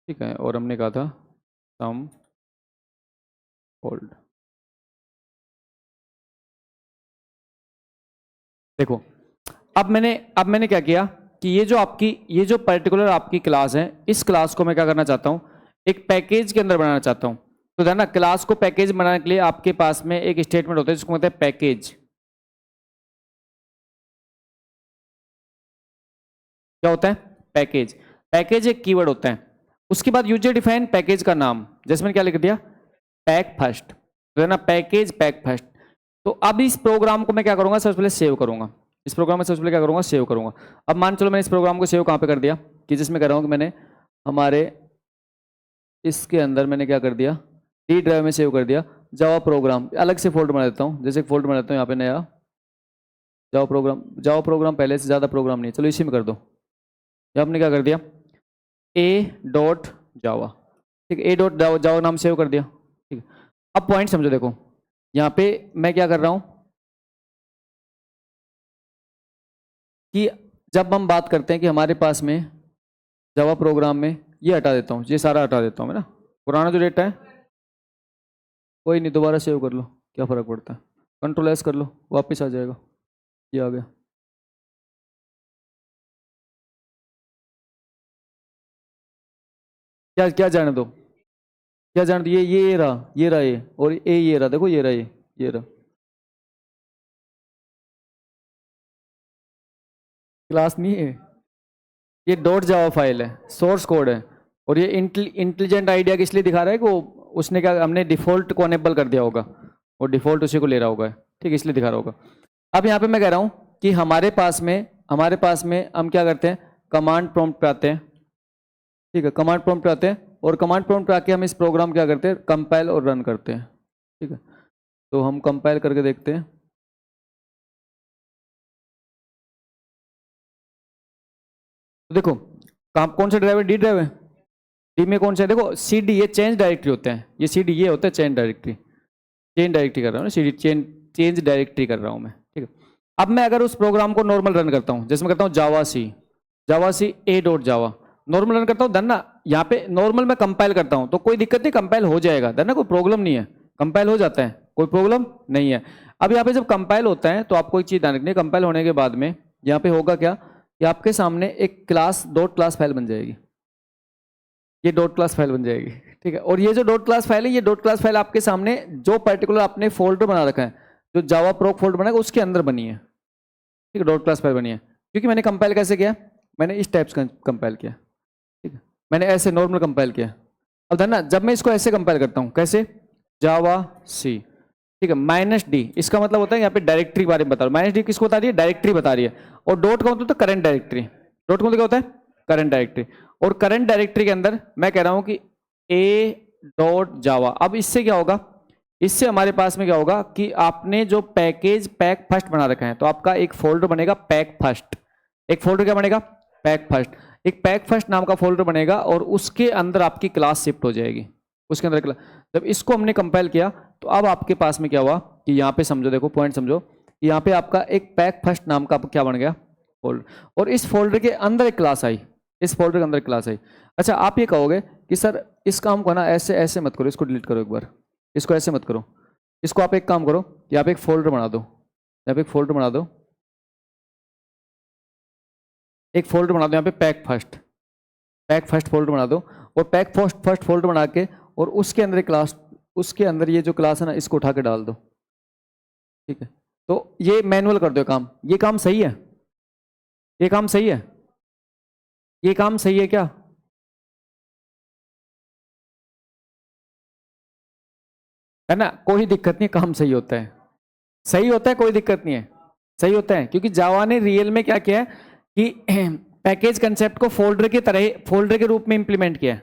ठीक है। और हमने कहा था सम होल्ड। देखो अब मैंने क्या किया कि ये जो पर्टिकुलर आपकी क्लास है, इस क्लास को मैं क्या करना चाहता हूँ, एक पैकेज के अंदर बनाना चाहता हूँ। तो ध्यान, क्लास को पैकेज बनाने के लिए आपके पास में एक स्टेटमेंट होता है जिसको कहते हैं पैकेज। क्या होता है, पैकेज। पैकेज एक कीवर्ड होता है, उसके बाद यूजर डिफाइन पैकेज का नाम, जैसे मैंने क्या लिख दिया, पैक फर्स्ट, तो है ना, पैकेज पैक फर्स्ट। तो अब इस प्रोग्राम को मैं क्या करूंगा, सबसे पहले सेव करूंगा। इस प्रोग्राम में सबसे पहले क्या करूंगा, सेव करूंगा। अब मान चलो मैं इस प्रोग्राम को सेव कहाँ पे कर दिया, कि जिसमें कह रहा हूँ कि मैंने हमारे इसके अंदर मैंने क्या कर दिया, डी ड्राइव में सेव कर दिया। जावा प्रोग्राम अलग से फोल्डर बना देता हूँ, जैसे फोल्डर बना देता हूँ यहाँ पे नया जावा प्रोग्राम पहले से ज़्यादा प्रोग्राम नहीं, चलो इसी में कर दो। ये आपने क्या कर दिया, ए डॉट जावा, ठीक है, ए डॉट जावा नाम सेव कर दिया, ठीक है। अब पॉइंट समझो, देखो यहाँ पे मैं क्या कर रहा हूँ कि जब हम बात करते हैं कि हमारे पास में जावा प्रोग्राम में, ये हटा देता हूँ, ये सारा हटा देता हूँ मैं ना, पुराना जो डेटा है कोई नहीं, दोबारा सेव कर लो, क्या फ़र्क पड़ता है, कंट्रोल एस कर लो, वापस आ जाएगा, ये आ गया। क्या क्या जाने दो, क्या जाने दो, ये रहा, ये रहा, ये और ये रहा, देखो ये रहा, ये रहा, क्लास नहीं है, ये डॉट जावा फाइल है, सोर्स कोड है। और ये इंटेलिजेंट आइडिया किस लिए दिखा रहा है कि वो उसने क्या, हमने डिफॉल्ट को अनेबल कर दिया होगा, वो डिफॉल्ट उसी को ले रहा होगा, ठीक है, इसलिए दिखा रहा होगा। अब यहाँ पे मैं कह रहा हूँ कि हमारे पास में हम क्या करते हैं, कमांड प्रॉम्प्ट पे आते हैं, ठीक है, कमांड प्रॉम्प्ट पे आते हैं और कमांड प्रॉम्प्ट पे आके हम इस प्रोग्राम क्या करते हैं, कंपाइल और रन करते हैं, ठीक है। तो हम कंपाइल करके देखते हैं, तो देखो कौन सा ड्राइव है, डी ड्राइव है, डी में कौन सा है, देखो सी डी, ये चेंज डायरेक्टरी होते हैं, ये सी डी ये होता है चेंज डायरेक्टरी, चेंज डायरेक्टरी कर रहा हूँ ना, सी डी चेंज डायरेक्टरी कर रहा हूँ मैं, ठीक है। अब मैं अगर उस प्रोग्राम को नॉर्मल रन करता हूँ, जैसे मैं करता हूँ Java C A dot Java, normal run करता हूँ, धन ना यहाँ पे नॉर्मल मैं कंपाइल करता हूँ तो कोई दिक्कत नहीं, कंपाइल हो जाएगा, धन ना, कोई प्रॉब्लम नहीं है, कंपाइल हो जाता है, कोई प्रॉब्लम नहीं है। अब यहाँ पे जब कंपाइल होता है तो आपको एक चीज ध्यान रखनी है, कंपाइल होने के बाद में यहाँ पे होगा क्या, कि आपके सामने एक क्लास डॉट क्लास फाइल बन जाएगी, ये डॉट क्लास फाइल बन जाएगी, ठीक है। और ये जो डॉट क्लास फाइल है, ये डॉट क्लास फाइल आपके सामने जो पर्टिकुलर आपने फोल्डर बना रखा है, जो जावा प्रोक फोल्डर बना है उसके अंदर बनी है, ठीक है, डॉट क्लास फाइल बनी है। क्योंकि मैंने कंपाइल कैसे किया, मैंने इस टाइप से कंपाइल किया, ठीक है, मैंने ऐसे नॉर्मल कंपाइल किया। अब धन ना, जब मैं इसको ऐसे कंपाइल करता हूँ, कैसे, जावा सी, ठीक है, माइनस डी, इसका मतलब होता है यहाँ पे डायरेक्टरी बारे में बता रहा हूँ, माइनस डी किसको बता रही है, डायरेक्टरी बता रही है। और डॉट का मतलब तो करंट डायरेक्टरी, डॉट का मतलब क्या होता है, करंट डायरेक्टरी। और करंट डायरेक्टरी के अंदर मैं कह रहा हूँ कि ए डॉट जावा। अब इससे क्या होगा, इससे हमारे पास में क्या होगा कि आपने जो पैकेज पैक फर्स्ट बना रखा है, तो आपका एक फोल्डर बनेगा पैक फर्स्ट, एक फोल्डर क्या बनेगा, पैक फर्स्ट, एक पैक फर्स्ट नाम का फोल्डर बनेगा और उसके अंदर आपकी क्लास शिफ्ट हो जाएगी, उसके अंदर क्लास। जब इसको हमने कंपाइल किया तो अब आपके पास में क्या हुआ कि यहाँ पे समझो, देखो पॉइंट समझो, यहाँ पे आपका एक पैक फर्स्ट नाम का क्या बन गया, फोल्डर, और इस फोल्डर के अंदर एक क्लास आई, इस फोल्डर के अंदर क्लास आई। अच्छा आप ये कहोगे कि सर इस काम को ना ऐसे ऐसे मत करो, इसको डिलीट करो एक बार, इसको ऐसे मत करो, इसको आप एक काम करो, यहाँ पे एक फोल्डर बना दो, यहाँ पे एक फोल्डर बना दो, एक फोल्डर बना दो यहाँ पे पैक फर्स्ट फोल्डर बना दो, और पैक फर्स्ट फोल्डर बना के और उसके अंदर एक क्लास, उसके अंदर ये जो क्लास है ना इसको उठा के डाल दो, ठीक है। तो ये मैनुअल कर दो काम, ये काम सही है, ये काम सही है, ये काम सही है क्या, है ना, कोई दिक्कत नहीं, काम सही होता है, सही होता है, कोई दिक्कत नहीं है, सही होता है। क्योंकि जावा ने रियल में क्या किया है कि पैकेज कंसेप्ट को फोल्डर की तरह फोल्डर के रूप में इंप्लीमेंट किया है,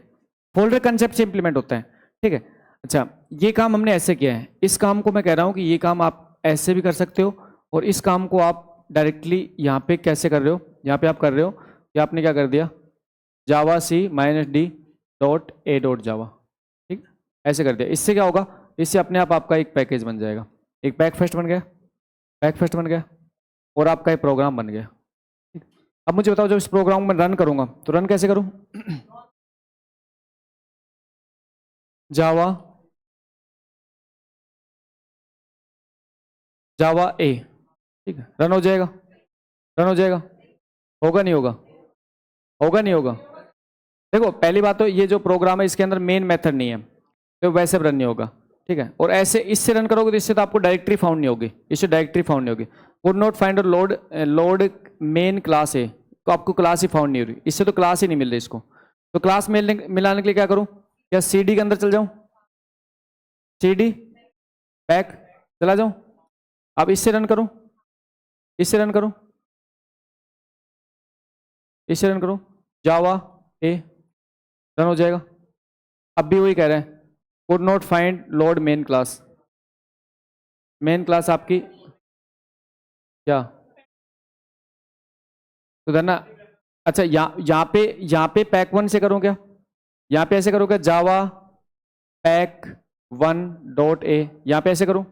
फोल्डर कंसेप्ट से इंप्लीमेंट होता है, ठीक है। अच्छा, ये काम हमने ऐसे किया है, इस काम को मैं कह रहा हूँ कि ये काम आप ऐसे भी कर सकते हो, और इस काम को आप डायरेक्टली यहाँ पे कैसे कर रहे हो, यहाँ पे आप कर रहे हो कि आपने क्या कर दिया, जावा सी -d.a.java, ठीक, ऐसे कर दिया। इससे क्या होगा, इससे अपने आप आपका एक पैकेज बन जाएगा, एक पैकफेस्ट बन गया, पैकफेस्ट बन गया, और आपका एक प्रोग्राम बन गया। अब मुझे बताओ, जब इस प्रोग्राम में रन करूंगा तो रन कैसे करूं, जावा ए, ठीक है, रन हो जाएगा, रन हो जाएगा, होगा नहीं होगा, होगा नहीं होगा। देखो पहली बात तो ये जो प्रोग्राम है इसके अंदर मेन मेथड नहीं है, तो वैसे रन नहीं होगा, ठीक है। और ऐसे इससे रन करोगे तो इससे तो आपको डायरेक्टरी फाउंड नहीं होगी, इससे डायरेक्टरी फाउंड नहीं होगी। कुड नॉट फाइंड और लोड मेन क्लास है, तो आपको क्लास ही फाउंड नहीं हो रही, इससे तो क्लास ही नहीं मिल रही इसको। तो क्लास मिलाने के लिए क्या करूं, क्या CD के अंदर चल जाऊं, CD पैक चला जाऊं, अब इससे रन करूं, इससे रन करूं, इससे रन करूं, जावा ए, रन हो जाएगा। अब भी वही कह रहे हैं, could not find load main class, main class आपकी क्या तो देना। अच्छा, यहाँ पे पैक 1 से करूं क्या, यहाँ पे ऐसे करूं क्या, जावा पैक 1.a, यहाँ पे ऐसे करूं,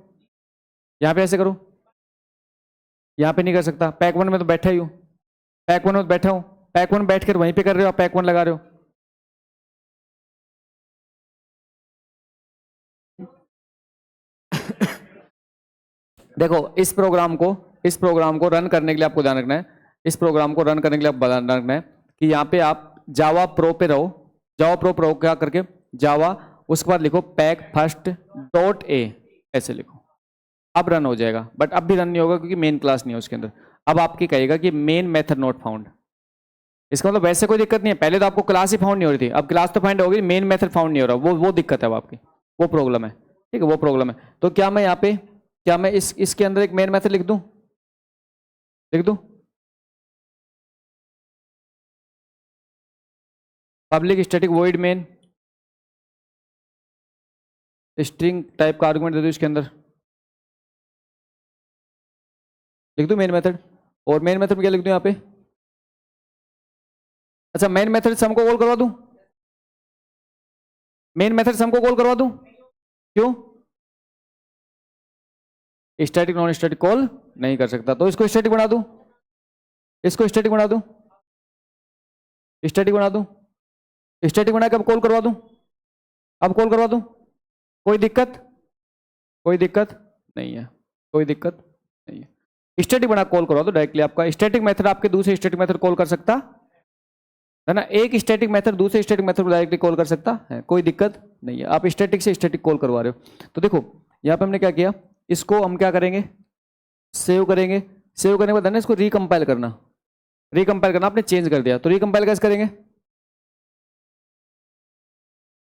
यहाँ पे ऐसे करूं, यहाँ पे नहीं कर सकता, पैक 1 में तो बैठा ही हूं, पैक 1 में तो बैठा हूं, पैक 1 बैठ कर वहीं पे कर रहे हो आप, पैक 1 लगा रहे हो। देखो इस प्रोग्राम को रन करने के लिए आपको ध्यान रखना है, इस प्रोग्राम को रन करने के लिए आप ध्यान रखना है कि यहाँ पे आप जावा प्रो पे रहो, जावा प्रो क्या करके जावा, उसके बाद लिखो पैक फर्स्ट डॉट ए, ऐसे लिखो, अब रन हो जाएगा। बट अब भी रन नहीं होगा क्योंकि मेन क्लास नहीं है उसके अंदर। अब आपकी कहेगा कि मेन मेथड नॉट फाउंड, इसका मतलब वैसे कोई दिक्कत नहीं है, पहले तो आपको क्लास ही फाउंड नहीं हो रही थी, अब क्लास तो फाइंड होगी, मेन मेथड फाउंड नहीं हो रहा, वो दिक्कत है, वो आपकी वो प्रॉब्लम है, ठीक है, वो प्रॉब्लम है। तो क्या मैं यहाँ पे, क्या मैं इसके अंदर एक मेन मेथड लिख दूं, लिख दूं, public static void main, string type का आर्गुमेंट दे दूं इसके अंदर, लिख दूं मेन मेथड, और मेन मेथड में क्या लिख दूं यहाँ पे, अच्छा मेन मेथड से हमको कॉल करवा दूं, मेन मेथड से हमको कॉल करवा दूं, क्यों, स्टैटिक नॉन स्टैटिक कॉल नहीं कर सकता, तो इसको स्टैटिक बना दूं, इसको स्टैटिक बना दूं, स्टैटिक बना दूं, स्टैटिक बना के अब कॉल करवा दूं, अब कॉल करवा दूं, कोई दिक्कत, कोई दिक्कत नहीं है, कोई दिक्कत नहीं है, स्टैटिक बना कॉल करवा दो डायरेक्टली। आपका स्टैटिक मेथड आपके दूसरे स्टैटिक मेथड कॉल कर सकता है ना, एक स्टैटिक मेथड दूसरे स्टैटिक मेथड को डायरेक्टली कॉल कर सकता है, कोई दिक्कत नहीं है। आप स्टैटिक से स्टैटिक कॉल करवा रहे हो। तो देखो यहाँ पे हमने क्या किया, इसको हम क्या करेंगे, सेव करेंगे, सेव करने के बाद इसको रिकम्पाइल करना, रिकम्पाइल करना आपने चेंज कर दिया, तो रिकम्पाइल कैसे करेंगे,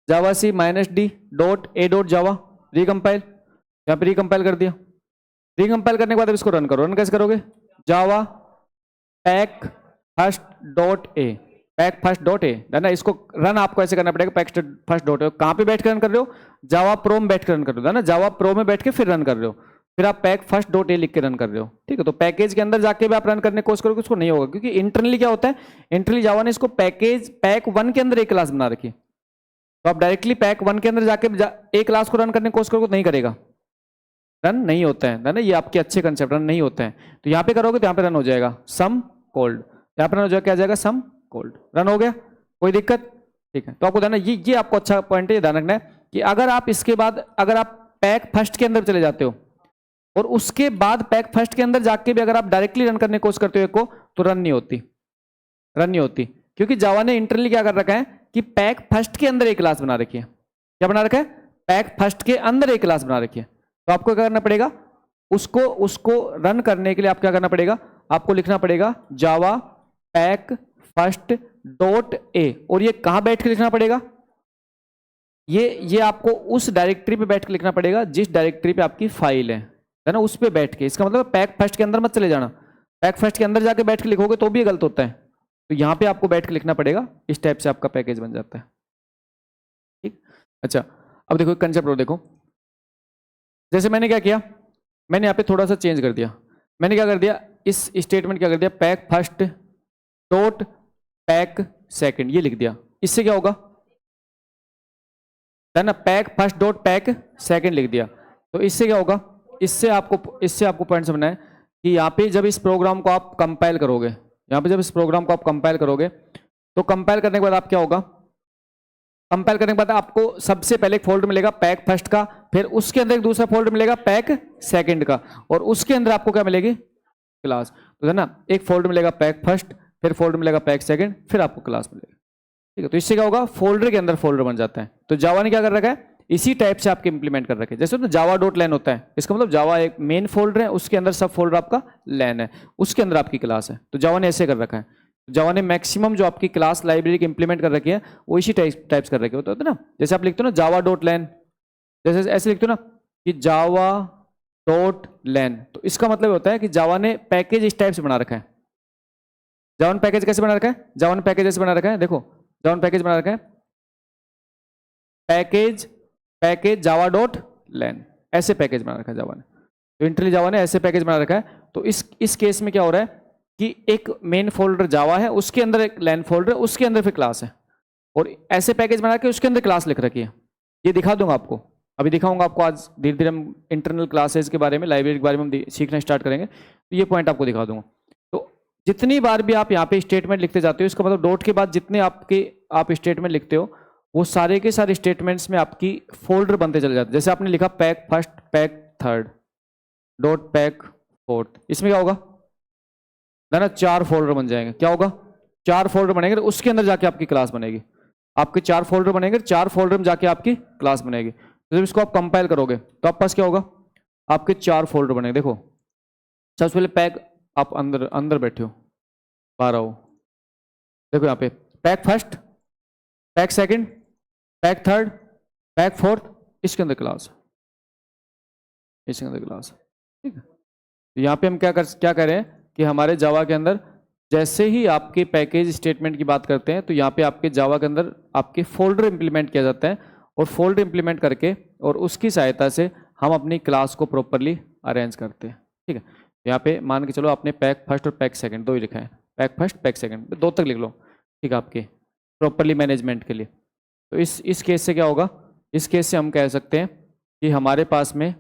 जावा सी -d.a.java रिकम्पाइल, यहाँ पे रिकम्पाइल कर दिया, रिकम्पाइल करने के बाद अब इसको रन करो, रन कैसे करोगे, Java pack first dot A, pack first dot A है ना, इसको रन आपको ऐसे करना पड़ेगा, पैक फर्स्ट डॉट ए, कहाँ पे बैठ कर रन कर रहे हो, जावा प्रो में बैठ कर रन कर रहे हो, है ना, जावा प्रो में बैठ के फिर रन कर रहे हो, फिर आप पैक फर्स्ट डॉट ए लिख के रन कर रहे हो, ठीक है। तो पैकेज के अंदर जाके भी आप रन करने की कोशिश करोगे, उसको नहीं होगा, क्योंकि इंटरनली क्या होता है, इंटरनली जावा ने इसको पैक 1 के अंदर एक क्लास बना रखी है, तो आप डायरेक्टली पैक 1 के अंदर जाके एक क्लास को रन करने की कोशिश करोगे तो नहीं करेगा, रन नहीं होता है ना, ये आपके अच्छे कंसेप्ट रन नहीं होते हैं। तो यहाँ पे करोगे तो यहाँ पे रन हो जाएगा सम कोल्ड, यहाँ पे रन हो जाएगा, क्या आ जाएगा सम कोल्ड, रन हो गया, कोई दिक्कत, ठीक है। तो आपको ध्यान, ये आपको अच्छा पॉइंट है, ध्यान रखना है कि अगर आप इसके बाद अगर आप पैक फर्स्ट के अंदर चले जाते हो और उसके बाद पैक फर्स्ट के अंदर जाके भी अगर आप डायरेक्टली रन करने की कोशिश करते हो एक को, तो रन नहीं होती, रन नहीं होती, क्योंकि जावा ने इंटरनली क्या कर रखा है कि पैक फर्स्ट के अंदर एक क्लास बना रखी है, क्या बना रखा है, पैक फर्स्ट के अंदर एक क्लास बना रखी है। तो आपको क्या करना पड़ेगा, उसको रन करने के लिए आप क्या करना पड़ेगा, आपको लिखना पड़ेगा जावा पैक फर्स्ट डॉट ए, और ये कहां बैठ के लिखना पड़ेगा, ये आपको उस डायरेक्टरी पे बैठ के लिखना पड़ेगा जिस डायरेक्टरी पे आपकी फाइल है ना, उस पे बैठ के। इसका मतलब पैक फर्स्ट के अंदर मत चले जाना, पैक फर्स्ट के अंदर जाके बैठ के लिखोगे तो भी गलत होता है, तो यहाँ पे आपको बैठ के लिखना पड़ेगा, इस टाइप से आपका पैकेज बन जाता है। ठीक, अच्छा अब देखो कंसेप्ट और देखो, जैसे मैंने क्या किया, मैंने यहाँ पे थोड़ा सा चेंज कर दिया। मैंने क्या कर दिया, इस स्टेटमेंट क्या कर दिया, pack first dot pack second, ये लिख दिया। इससे क्या होगा, है ना, pack first dot pack second लिख दिया। तो इससे क्या होगा, इससे आपको पॉइंट समझना है कि यहाँ पे जब इस प्रोग्राम को आप कंपाइल करोगे, यहाँ पे जब इस प्रोग्राम को आप कंपाइल करोगे, तो कंपाइल करने के बाद आप क्या होगा, कंपाइल करने के बाद आपको सबसे पहले एक फोल्डर मिलेगा पैक फर्स्ट का, फिर उसके अंदर एक दूसरा फोल्डर मिलेगा पैक सेकंड का, और उसके अंदर आपको क्या मिलेगी, क्लास। तो है ना, एक फोल्डर मिलेगा पैक फर्स्ट, फिर फोल्डर मिलेगा पैक सेकंड, फिर आपको क्लास मिलेगा। ठीक है, तो इससे क्या होगा, फोल्डर के अंदर फोल्डर बन जाता है। तो जावा ने क्या कर रखा है, इसी टाइप से आपके इंप्लीमेंट कर रखे हैं। जैसे जावा डॉट लैन होता है, इसका मतलब जावा एक मेन फोल्डर है, उसके अंदर सब फोल्डर आपका लैन है, उसके अंदर आपकी क्लास है। तो जावा ने ऐसे कर रखा है। जावा ने मैक्सिमम जो आपकी क्लास लाइब्रेरी की इंप्लीमेंट कर रखी है वो इसी टाइप्स कर रखे होते हैं ना। जैसे आप लिखते हो ना जावा डॉट लैन, जैसे ऐसे लिखते हो ना कि जावा डॉट लैन, तो इसका मतलब होता है कि जावा ने पैकेज इस टाइप से बना रखा है। जावा ने पैकेज कैसे बना रखा है, जावा ने पैकेज ऐसे बना रखा है, देखो जावा ने पैकेज बना रखा है, पैकेज जावा डॉट लैन, ऐसे पैकेज बना रखा है जावा ने। तो इंटरली जावा ने ऐसे पैकेज बना रखा है। तो इस केस में क्या हो रहा है कि एक मेन फोल्डर जावा है, उसके अंदर एक लैन फोल्डर है, उसके अंदर फिर क्लास है, और ऐसे पैकेज बना के उसके अंदर क्लास लिख रखी है। ये दिखा दूंगा आपको, अभी दिखाऊंगा आपको। आज धीरे धीरे हम इंटरनल क्लासेज के बारे में, लाइब्रेरी के बारे में हम सीखना स्टार्ट करेंगे, तो ये पॉइंट आपको दिखा दूंगा। तो जितनी बार भी आप यहाँ पे स्टेटमेंट लिखते जाते हो, इसका मतलब डॉट के बाद जितने आप स्टेटमेंट लिखते हो, वो सारे के सारे स्टेटमेंट्स में आपकी फोल्डर बनते चले जाते हैं। जैसे आपने लिखा pack first, pack third, dot pack fourth, इसमें क्या होगा ना, 4 फोल्डर बन जाएंगे। क्या होगा, 4 फोल्डर बनेंगे, उसके अंदर जाके आपकी क्लास बनेगी। आपके 4 फोल्डर बनेंगे, 4 फोल्डर में जाके आपकी क्लास बनेगी। तो जब इसको आप कंपाइल करोगे तो आपके पास क्या होगा, आपके 4 फोल्डर बनेंगे। देखो सबसे पहले पैक, आप अंदर बैठे हो, बाहर आओ, देखो यहाँ पे pack first, pack second, pack third, pack fourth, इसके अंदर क्लास, इसके अंदर क्लास। ठीक है, तो यहाँ पे हम क्या कर रहे हैं कि हमारे जावा के अंदर जैसे ही आपके पैकेज स्टेटमेंट की बात करते हैं, तो यहाँ पे आपके जावा के अंदर आपके फोल्डर इंप्लीमेंट किया जाता है, और फोल्डर इंप्लीमेंट करके और उसकी सहायता से हम अपनी क्लास को प्रॉपरली अरेंज करते हैं। ठीक है, यहाँ पे मान के चलो आपने पैक फर्स्ट और पैक सेकंड दो ही लिखा है, पैक फर्स्ट पैक सेकंड 2 तक लिख लो। ठीक है, आपके प्रॉपरली मैनेजमेंट के लिए। तो इस केस से क्या होगा, इस केस से हम कह सकते हैं कि हमारे पास में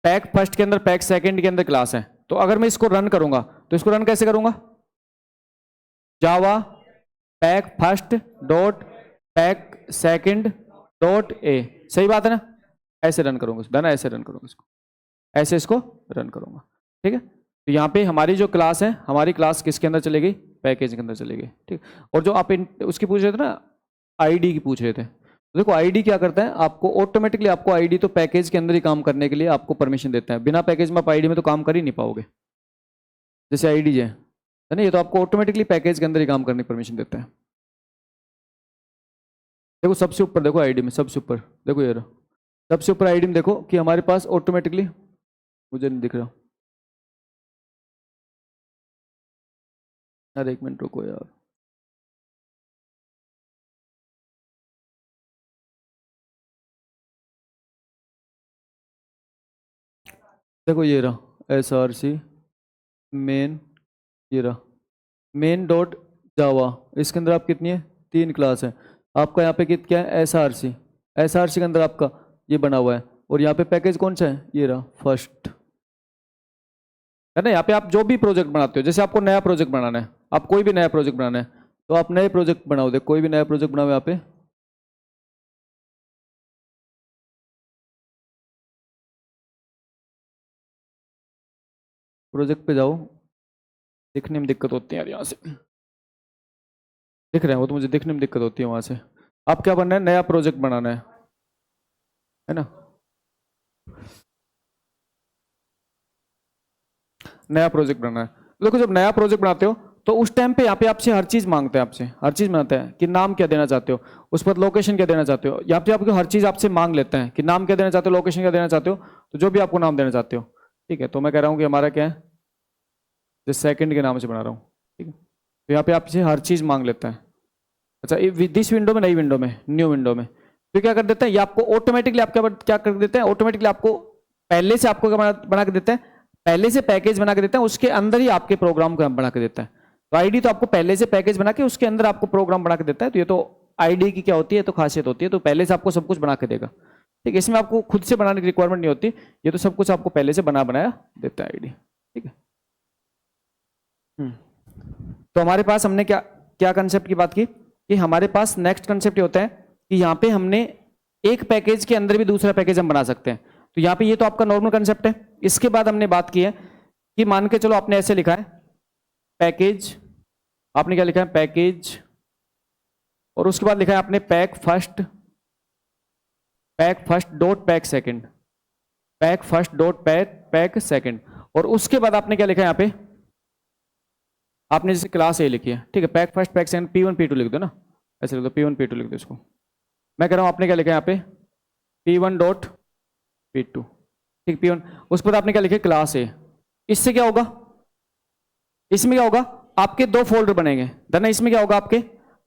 पैक फर्स्ट के अंदर पैक सेकंड के अंदर क्लास है। तो अगर मैं इसको रन करूंगा, तो इसको रन कैसे करूंगा, Java pack first dot pack second dot A, सही बात है ना, ऐसे रन करूंगा ना, ऐसे रन करूंगा इसको, ऐसे इसको रन करूंगा। ठीक है, तो यहाँ पे हमारी जो क्लास है, हमारी क्लास किसके अंदर चलेगी, पैकेज के अंदर चलेगी। ठीक, और जो आप उसकी पूछ रहे थे ना, आईडी की पूछ रहे थे, तो देखो आईडी क्या करता है, आपको ऑटोमेटिकली आपको आईडी तो पैकेज के अंदर ही काम करने के लिए आपको परमिशन देता है। बिना पैकेज में आप आईडी में तो काम कर ही नहीं पाओगे। जैसे आईडी है ना, ये तो आपको ऑटोमेटिकली पैकेज के अंदर ही काम करने की परमिशन देता है। देखो सबसे ऊपर देखो आईडी में, सबसे ऊपर देखो यार, सबसे ऊपर आईडी में देखो कि हमारे पास ऑटोमेटिकली, मुझे नहीं दिख रहा, यार 1 मिनट रुको यार, देखो ये रहा SRC मेन, ये रहा मेन डॉट जावा, इसके अंदर आप कितनी है, 3 क्लास है। आपका यहाँ पे क्या है, SRC के अंदर आपका ये बना हुआ है, और यहाँ पे पैकेज कौन सा है, ये रहा फर्स्ट, है ना। यहाँ पे आप जो भी प्रोजेक्ट बनाते हो, जैसे आपको नया प्रोजेक्ट बनाना है, आप कोई भी नया प्रोजेक्ट बनाना है, तो आप नए प्रोजेक्ट बनाओ, देखो कोई भी नया प्रोजेक्ट बनाओ, यहाँ पे प्रोजेक्ट पे जाओ, दिखने में दिक्कत होती है यार, यहाँ से दिख रहे हैं वो, तो मुझे दिखने में दिक्कत होती है वहां से। आप क्या बनना है, नया प्रोजेक्ट बनाना है ना, नया प्रोजेक्ट बनाना है। तो देखो जब नया प्रोजेक्ट बनाते हो, तो उस टाइम पे यहाँ पे आपसे हर चीज मांगते हैं, आपसे हर चीज बनाते हैं कि नाम क्या देना चाहते हो, उस पर लोकेशन क्या देना चाहते हो। यहाँ पे आपको हर चीज आपसे मांग लेते हैं कि नाम क्या देना चाहते हो, लोकेशन क्या देना चाहते हो, तो जो भी आपको नाम देना चाहते हो। ठीक है, तो मैं कह रहा हूँ कि हमारा क्या है, जैसे सेकंड के नाम से बना रहा हूँ, ठीक है। तो यहाँ पे आपसे हर चीज़ मांग लेता है। अच्छा, दिस विंडो में, नई विंडो में, न्यू विंडो में, तो क्या कर देता है, ये आपको ऑटोमेटिकली आपके क्या कर देते हैं, ऑटोमेटिकली आपको पहले से आपको बना के देते हैं, पहले से पैकेज बना के देते हैं, उसके अंदर ही आपके प्रोग्राम को बना के देता है। तो आईडी तो आपको पहले से पैकेज बना के उसके अंदर आपको प्रोग्राम बना के देता है। तो ये तो आईडी की क्या होती है, तो खासियत होती है, तो पहले से आपको सब कुछ बना के देगा, ठीक है। इसमें आपको खुद से बनाने की रिक्वायरमेंट नहीं होती, ये तो सब कुछ आपको पहले से बनाया देता है आईडी, ठीक है। तो हमारे पास हमने क्या क्या कंसेप्ट की बात की कि हमारे पास नेक्स्ट कंसेप्ट ये होता है कि यहाँ पे हमने एक पैकेज के अंदर भी दूसरा पैकेज हम बना सकते हैं। तो यहाँ पे ये तो आपका नॉर्मल कंसेप्ट है। इसके बाद हमने बात की है कि मान के चलो आपने ऐसे लिखा है पैकेज, आपने क्या लिखा है पैकेज, और उसके बाद लिखा है आपने pack first dot pack second, pack first dot pack second, और उसके बाद आपने क्या लिखा है यहाँ पे, आपने जैसे क्लास ए लिखी है, ठीक है, pack first pack second P1 P2 लिख दो ना, ऐसे लिख दो P1 P2 लिख दो इसको। मैं कह रहा हूँ आपने क्या लिखा है यहाँ पे P1 डॉट P2, ठीक, P1, उसके बाद आपने क्या लिखा क्लास ए। इससे क्या होगा, इसमें क्या होगा, आपके दो फोल्डर बनेंगे धना, इसमें क्या होगा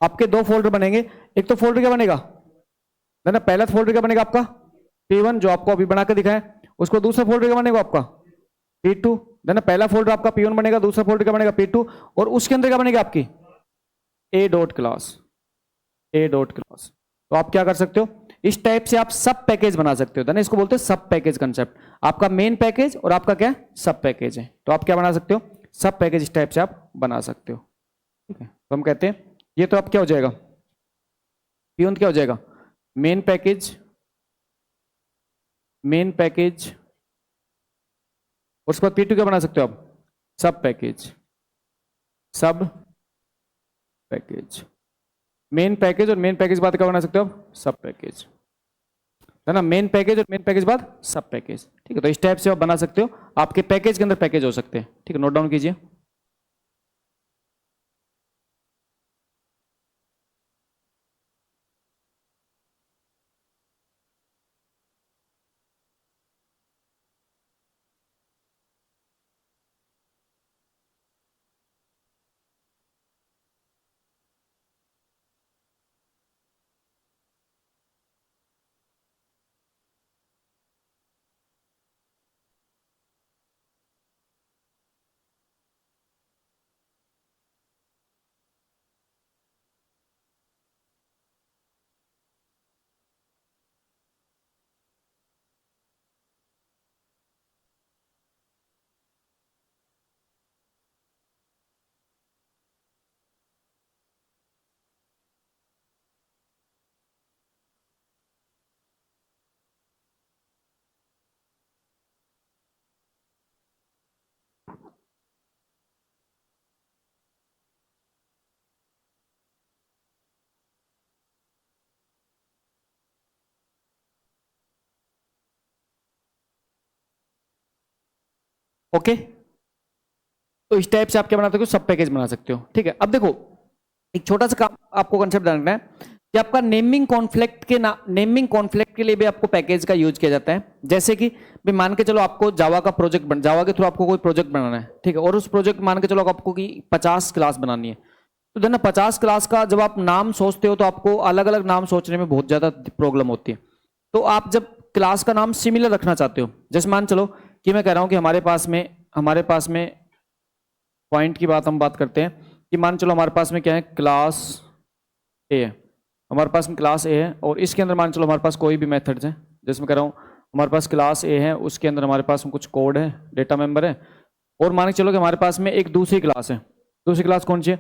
आपके दो फोल्डर बनेंगे। एक तो फोल्डर क्या बनेगा धना, पहला फोल्डर क्या बनेगा आपका P1 जो आपको अभी बनाकर दिखाया, उसको दूसरा फोल्डर क्या बनेगा आपका P2, देना पहला फोल्डर आपका P1 बनेगा, दूसरा फोल्डर क्या बनेगा P2, और उसके अंदर क्या बनेगा आपकी A डॉट क्लास। तो आप क्या कर सकते हो, इस टाइप से आप सब पैकेज बना सकते हो, देना इसको बोलते हैं सब पैकेज कंसेप्ट। आपका मेन पैकेज और आपका क्या सब पैकेज है, तो आप क्या बना सकते हो, सब पैकेज इस टाइप से आप बना सकते हो, ठीक है। तो हम कहते हैं ये तो आप क्या हो जाएगा P1 क्या हो जाएगा मेन पैकेज, उसके बाद P2 क्या बना सकते हो आप सब पैकेज, मेन पैकेज और मेन पैकेज बाद क्या बना सकते हो आप सब पैकेज, है ना, मेन पैकेज और मेन पैकेज बाद सब पैकेज, ठीक है। तो इस टाइप से आप बना सकते हो, आपके पैकेज के अंदर पैकेज हो सकते हैं, ठीक है, नोट डाउन कीजिए। ओके, तो इस टाइप से आप क्या बना सकते हो सब पैकेज बना सकते हो, ठीक है। अब देखो एक छोटा सा काम आपको कंसेप्ट जानना है कि आपका नेमिंग कॉन्फ्लिक्ट के लिए भी आपको पैकेज का यूज किया जाता है। जैसे कि भी मान के चलो आपको जावा के थ्रू आपको कोई प्रोजेक्ट बनाना है, ठीक है, और उस प्रोजेक्ट मान के चलो आपको की 50 क्लास बनानी है, तो देना 50 क्लास का जब आप नाम सोचते हो तो आपको अलग अलग नाम सोचने में बहुत ज्यादा प्रॉब्लम होती है। तो आप जब क्लास का नाम सिमिलर रखना चाहते हो, जैसे मान चलो कि मैं कह रहा हूं कि हमारे पास में पॉइंट की हम बात करते हैं कि मान चलो हमारे पास में क्या है क्लास ए है, हमारे पास में क्लास ए है, और इसके अंदर मान चलो हमारे पास कोई भी मेथड्स हैं, जैसे मैं कह रहा हूँ हमारे पास क्लास ए है, उसके अंदर हमारे पास में कुछ कोड है, डेटा मेंबर है, और मान के चलो कि हमारे पास में एक दूसरी क्लास है, दूसरी क्लास कौन सी है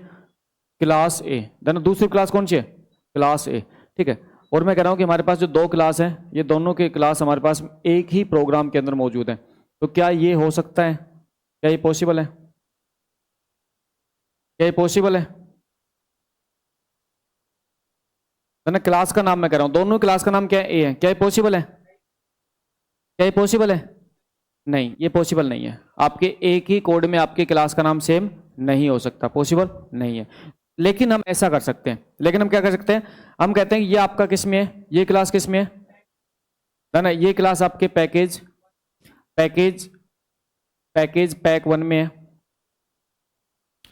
क्लास ए, देन दूसरी क्लास कौन सी है क्लास ए, ठीक है। और मैं कह रहा हूँ कि हमारे पास जो दो क्लास है, ये दोनों के क्लास हमारे पास एक ही प्रोग्राम के अंदर मौजूद है, तो क्या ये हो सकता है, क्या ये पॉसिबल है, क्या ये पॉसिबल है ना। क्लास का नाम मैं कह रहा हूं, दोनों क्लास का नाम क्या है ए है, क्या ये पॉसिबल है, क्या ये पॉसिबल है, नहीं ये पॉसिबल नहीं है। आपके एक ही कोड में आपके क्लास का नाम सेम नहीं हो सकता, पॉसिबल नहीं है। लेकिन हम ऐसा कर सकते हैं, लेकिन हम क्या कर सकते हैं, हम कहते हैं ये आपका किस में है, ये क्लास किस में है ना, ये क्लास आपके पैक 1 में है,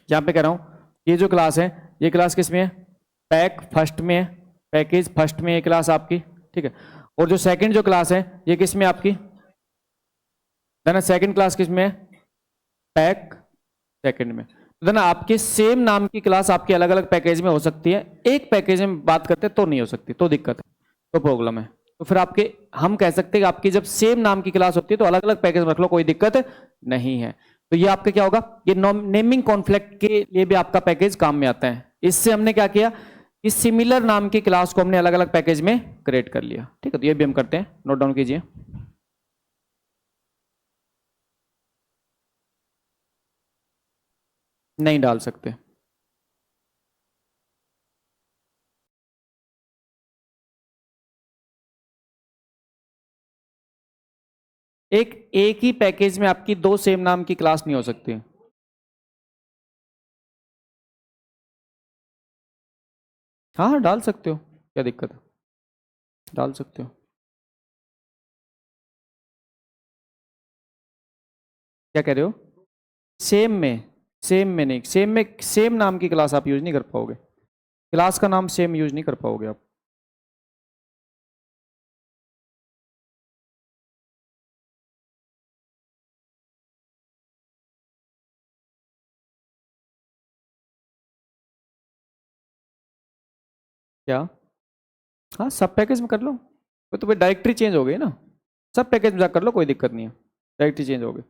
यहाँ पे कह रहा हूँ ये जो क्लास है, ये क्लास किस में है, पैक फर्स्ट में है, पैकेज फर्स्ट में ये क्लास आपकी, ठीक है। और जो सेकंड जो क्लास है ये किस में आपकी, देना सेकंड क्लास किस में है, पैक सेकंड में। तो देना आपके सेम नाम की क्लास आपके अलग अलग पैकेज में हो सकती है, एक पैकेज में बात करते तो नहीं हो सकती, तो दिक्कत है, तो प्रॉब्लम है। तो फिर आपके हम कह सकते हैं कि आपकी जब सेम नाम की क्लास होती है तो अलग अलग पैकेज में रख लो, कोई दिक्कत नहीं है। तो ये आपका क्या होगा, ये नेमिंग कॉन्फ्लिक्ट के लिए भी आपका पैकेज काम में आता है। इससे हमने क्या किया कि सिमिलर नाम की क्लास को हमने अलग अलग पैकेज में क्रिएट कर लिया, ठीक है। तो ये भी हम करते हैं, नोट डाउन कीजिए। नहीं डाल सकते, एक ही पैकेज में आपकी दो सेम नाम की क्लास नहीं हो सकती। हाँ हाँ डाल सकते हो, क्या दिक्कत है, डाल सकते हो। क्या कह रहे हो, सेम में नहीं, सेम में सेम नाम की क्लास आप यूज नहीं कर पाओगे, क्लास का नाम सेम यूज नहीं कर पाओगे आप। क्या, हाँ सब पैकेज में कर लो, तो भाई डायरेक्टरी चेंज हो गई ना, सब पैकेज में कर लो, कोई दिक्कत नहीं है, डायरेक्टरी चेंज हो गई।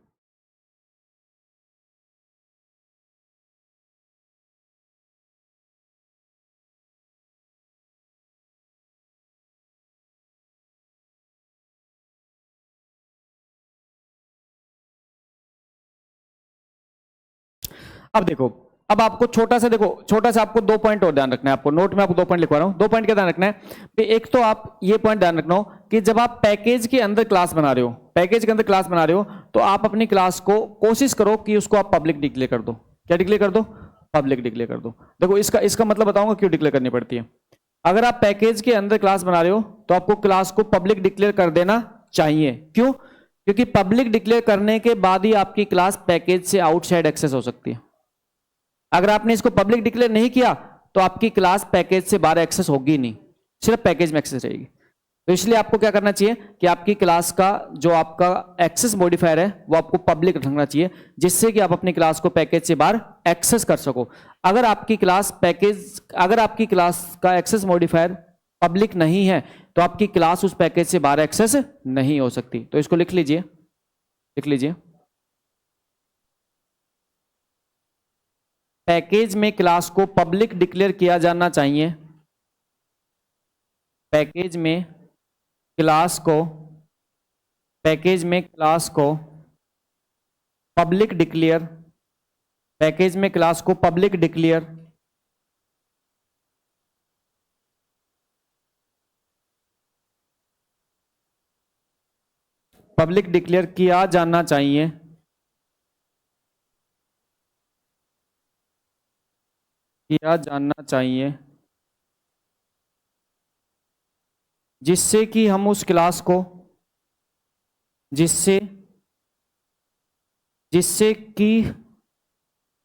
अब देखो, अब आपको छोटा सा देखो, छोटा सा आपको 2 पॉइंट और ध्यान रखना है, आपको नोट में आपको 2 पॉइंट लिखवा रहा हूं। 2 पॉइंट क्या ध्यान रखना है कि एक तो आप ये पॉइंट ध्यान रखना हो कि जब आप पैकेज के अंदर क्लास बना रहे हो, पैकेज के अंदर क्लास बना रहे हो, तो आप अपनी क्लास को कोशिश करो कि उसको आप पब्लिक डिक्लेयर कर दो। क्या डिक्लेयर कर दो, पब्लिक डिक्लेयर कर दो। देखो इसका इसका मतलब बताऊंगा क्यों डिक्लेयर करनी पड़ती है। अगर आप पैकेज के अंदर क्लास बना रहे हो तो आपको क्लास को पब्लिक डिक्लेयर कर देना चाहिए। क्यों, क्योंकि पब्लिक डिक्लेयर करने के बाद ही आपकी क्लास पैकेज से आउटसाइड एक्सेस हो सकती है। अगर आपने इसको पब्लिक डिक्लेयर नहीं किया तो आपकी क्लास पैकेज से बाहर एक्सेस होगी नहीं, सिर्फ पैकेज में एक्सेस रहेगी। तो इसलिए आपको क्या करना चाहिए कि आपकी क्लास का जो आपका एक्सेस मॉडिफायर है वो आपको पब्लिक रखना चाहिए, जिससे कि आप अपनी क्लास को पैकेज से बाहर एक्सेस कर सको। अगर आपकी क्लास का एक्सेस मॉडिफायर पब्लिक नहीं है तो आपकी क्लास उस पैकेज से बाहर एक्सेस नहीं हो सकती। तो इसको लिख लीजिए, लिख लीजिए। पैकेज में क्लास को पब्लिक डिक्लेयर किया जाना चाहिए, पैकेज में क्लास को पब्लिक डिक्लेयर, पैकेज में क्लास को पब्लिक डिक्लेयर किया जाना चाहिए, जिससे कि हम उस क्लास को जिससे कि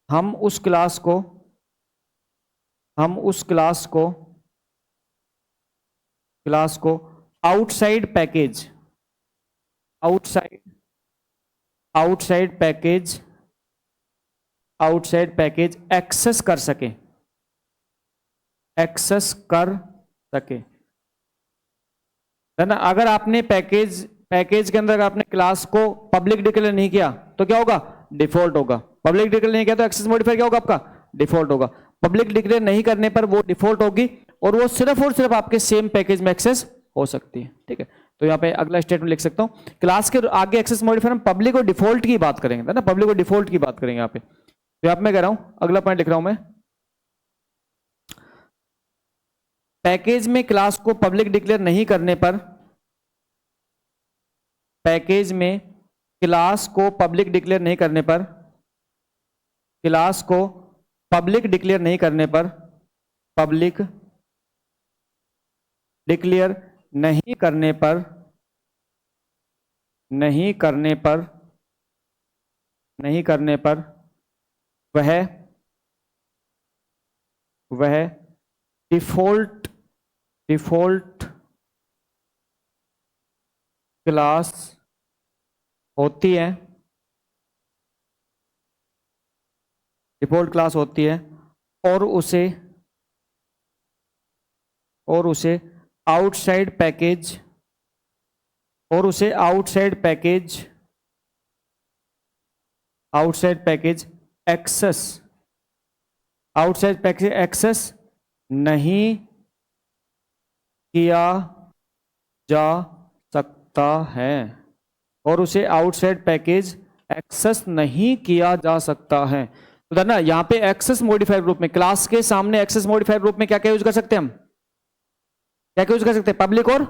हम उस क्लास को आउटसाइड पैकेज एक्सेस कर सके, है ना। अगर आपने पैकेज के अंदर आपने क्लास को पब्लिक डिक्लेयर नहीं किया तो क्या होगा, डिफॉल्ट होगा। पब्लिक डिक्लेयर नहीं किया तो एक्सेस मॉडिफायर क्या होगा, आपका डिफॉल्ट होगा। पब्लिक डिक्लेयर नहीं करने पर वो डिफॉल्ट होगी और वो सिर्फ और सिर्फ आपके सेम पैकेज में एक्सेस हो सकती है, ठीक है। तो यहाँ पे अगला स्टेटमेंट लिख सकता हूं, क्लास के आगे एक्सेस मॉडिफायर हम पब्लिक और डिफॉल्ट की बात करेंगे, है ना, पब्लिक और डिफॉल्ट की बात करेंगे यहाँ पे। तो यहाँ पे मैं कह रहा हूं, अगला पॉइंट लिख रहा हूं मैं, पैकेज में क्लास को पब्लिक डिक्लेयर नहीं करने पर, पैकेज में क्लास को पब्लिक डिक्लेयर नहीं करने पर, क्लास को पब्लिक डिक्लेयर नहीं करने पर, पब्लिक डिक्लेयर नहीं करने पर, वह वह डिफॉल्ट क्लास होती है, डिफॉल्ट क्लास होती है और उसे आउटसाइड पैकेज एक्सेस नहीं किया जा सकता है, और उसे आउटसाइड पैकेज एक्सेस नहीं किया जा सकता है। तो ना यहाँ पे एक्सेस मॉडिफायर ग्रुप में, क्लास के सामने एक्सेस मॉडिफायर ग्रुप में क्या क्या यूज कर सकते हैं हम, क्या क्या यूज कर सकते हैं, पब्लिक और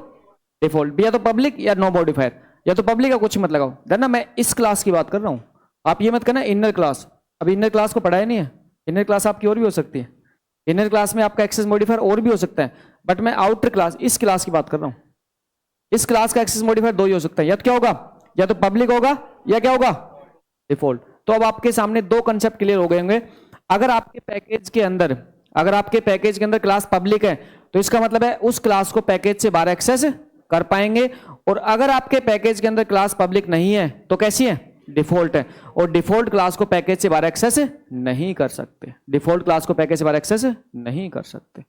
डिफॉल्ट। या तो पब्लिक या नो मॉडिफायर, या तो पब्लिक या कुछ मत लगाओ। ना मैं इस क्लास की बात कर रहा हूं, आप ये मत करना इनर क्लास। अभी इनर क्लास को पढ़ाया नहीं है, इनर क्लास आपकी और भी हो सकती है, इनर क्लास में आपका एक्सेस मॉडिफायर और भी हो सकता है, बट मैं आउटर क्लास, इस क्लास की बात कर रहा हूं। इस क्लास का एक्सेस मॉडिफायर दो ही हो सकता है, या तो क्या होगा, या तो पब्लिक होगा या क्या होगा, डिफॉल्ट। तो अब आपके सामने दो कंसेप्ट क्लियर हो गए होंगे। अगर आपके पैकेज के अंदर क्लास पब्लिक है तो इसका मतलब है उस क्लास को पैकेज से बाहर एक्सेस कर पाएंगे, और अगर आपके पैकेज के अंदर क्लास पब्लिक नहीं है तो कैसी है, डिफॉल्ट है, और डिफॉल्ट क्लास को पैकेज से बाहर एक्सेस नहीं कर सकते, डिफॉल्ट क्लास को पैकेज से बाहर एक्सेस नहीं कर सकते।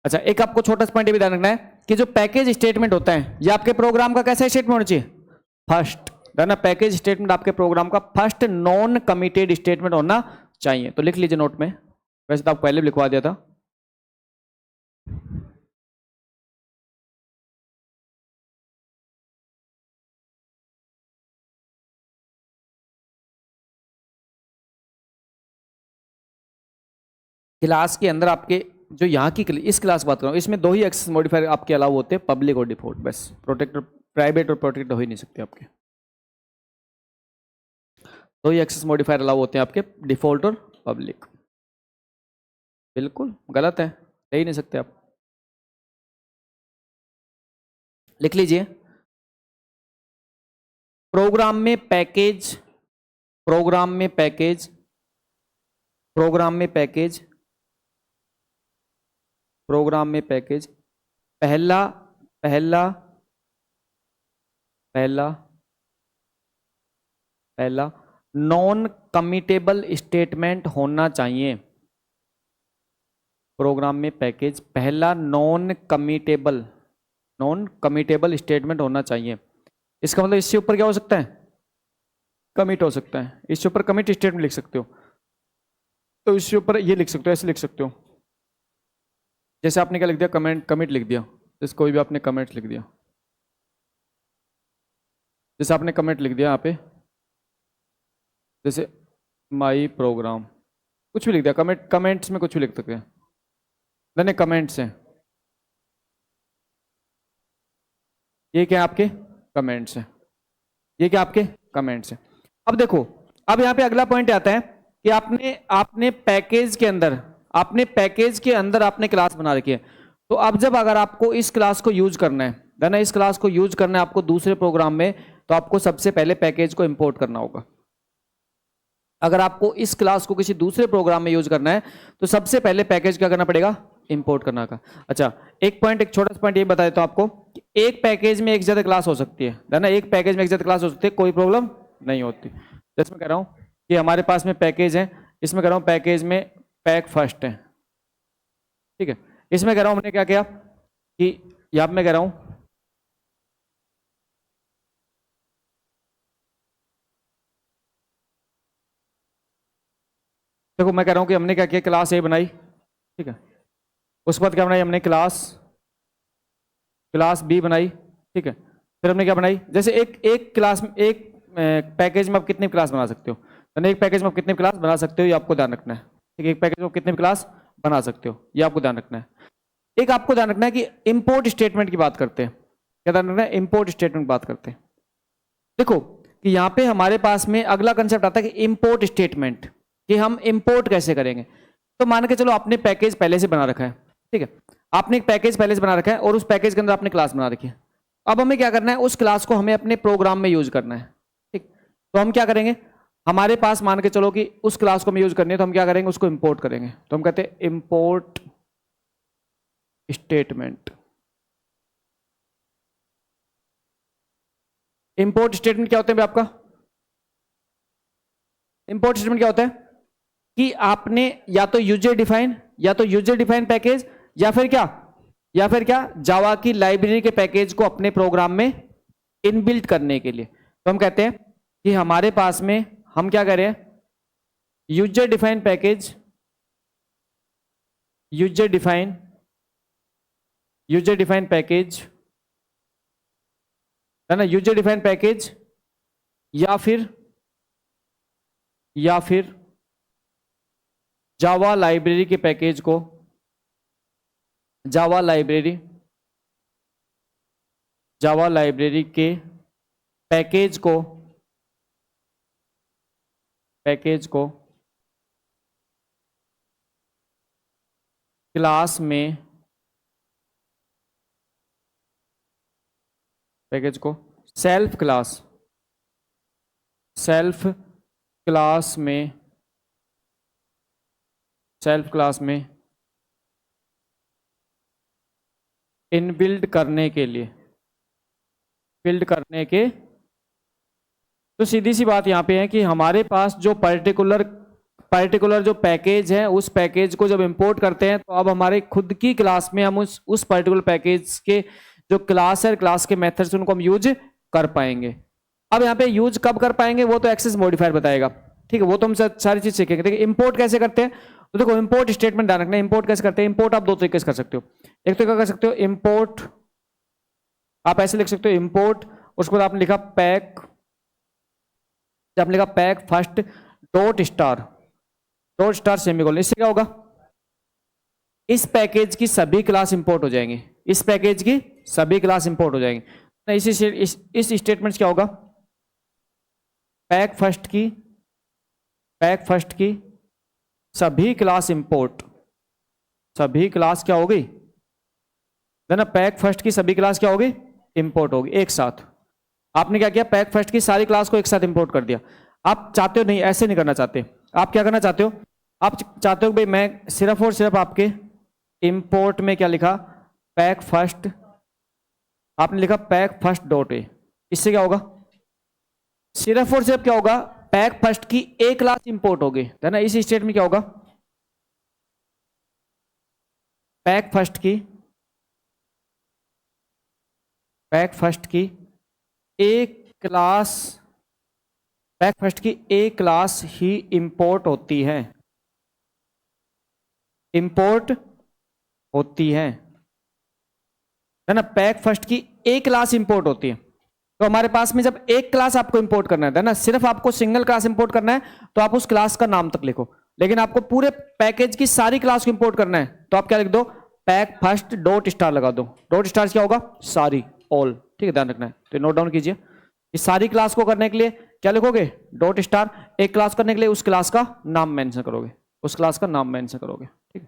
अच्छा, एक आपको छोटा सा पॉइंट ये भी ध्यान रखना है कि जो पैकेज स्टेटमेंट होता है ये आपके प्रोग्राम का कैसा स्टेटमेंट होना चाहिए, फर्स्ट। ना पैकेज स्टेटमेंट आपके प्रोग्राम का फर्स्ट नॉन कमिटेड स्टेटमेंट होना चाहिए। तो लिख लीजिए नोट में, वैसे तो आप पहले भी लिखवा दिया था। क्लास के अंदर आपके जो यहाँ की इस क्लास बात कर रहा हूँ, इसमें दो ही एक्सेस मॉडिफायर आपके अलाउ होते हैं, पब्लिक और डिफॉल्ट, बस। प्रोटेक्टर, प्राइवेट और प्रोटेक्टर हो ही नहीं सकते आपके, दो ही एक्सेस मॉडिफायर अलाउ होते हैं आपके, डिफॉल्ट और पब्लिक। बिल्कुल गलत है, ले ही नहीं सकते आप। लिख लीजिए, प्रोग्राम में पैकेज पहला नॉन कमिटेबल स्टेटमेंट होना चाहिए। प्रोग्राम में पैकेज पहला नॉन कमिटेबल स्टेटमेंट होना चाहिए। इसका मतलब इससे ऊपर क्या हो सकता है, कमिट हो सकता है। इससे ऊपर कमिट स्टेटमेंट लिख सकते हो, तो इससे ऊपर ये लिख सकते हो, ऐसे लिख सकते हो। जैसे आपने क्या लिख दिया, कमिट लिख दिया, जैसे कोई भी आपने कमेंट लिख दिया, जैसे आपने कमेंट लिख दिया यहाँ पे, जैसे माई प्रोग्राम, कुछ भी लिख दिया, कमेंट्स में कुछ भी लिख सकते हैं, नहीं कमेंट्स हैं, ये क्या आपके कमेंट्स हैं, ये क्या आपके कमेंट्स हैं। अब देखो, अब यहाँ पे अगला पॉइंट आता है कि आपने पैकेज के अंदर आपने क्लास बना रखी है। तो अब जब अगर आपको इस क्लास को यूज करना है ना, इस क्लास को यूज करना है आपको दूसरे प्रोग्राम में, तो आपको सबसे पहले पैकेज को इंपोर्ट करना होगा। अगर आपको इस क्लास को किसी दूसरे प्रोग्राम में यूज करना है तो सबसे पहले पैकेज क्या करना पड़ेगा, इंपोर्ट करना का। अच्छा, एक छोटा सा पॉइंट ये बता देता हूं आपको कि एक पैकेज में एक ज्यादा क्लास हो सकती है ना, एक पैकेज में एक ज्यादा क्लास हो सकती है, कोई प्रॉब्लम नहीं होती। जैसे मैं कह रहा हूं कि हमारे पास में पैकेज है, इसमें कह रहा हूं पैकेज में पैक फर्स्ट है, ठीक है। इसमें कह रहा हूं हमने क्या किया कि यहां पे मैं कह रहा हूं देखो, मैं कह रहा हूं कि हमने क्या किया, क्लास ए बनाई, ठीक है। उसके बाद क्या बनाई हमने, क्लास बी बनाई, ठीक है। फिर हमने क्या बनाई, जैसे एक क्लास में एक पैकेज में आप कितनी क्लास बना सकते हो, तो एक पैकेज में आप कितनी क्लास बना सकते हो ये आपको ध्यान रखना है, ठीक है। एक पैकेज में आप कितनी क्लास बना सकते हो ये आपको ध्यान रखना है। एक आपको ध्यान रखना है कि इंपोर्ट स्टेटमेंट की बात करते हैं, क्या ध्यान रखना है, इंपोर्ट स्टेटमेंट बात करते हैं। देखो कि यहाँ पे हमारे पास में अगला कंसेप्ट आता है कि इंपोर्ट स्टेटमेंट, कि हम इंपोर्ट कैसे करेंगे। तो मान के चलो आपने पैकेज पहले से बना रखा है, ठीक है, आपने एक पैकेज पहले से बना रखा है और उस पैकेज के अंदर आपने क्लास बना रखी है। अब हमें क्या करना है, उस क्लास को हमें अपने प्रोग्राम में यूज करना है। ठीक, तो हम क्या करेंगे, हमारे पास मान के चलो कि उस क्लास को हमें यूज करनी है, तो हम क्या करेंगे, उसको इंपोर्ट करेंगे। तो हम कहते हैं इंपोर्ट स्टेटमेंट। इंपोर्ट स्टेटमेंट क्या होता है आपका, इंपोर्ट स्टेटमेंट क्या होता है कि आपने या तो यूजर डिफाइन पैकेज या फिर क्या जावा की लाइब्रेरी के पैकेज को अपने प्रोग्राम में इनबिल्ट करने के लिए। तो हम कहते हैं कि हमारे पास में हम क्या करें, user define package, user define package है ना, यूजर डिफाइन पैकेज या फिर जावा लाइब्रेरी के पैकेज को, जावा लाइब्रेरी के पैकेज को क्लास में, पैकेज को सेल्फ क्लास में इनबिल्ड करने के, तो सीधी सी बात यहाँ पे है कि हमारे पास जो पर्टिकुलर जो पैकेज है, उस पैकेज को जब इंपोर्ट करते हैं तो अब हमारे खुद की क्लास में हम उस पर्टिकुलर पैकेज के जो क्लास है, क्लास के मेथड्स उनको हम यूज कर पाएंगे। अब यहाँ पे यूज कब कर पाएंगे वो तो एक्सेस मॉडिफायर बताएगा। ठीक है, वो तो हम सारी चीज सीखेंगे। देखिए इंपोर्ट कैसे करते हैं, तो देखो इंपोर्ट स्टेटमेंट डाल रखना है। इंपोर्ट कैसे करते हैं, इंपोर्ट आप दो तरीके से कर सकते हो। एक तो क्या कर सकते हो, इंपोर्ट आप ऐसे लिख सकते हो, इंपोर्ट, उसके बाद आपने लिखा पैक, जब आपने लिखा pack first dot star semicolon. इससे क्या होगा, इस पैकेज की सभी क्लास इंपोर्ट हो जाएंगे, इस पैकेज की सभी क्लास इंपोर्ट हो जाएंगे। इस स्टेटमेंट क्या होगा, पैक फर्स्ट की सभी क्लास इंपोर्ट, सभी क्लास क्या हो गई ना, पैक फर्स्ट की सभी क्लास क्या होगी, इंपोर्ट होगी एक साथ। आपने क्या किया, पैक फर्स्ट की सारी क्लास को एक साथ इंपोर्ट कर दिया। आप चाहते हो नहीं, ऐसे नहीं करना चाहते। आप क्या करना चाहते हो, आप चाहते हो भाई मैं सिर्फ और सिर्फ आपके इंपोर्ट में क्या लिखा, पैक फर्स्ट, आपने लिखा पैक फर्स्ट डॉट ए। इससे क्या होगा, सिर्फ और सिर्फ क्या होगा, पैक फर्स्ट की एक क्लास इंपोर्ट होगी, है ना। इस स्टेट में क्या होगा, पैक फर्स्ट की एक क्लास ही इंपोर्ट होती है, है ना। पैक फर्स्ट की एक क्लास इंपोर्ट होती है। तो हमारे पास में जब एक क्लास आपको इंपोर्ट करना है ना, सिर्फ आपको सिंगल क्लास इंपोर्ट करना है तो आप उस क्लास का नाम तक लिखो। लेकिन आपको पूरे पैकेज की सारी क्लास को इंपोर्ट करना है तो आप क्या लिख दो, पैक फर्स्ट डॉट स्टार लगा दो। डॉट स्टार क्या होगा, सारी, ऑल। ठीक है, ध्यान रखना है। तो नोट डाउन कीजिए, इस सारी क्लास को करने के लिए क्या लिखोगे, डॉट स्टार। एक क्लास करने के लिए उस क्लास का नाम मेंशन करोगे, उस क्लास का नाम मेंशन करोगे। ठीक है,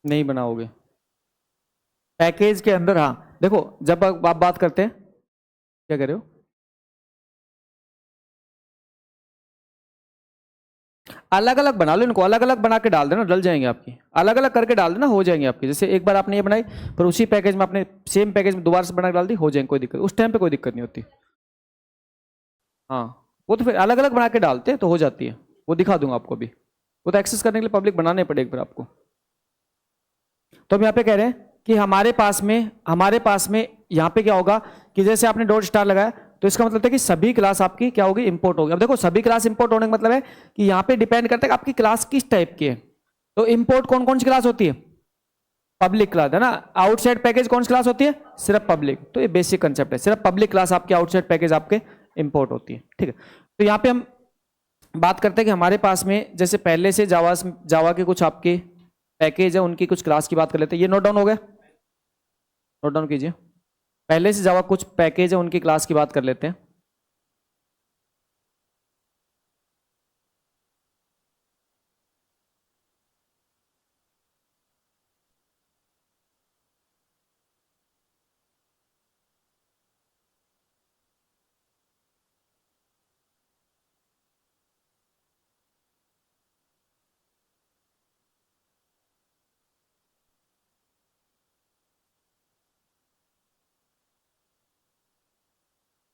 नहीं बनाओगे पैकेज के अंदर। हाँ देखो, जब आप बात करते हैं, क्या कह रहे हो, अलग अलग बना लो इनको, अलग अलग बना के डाल देना, डल जाएंगे आपकी। अलग अलग करके डाल देना, हो जाएंगे आपकी। जैसे एक बार आपने ये बनाई, पर उसी पैकेज में आपने सेम पैकेज में दोबारा से बना के डाल दी, हो जाएंगे, कोई दिक्कत, उस टाइम पे कोई दिक्कत नहीं होती। हाँ, वो तो फिर अलग अलग बना के डालते हैं तो हो जाती है, वो दिखा दूंगा आपको भी। वो तो एक्सेस करने के लिए पब्लिक बनाने पड़ेगा फिर आपको। तो हम यहाँ पे कह रहे हैं कि हमारे पास में यहाँ पे क्या होगा कि जैसे आपने डॉट स्टार लगाया तो इसका मतलब है कि सभी क्लास आपकी क्या होगी, इंपोर्ट होगी। अब देखो, सभी क्लास इंपोर्ट होने का मतलब है कि यहाँ पे डिपेंड करता है कि आपकी क्लास किस टाइप की है। तो इंपोर्ट कौन कौन सी क्लास होती है, पब्लिक क्लास, है ना। आउटसाइड पैकेज कौन सी क्लास होती है, सिर्फ पब्लिक। तो ये बेसिक कंसेप्ट है, सिर्फ पब्लिक क्लास आपके, आउटसाइड पैकेज आपके इंपोर्ट होती है। ठीक है, तो यहाँ पे हम बात करते हैं कि हमारे पास में जैसे पहले से जावा के कुछ आपके पैकेज है उनकी कुछ क्लास की बात कर लेते हैं। ये नोट डाउन हो गया, नोट डाउन कीजिए। पहले से जावा कुछ पैकेज है उनकी क्लास की बात कर लेते हैं।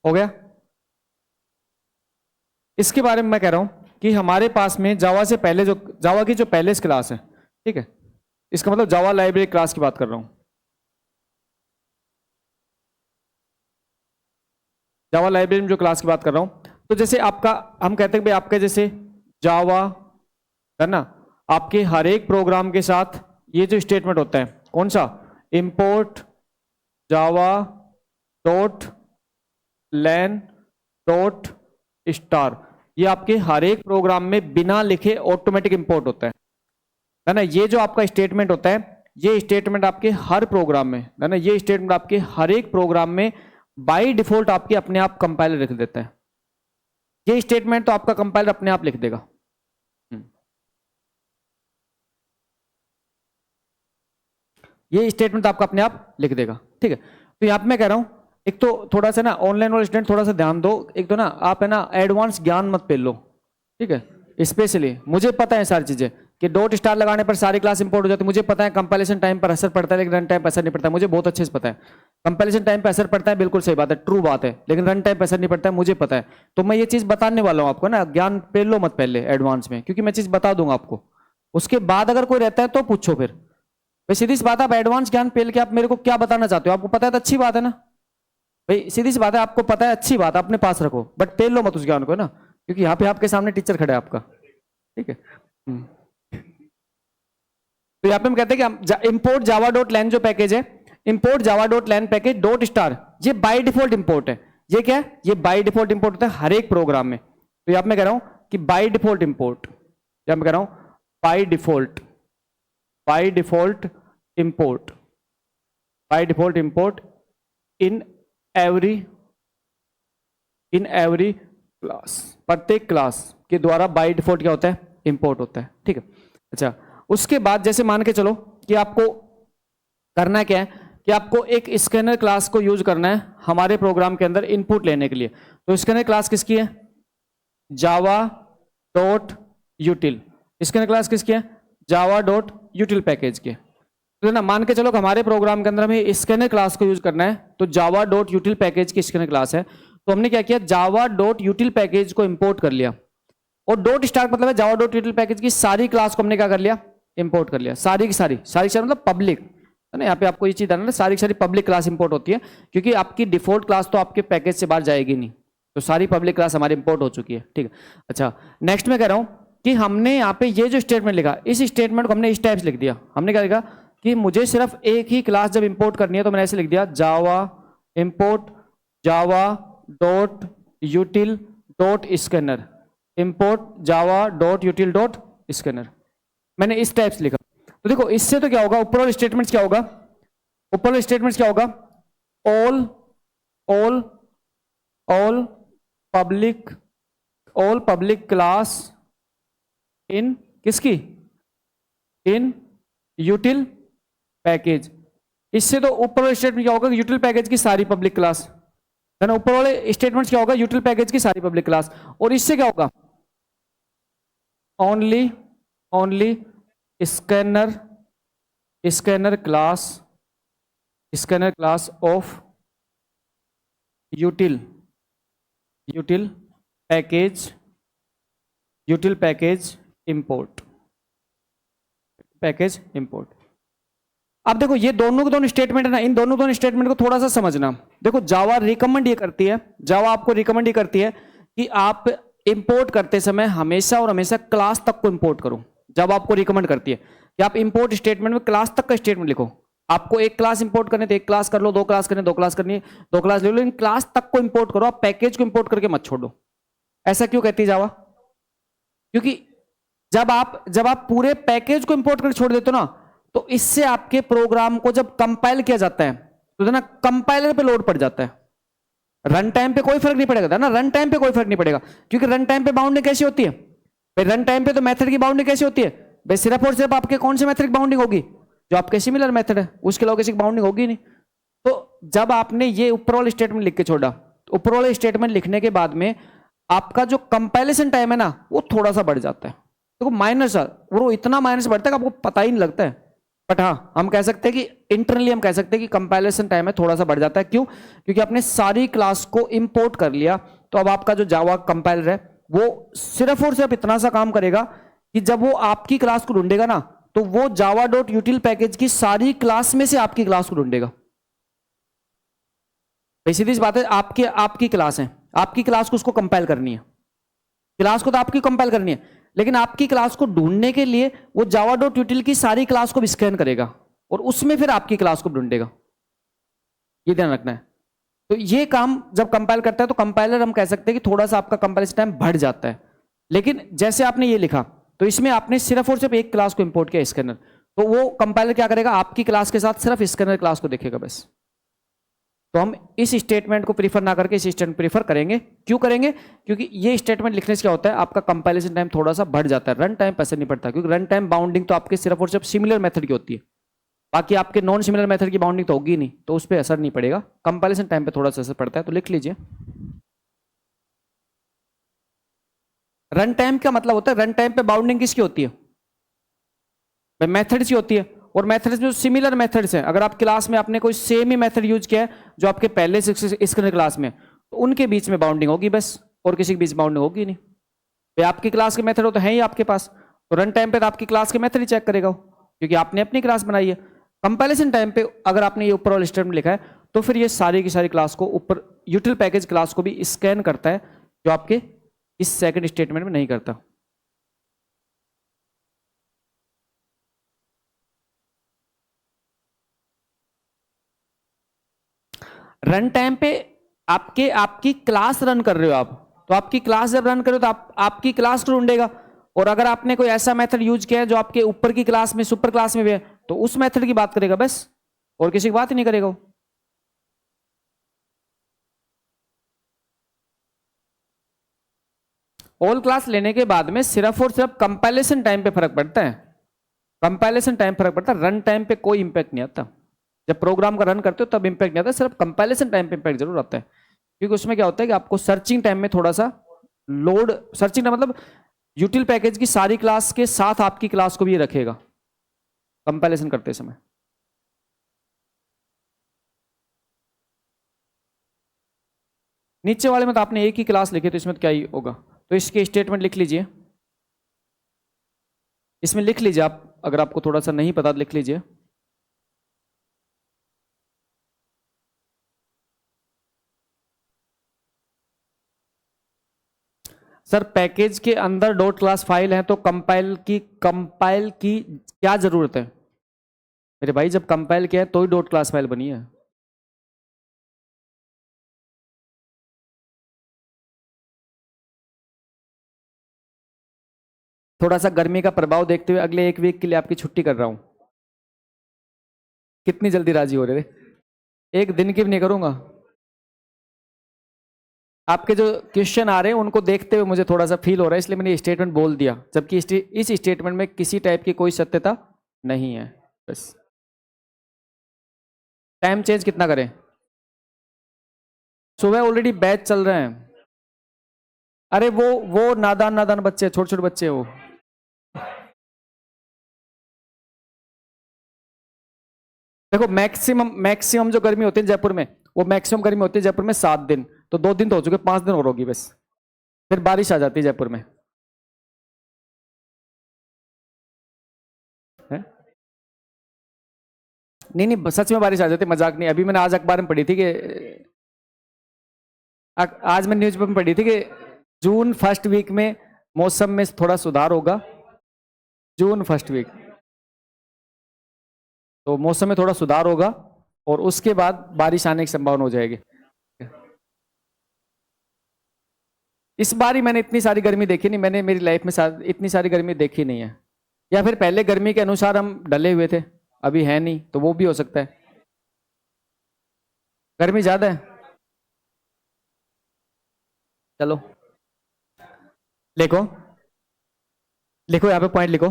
हो गया। इसके बारे में मैं कह रहा हूं कि हमारे पास में जावा से पहले जो जावा की जो पहले क्लास है, ठीक है, इसका मतलब जावा लाइब्रेरी क्लास की बात कर रहा हूं। जावा लाइब्रेरी में जो क्लास की बात कर रहा हूं, तो जैसे आपका हम कहते हैं भाई आपके जैसे जावा है ना, आपके हर एक प्रोग्राम के साथ ये जो स्टेटमेंट होता है कौन सा, इंपोर्ट जावा डॉट लैन डॉट स्टार, ये आपके हर एक प्रोग्राम में बिना लिखे ऑटोमेटिक इंपोर्ट होता है ना। ये जो आपका स्टेटमेंट होता है, ये स्टेटमेंट आपके हर प्रोग्राम में है ना, ये स्टेटमेंट आपके हर एक प्रोग्राम में बाय डिफॉल्ट आपके अपने आप कंपाइलर लिख देता है। ये स्टेटमेंट तो आपका कंपाइलर अपने आप लिख देगा। ये स्टेटमेंट आपका अपने आप लिख देगा, ठीक है। तो यहाँ पे मैं कह रहा हूं एक तो थोड़ा सा ना ऑनलाइन वाले स्टूडेंट थोड़ा सा ध्यान दो, एक तो ना आप है ना एडवांस ज्ञान मत पेल लो, ठीक है। स्पेशली मुझे पता है सारी चीजें कि डॉट स्टार लगाने पर सारी क्लास इंपोर्ट हो जाती है, मुझे पता है कंपाइलेशन टाइम पर असर पड़ता है लेकिन रन टाइम पर असर नहीं पड़ता, मुझे बहुत अच्छे से पता है। कंपाइलेशन टाइम पर असर पड़ता है, बिल्कुल सही बात है, ट्रू बात है, लेकिन रन टाइम पर असर नहीं पड़ता है, मुझे पता है। तो मैं ये चीज बताने वाला हूँ आपको ना, ज्ञान पेल लो मत पहले एडवांस में, क्योंकि मैं चीज बता दूंगा आपको। उसके बाद अगर कोई रहता है तो पूछो फिर। भाई सीधी सी बात, आप एडवांस ज्ञान पेल के आप मेरे को क्या बताना चाहते हो, आपको पता है तो अच्छी बात है ना भाई, सीधी सी बात है, आपको पता है अच्छी बात, अपने पास रखो, बट पेल लो मत उस ज्ञान को ना, क्योंकि यहाँ पे आपके सामने टीचर खड़ा है आपका, ठीक है। तो यहाँ पे हम कहते हैं कि इंपोर्ट जावा डॉट लैन जो पैकेज है, इंपोर्ट जावा डॉट लैन पैकेज डॉट स्टार, ये बाय डिफॉल्ट इंपोर्ट है। ये क्या है, ये बाय डिफॉल्ट इंपोर्ट होता है हर एक प्रोग्राम में। तो यहाँ पे मैं कह रहा हूं कि बाय डिफॉल्ट इंपोर्ट, यहाँ मैं कह रहा हूं by default, by default import, by default import in every class, प्रत्येक क्लास के द्वारा बाय डिफॉल्ट क्या होता है, इंपोर्ट होता है, ठीक है। अच्छा, उसके बाद जैसे मान के चलो कि आपको करना क्या है कि आपको एक स्कैनर क्लास को यूज करना है हमारे प्रोग्राम के अंदर इनपुट लेने के लिए। तो स्कैनर क्लास किसकी है, जावा डॉट यूटिल, स्कैनर क्लास किसकी है, जावा डॉट यूटिल पैकेज के। तो ना मान के चलो कि हमारे प्रोग्राम के अंदर हमें स्कैनर क्लास को यूज करना है, तो जावा डॉट यूटिल पैकेज की स्कैनर क्लास है। तो हमने क्या किया, जावा डॉट यूटिल पैकेज को इंपोर्ट कर लिया, और डॉट स्टार मतलब है जावा डॉट यूटिल पैकेज की सारी क्लास को हमने क्या कर लिया, इंपोर्ट कर लिया, सारी की सारी, मतलब पब्लिक है ना। यहाँ पे आपको ये चीज जानना है, सारी की सारी पब्लिक क्लास इंपोर्ट होती है, क्योंकि आपकी डिफॉल्ट क्लास तो आपके पैकेज से बाहर जाएगी नहीं, तो सारी पब्लिक क्लास हमारी इंपोर्ट हो चुकी है, ठीक है। अच्छा, नेक्स्ट में कह रहा हूं कि हमने यहाँ पे ये जो स्टेटमेंट लिखा, इस स्टेटमेंट को हमने इस टाइप से लिख दिया। हमने क्या लिखा कि मुझे सिर्फ एक ही क्लास जब इंपोर्ट करनी है, तो मैंने ऐसे लिख दिया, Java import Java dot util dot scanner, import Java dot util dot scanner, मैंने इस टाइप से लिखा। तो देखो इससे तो क्या होगा, ऊपर वाले स्टेटमेंट्स क्या होगा, ऊपर वाले स्टेटमेंट्स क्या होगा, all all all public class in किसकी, इन यूटिल पैकेज। इससे तो ऊपर वाले स्टेटमेंट क्या होगा, यूटिल पैकेज की सारी पब्लिक क्लास है ना, ऊपर वाले स्टेटमेंट्स क्या होगा, यूटिल पैकेज की सारी पब्लिक क्लास। और इससे क्या होगा, only scanner class of यूटिल package import, package import. अब देखो ये दोनों के दोनों स्टेटमेंट है ना, इन दोनों स्टेटमेंट को थोड़ा सा समझना। देखो जावा रिकमेंड ये करती है, जावा आपको रिकमेंड ये करती है कि आप इंपोर्ट करते समय हमेशा और हमेशा क्लास तक को इंपोर्ट करो। जब आपको रिकमेंड करती है कि आप इंपोर्ट स्टेटमेंट में क्लास तक का स्टेटमेंट लिखो। आपको एक क्लास इंपोर्ट करने तो एक क्लास कर लो, दो क्लास करनी दो क्लास करनी है, दो क्लास ले लो, इन क्लास तक को इंपोर्ट करो, आप पैकेज को इंपोर्ट करके मत छोड़ो। ऐसा क्यों कहती है जावा, क्योंकि जब आप पूरे पैकेज को इंपोर्ट कर छोड़ देते हो ना, तो इससे आपके प्रोग्राम को जब कंपाइल किया जाता है तो ना कंपाइलर पे लोड पड़ जाता है। रन टाइम पे कोई फर्क नहीं पड़ेगा ना, रन टाइम पे कोई फर्क नहीं पड़ेगा, क्योंकि रन टाइम पे बाउंडिंग कैसी होती है भाई? रन टाइम पे तो मेथड की बाउंडिंग कैसी होती है भाई? सिर्फ और सिर्फ आपके कौन से मेथड की बाउंडिंग होगी? जो आपके सिमिलर मेथड है उसके अलावा किसी की बाउंडिंग होगी नहीं। तो जब आपने ये ऊपर वाला स्टेटमेंट लिख के छोड़ा, तो ऊपर वाला स्टेटमेंट लिखने के बाद में आपका जो कंपाइलेशन टाइम है ना वो थोड़ा सा बढ़ जाता है। देखो माइनस, वो इतना माइनस बढ़ता है कि आपको पता ही नहीं लगता है। बट हाँ, हम कह सकते हैं कि इंटरनली हम कह सकते हैं कि कंपाइलेशन टाइम है थोड़ा सा बढ़ जाता है। क्यों? क्योंकि आपने सारी क्लास को इंपोर्ट कर लिया, तो अब आपका जो जावा कंपाइलर है वो सिर्फ और सिर्फ इतना सा काम करेगा कि जब वो आपकी क्लास को ढूंढेगा ना, तो वो जावा डॉट यूटिल पैकेज की सारी क्लास में से आपकी क्लास को ढूंढेगा। सीधी सी बात है, आपकी क्लास है, आपकी क्लास को उसको कंपाइल करनी है, क्लास को तो आपकी कंपाइल करनी है, लेकिन आपकी क्लास को ढूंढने के लिए वो जावा डॉट यूटिल की सारी क्लास को स्कैन करेगा और उसमें फिर आपकी क्लास को ढूंढेगा। ये ध्यान रखना है। तो ये काम जब कंपाइल करता है तो कंपाइलर हम कह सकते हैं कि थोड़ा सा आपका कंपाइलेशन टाइम बढ़ जाता है। लेकिन जैसे आपने ये लिखा तो इसमें आपने सिर्फ और सिर्फ एक क्लास को इंपोर्ट किया, स्कैनर, तो वो कंपाइलर क्या करेगा? आपकी क्लास के साथ सिर्फ स्कैनर क्लास को देखेगा बस। तो हम इस स्टेटमेंट को प्रीफर ना करके इस स्टेटमेंट प्रीफर करेंगे। क्यों करेंगे? क्योंकि ये स्टेटमेंट लिखने से क्या होता है, आपका कंपाइलेशन टाइम थोड़ा सा बढ़ जाता है, रन टाइम पैसे नहीं पड़ता, क्योंकि रन टाइम बाउंडिंग तो आपके सिर्फ और सिर्फ सिमिलर मेथड की होती है, बाकी आपके नॉन सिमिलर मेथड की बाउंडिंग तो होगी नहीं, तो उस पर असर नहीं पड़ेगा, कंपाइलेशन टाइम पे थोड़ा सा असर पड़ता है। तो लिख लीजिए, रन टाइम का मतलब होता है, रन टाइम पे बाउंडिंग किसकी होती है? मेथड्स की होती है। और मेथड्स में सिमिलर मेथड्स हैं, अगर आप क्लास में आपने कोई सेम ही मेथड यूज किया है जो आपके पहले स्कैनर क्लास में, तो उनके बीच में बाउंडिंग होगी बस, और किसी के बीच बाउंडिंग होगी नहीं। भाई आपकी क्लास के मेथड हो तो है ही आपके पास, तो रन टाइम पे तो आपकी क्लास के मेथड ही चेक करेगा, क्योंकि आपने अपनी क्लास बनाई है। कंपैरिजन टाइम पे अगर आपने ये ऊपर वाला स्टेटमेंट लिखा है, तो फिर ये सारी की सारी क्लास को ऊपर यूटिल पैकेज क्लास को भी स्कैन करता है, जो आपके इस सेकंड स्टेटमेंट में नहीं करता। रन टाइम पे आपकी क्लास रन कर रहे हो आप, तो आपकी क्लास जब रन करो तो आपकी क्लास को ढूंढेगा, और अगर आपने कोई ऐसा मेथड यूज किया है जो आपके ऊपर की क्लास में, सुपर क्लास में भी है, तो उस मेथड की बात करेगा बस, और किसी की बात ही नहीं करेगा। ऑल क्लास लेने के बाद में सिर्फ और सिर्फ कंपाइलेशन टाइम पे फर्क पड़ता है, कंपाइलेशन टाइम फर्क पड़ता है, रन टाइम पे कोई इंपैक्ट नहीं आता। जब प्रोग्राम का रन करते हो तब इंपैक्ट नहीं आता, सिर्फ कंपाइलेशन टाइम पे इंपैक्ट जरूर आता है, क्योंकि उसमें क्या होता है कि आपको सर्चिंग टाइम में थोड़ा सा लोड, सर्चिंग टाइम मतलब यूटिल पैकेज की सारी क्लास के साथ आपकी क्लास को भी रखेगा कंपाइलेशन करते समय। नीचे वाले में तो आपने एक ही क्लास लिखी, तो इसमें तो क्या ही होगा, तो इसके स्टेटमेंट लिख लीजिए, इसमें लिख लीजिए आप, अगर आपको थोड़ा सा नहीं पता तो लिख लीजिए। सर पैकेज के अंदर डॉट क्लास फाइल है, तो कंपाइल की क्या जरूरत है मेरे भाई? जब कंपाइल किया है तो ही डॉट क्लास फाइल बनी है। थोड़ा सा गर्मी का प्रभाव देखते हुए अगले एक वीक के लिए आपकी छुट्टी कर रहा हूं। कितनी जल्दी राजी हो रहे थे? एक दिन की भी नहीं करूंगा। आपके जो क्वेश्चन आ रहे हैं उनको देखते हुए मुझे थोड़ा सा फील हो रहा है, इसलिए मैंने स्टेटमेंट बोल दिया, जबकि इस स्टेटमेंट में किसी टाइप की कोई सत्यता नहीं है। बस टाइम चेंज कितना करें? सुबह ऑलरेडी बैच चल रहे हैं। अरे वो नादान नादान बच्चे, छोटे छोटे बच्चे वो। देखो मैक्सिमम मैक्सिमम जो गर्मी होती है जयपुर में, वो मैक्सिमम गर्मी होती है जयपुर में 7 दिन, तो 2 दिन तो हो चुके, 5 दिन और होगी बस, फिर बारिश आ जाती है जयपुर में है? नहीं नहीं, सच में बारिश आ जाती है, मजाक नहीं। अभी मैंने आज अखबार में पढ़ी थी कि आज मैं न्यूज में पढ़ी थी कि जून फर्स्ट वीक में मौसम में थोड़ा सुधार होगा, जून फर्स्ट वीक, तो मौसम में थोड़ा सुधार होगा और उसके बाद बारिश आने की संभावना हो जाएगी। इस बार ही मैंने इतनी सारी गर्मी देखी नहीं, मैंने मेरी लाइफ में इतनी सारी गर्मी देखी नहीं है। या फिर पहले गर्मी के अनुसार हम डले हुए थे, अभी है नहीं, तो वो भी हो सकता है। गर्मी ज्यादा है। चलो लिखो, लिखो यहाँ पे पॉइंट लिखो।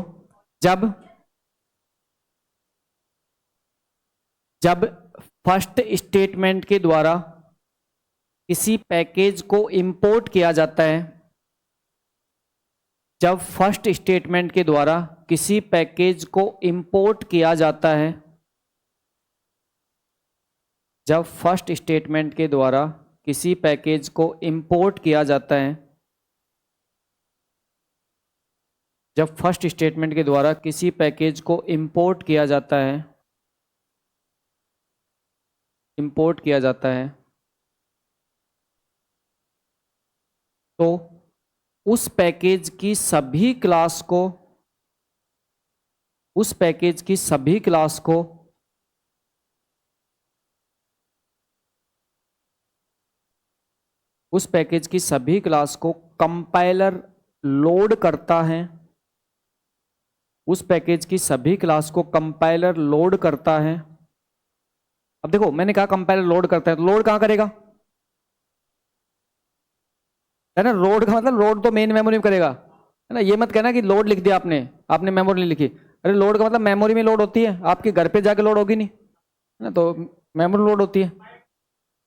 जब जब फर्स्ट स्टेटमेंट के द्वारा किसी पैकेज को इंपोर्ट किया जाता है, जब फर्स्ट स्टेटमेंट के द्वारा किसी पैकेज को इंपोर्ट किया जाता है, जब फर्स्ट स्टेटमेंट के द्वारा किसी पैकेज को इंपोर्ट किया जाता है, जब फर्स्ट स्टेटमेंट के द्वारा किसी पैकेज को इंपोर्ट किया जाता है, इंपोर्ट किया जाता है, तो उस पैकेज की सभी क्लास को, उस पैकेज की सभी क्लास को उस पैकेज की सभी क्लास को कंपाइलर लोड करता है, उस पैकेज की सभी क्लास को कंपाइलर लोड करता है। अब देखो मैंने कहा कंपाइलर लोड करता है, तो लोड कहां करेगा, है ना। लोड का मतलब लोड तो मेन मेमोरी में करेगा, है ना। ये मत कहना कि लोड लिख दिया आपने, आपने मेमोरी नहीं लिखी। अरे लोड का मतलब मेमोरी में लोड होती है, आपके घर पे जाके लोड होगी नहीं, है ना, तो मेमोरी लोड होती है।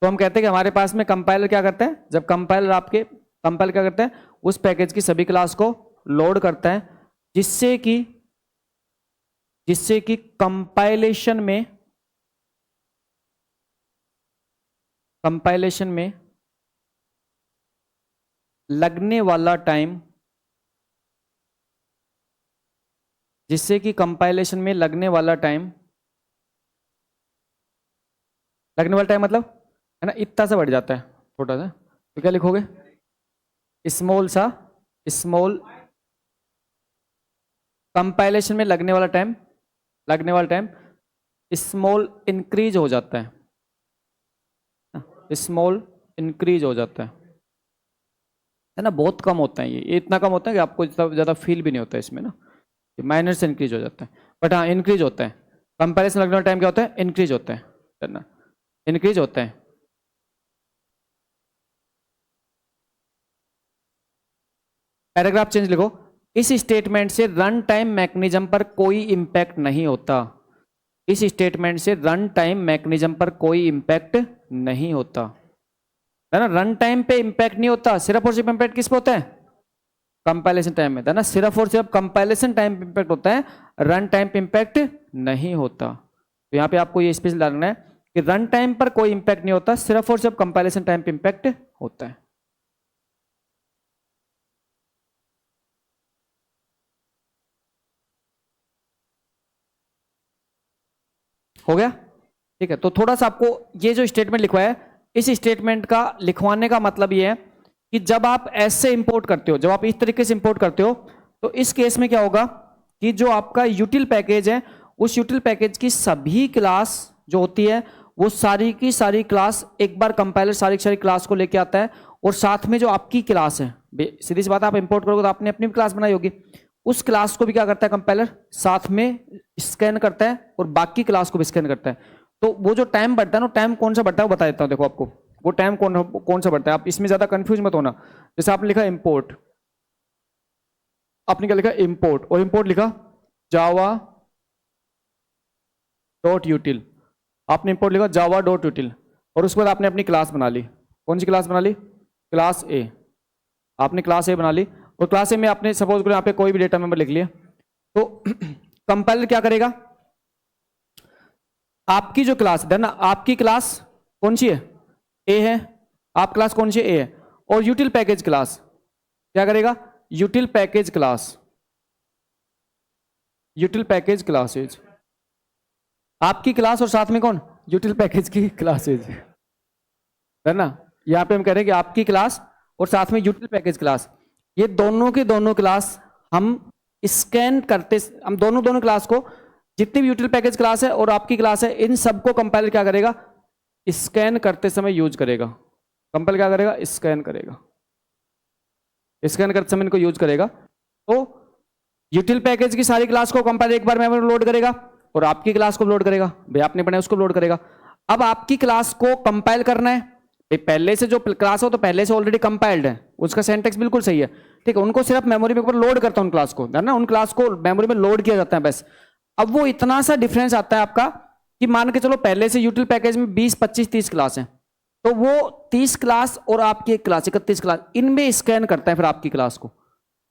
तो हम कहते हैं कि हमारे पास में कंपाइलर क्या करता है, जब कंपाइलर क्या करता है, उस पैकेज की सभी क्लास को लोड करता है, जिससे कि कंपाइलेशन में लगने वाला टाइम, जिससे कि कंपाइलेशन में लगने वाला टाइम मतलब, है ना, इतना सा बढ़ जाता है, छोटा सा। तो क्या लिखोगे, स्मॉल कंपाइलेशन में लगने वाला टाइम स्मॉल इंक्रीज हो जाता है, स्मॉल इंक्रीज हो जाता है ना। बहुत कम होता है ये इतना कम होता है कि आपको ज़्यादा फील भी नहीं होता है इसमें ना, माइनर से इंक्रीज हो जाता है, बट हाँ इंक्रीज होता है। कंपैरिजन लगने वाला टाइम क्या होता है, इंक्रीज होता है ना, इंक्रीज होता है। पैराग्राफ चेंज लिखो, इस स्टेटमेंट से रन टाइम मैकेनिज्म पर कोई इंपैक्ट नहीं होता, इस स्टेटमेंट से रन टाइम मैकेनिज्म पर कोई इंपैक्ट नहीं होता, है ना। रन टाइम पे इंपैक्ट नहीं होता, सिर्फ और सिर्फ इंपैक्ट किस पे होता है, कंपाइलेशन टाइम में, है ना। सिर्फ और सिर्फ कंपाइलेशन टाइम पे इंपैक्ट होता है, रन टाइम पे इंपैक्ट नहीं होता। तो यहाँ पे आपको ये स्पेशल डालना है कि रन टाइम पर कोई इंपैक्ट नहीं होता, सिर्फ और सिर्फ कंपाइलेशन टाइम पे इंपैक्ट होता है। हो गया, ठीक है। तो थोड़ा सा आपको ये जो स्टेटमेंट लिखवाया है, इस स्टेटमेंट का लिखवाने का मतलब ये है कि जब आप ऐसे इंपोर्ट करते हो, जब आप इस तरीके से इंपोर्ट करते हो, तो इस केस में क्या होगा कि जो आपका यूटिल पैकेज है, उस यूटिल पैकेज की सभी क्लास जो होती है, वो सारी की सारी क्लास एक बार कंपाइलर सारी की सारी क्लास को लेके आता है, और साथ में जो आपकी क्लास है, सीधी सी बात, आप इंपोर्ट करोगे तो आपने अपनी क्लास बनाई होगी, उस क्लास को भी क्या करता है कंपाइलर, साथ में स्कैन करता है और बाकी क्लास को भी स्कैन करता है। तो वो जो टाइम बढ़ता है ना, टाइम कौन सा बढ़ता है वो बता देता हूं, देखो आपको वो टाइम कौन सा बढ़ता है, आप इसमें ज्यादा कंफ्यूज मत होना। जैसे आपने लिखा इंपोर्ट, आपने क्या लिखा इंपोर्ट, और इंपोर्ट लिखा जावा डॉट यूटिल, आपने इंपोर्ट लिखा जावा डॉट यूटिल, और उसके बाद आपने अपनी क्लास बना ली। कौन सी क्लास बना ली, क्लास ए, आपने क्लास ए बना ली, और क्लास ए में आपने सपोज करो यहाँ पे कोई भी डेटा मेंबर लिख लिया, तो कंपाइलर क्या करेगा, आपकी जो क्लास है ना, आपकी क्लास कौन सी है, ए है, आप क्लास कौन सी ए है, और यूटिल पैकेज क्लास क्या करेगा, यूटिल पैकेज क्लास, यूटिल पैकेज क्लासेज, आपकी क्लास और साथ में कौन, यूटिल पैकेज की क्लासेज, है ना। यहां पे हम कह रहे हैं कि आपकी क्लास और साथ में यूटिल पैकेज क्लास, ये दोनों के दोनों क्लास हम स्कैन करते, हम दोनों क्लास को, जितनी भी यूटिल पैकेज क्लास है और आपकी क्लास है, इन सबको कंपाइलर क्या करेगा, स्कैन करते समय यूज करेगा। कंपाइलर क्या करेगा, स्कैन करेगा। स्कैन करते समय इनको यूज करेगा। तो यूटिल पैकेज की सारी क्लास को कंपाइलर एक बार मेमोरी में लोड करेगा और आपकी क्लास को लोड करेगा, भाई आपने बनाया उसको लोड करेगा। अब आपकी क्लास को कंपाइल करना है, भाई पहले से जो क्लास हो तो पहले से ऑलरेडी कंपाइल्ड है, उसका सिंटैक्स बिल्कुल सही है, ठीक है, उनको सिर्फ मेमोरी में लोड करता हूं उन क्लास को, है ना, उन क्लास को मेमोरी में लोड किया जाता है बस। अब वो इतना सा डिफरेंस आता है आपका कि मान के चलो पहले से यूटिल पैकेज में 20, 25, 30 क्लास है, तो वो 30 क्लास और आपकी एक क्लास 31 क्लास इनमें स्कैन करता है फिर आपकी क्लास को,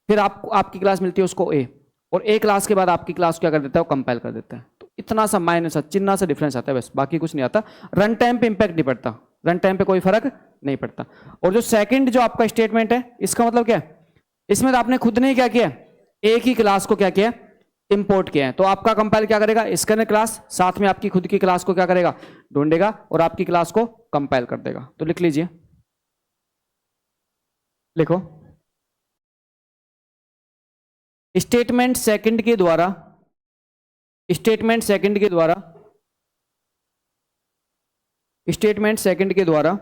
फिर आपको आपकी क्लास मिलती है उसको ए, और ए क्लास के बाद आपकी क्लास को क्या कर देता है, वो कंपाइल कर देता है। तो इतना सा माइनस चिन्ना सा डिफरेंस आता है बस, बाकी कुछ नहीं आता। रन टाइम पे इंपैक्ट नहीं पड़ता, रन टाइम पे कोई फर्क नहीं पड़ता। और जो सेकंड जो आपका स्टेटमेंट है, इसका मतलब क्या है, इसमें तो आपने खुद ने क्या किया, एक ही क्लास को क्या किया, इंपोर्ट किया है। तो आपका कंपाइल क्या करेगा, स्कैनर क्लास साथ में आपकी खुद की क्लास को क्या करेगा, ढूंढेगा और आपकी क्लास को कंपाइल कर देगा। तो लिख लीजिए, लिखो, स्टेटमेंट सेकंड के द्वारा, स्टेटमेंट सेकंड के द्वारा, स्टेटमेंट सेकंड के द्वारा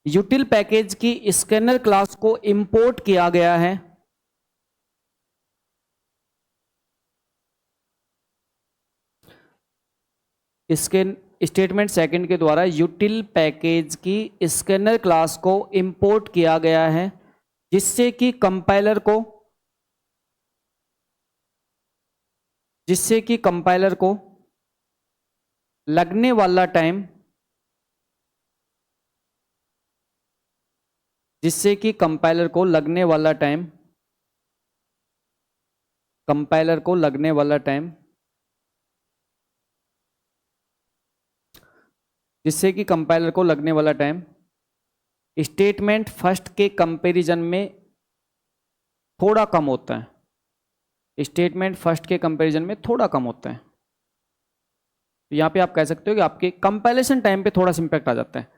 यूटिल पैकेज की स्कैनर क्लास को इंपोर्ट किया गया है, स्टेटमेंट सेकंड के द्वारा यूटिल पैकेज की स्कैनर क्लास को इंपोर्ट किया गया है, जिससे कि कंपाइलर को, जिससे कि कंपाइलर को लगने वाला टाइम, जिससे कि कंपाइलर को लगने वाला टाइम, कंपाइलर को लगने वाला टाइम, जिससे कि कंपाइलर को लगने वाला टाइम स्टेटमेंट फर्स्ट के कंपैरिजन में थोड़ा कम होता है, स्टेटमेंट फर्स्ट के कंपैरिजन में थोड़ा कम होता है। तो यहां पे आप कह सकते हो कि आपके कंपाइलेशन टाइम पे थोड़ा सा इंपैक्ट आ जाता है।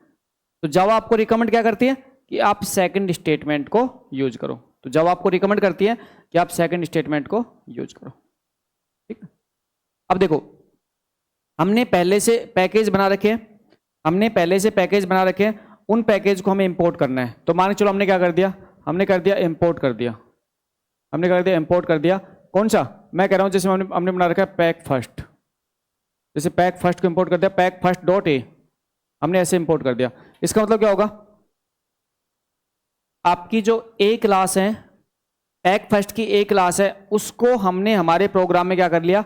तो जावा आपको रिकमेंड क्या करती है कि आप सेकंड स्टेटमेंट को यूज करो, तो जावा आपको रिकमेंड करती है कि आप सेकंड स्टेटमेंट को यूज करो, ठीक है। अब देखो, हमने पहले से पैकेज बना रखे हैं, हमने पहले से पैकेज बना रखे हैं, उन पैकेज को हमें इंपोर्ट करना है। तो मान के चलो हमने क्या कर दिया, हमने कर दिया इंपोर्ट कर दिया, हमने कर दिया इंपोर्ट कर दिया। कौन सा मैं कह रहा हूं, जैसे हमने बना रखा है पैक फर्स्ट, जैसे पैक फर्स्ट को इंपोर्ट कर दिया, पैक फर्स्ट डॉट ए हमने ऐसे इंपोर्ट कर दिया। इसका मतलब क्या होगा, आपकी जो ए क्लास है, पैक फर्स्ट की ए क्लास है, उसको हमने हमारे प्रोग्राम में क्या कर लिया,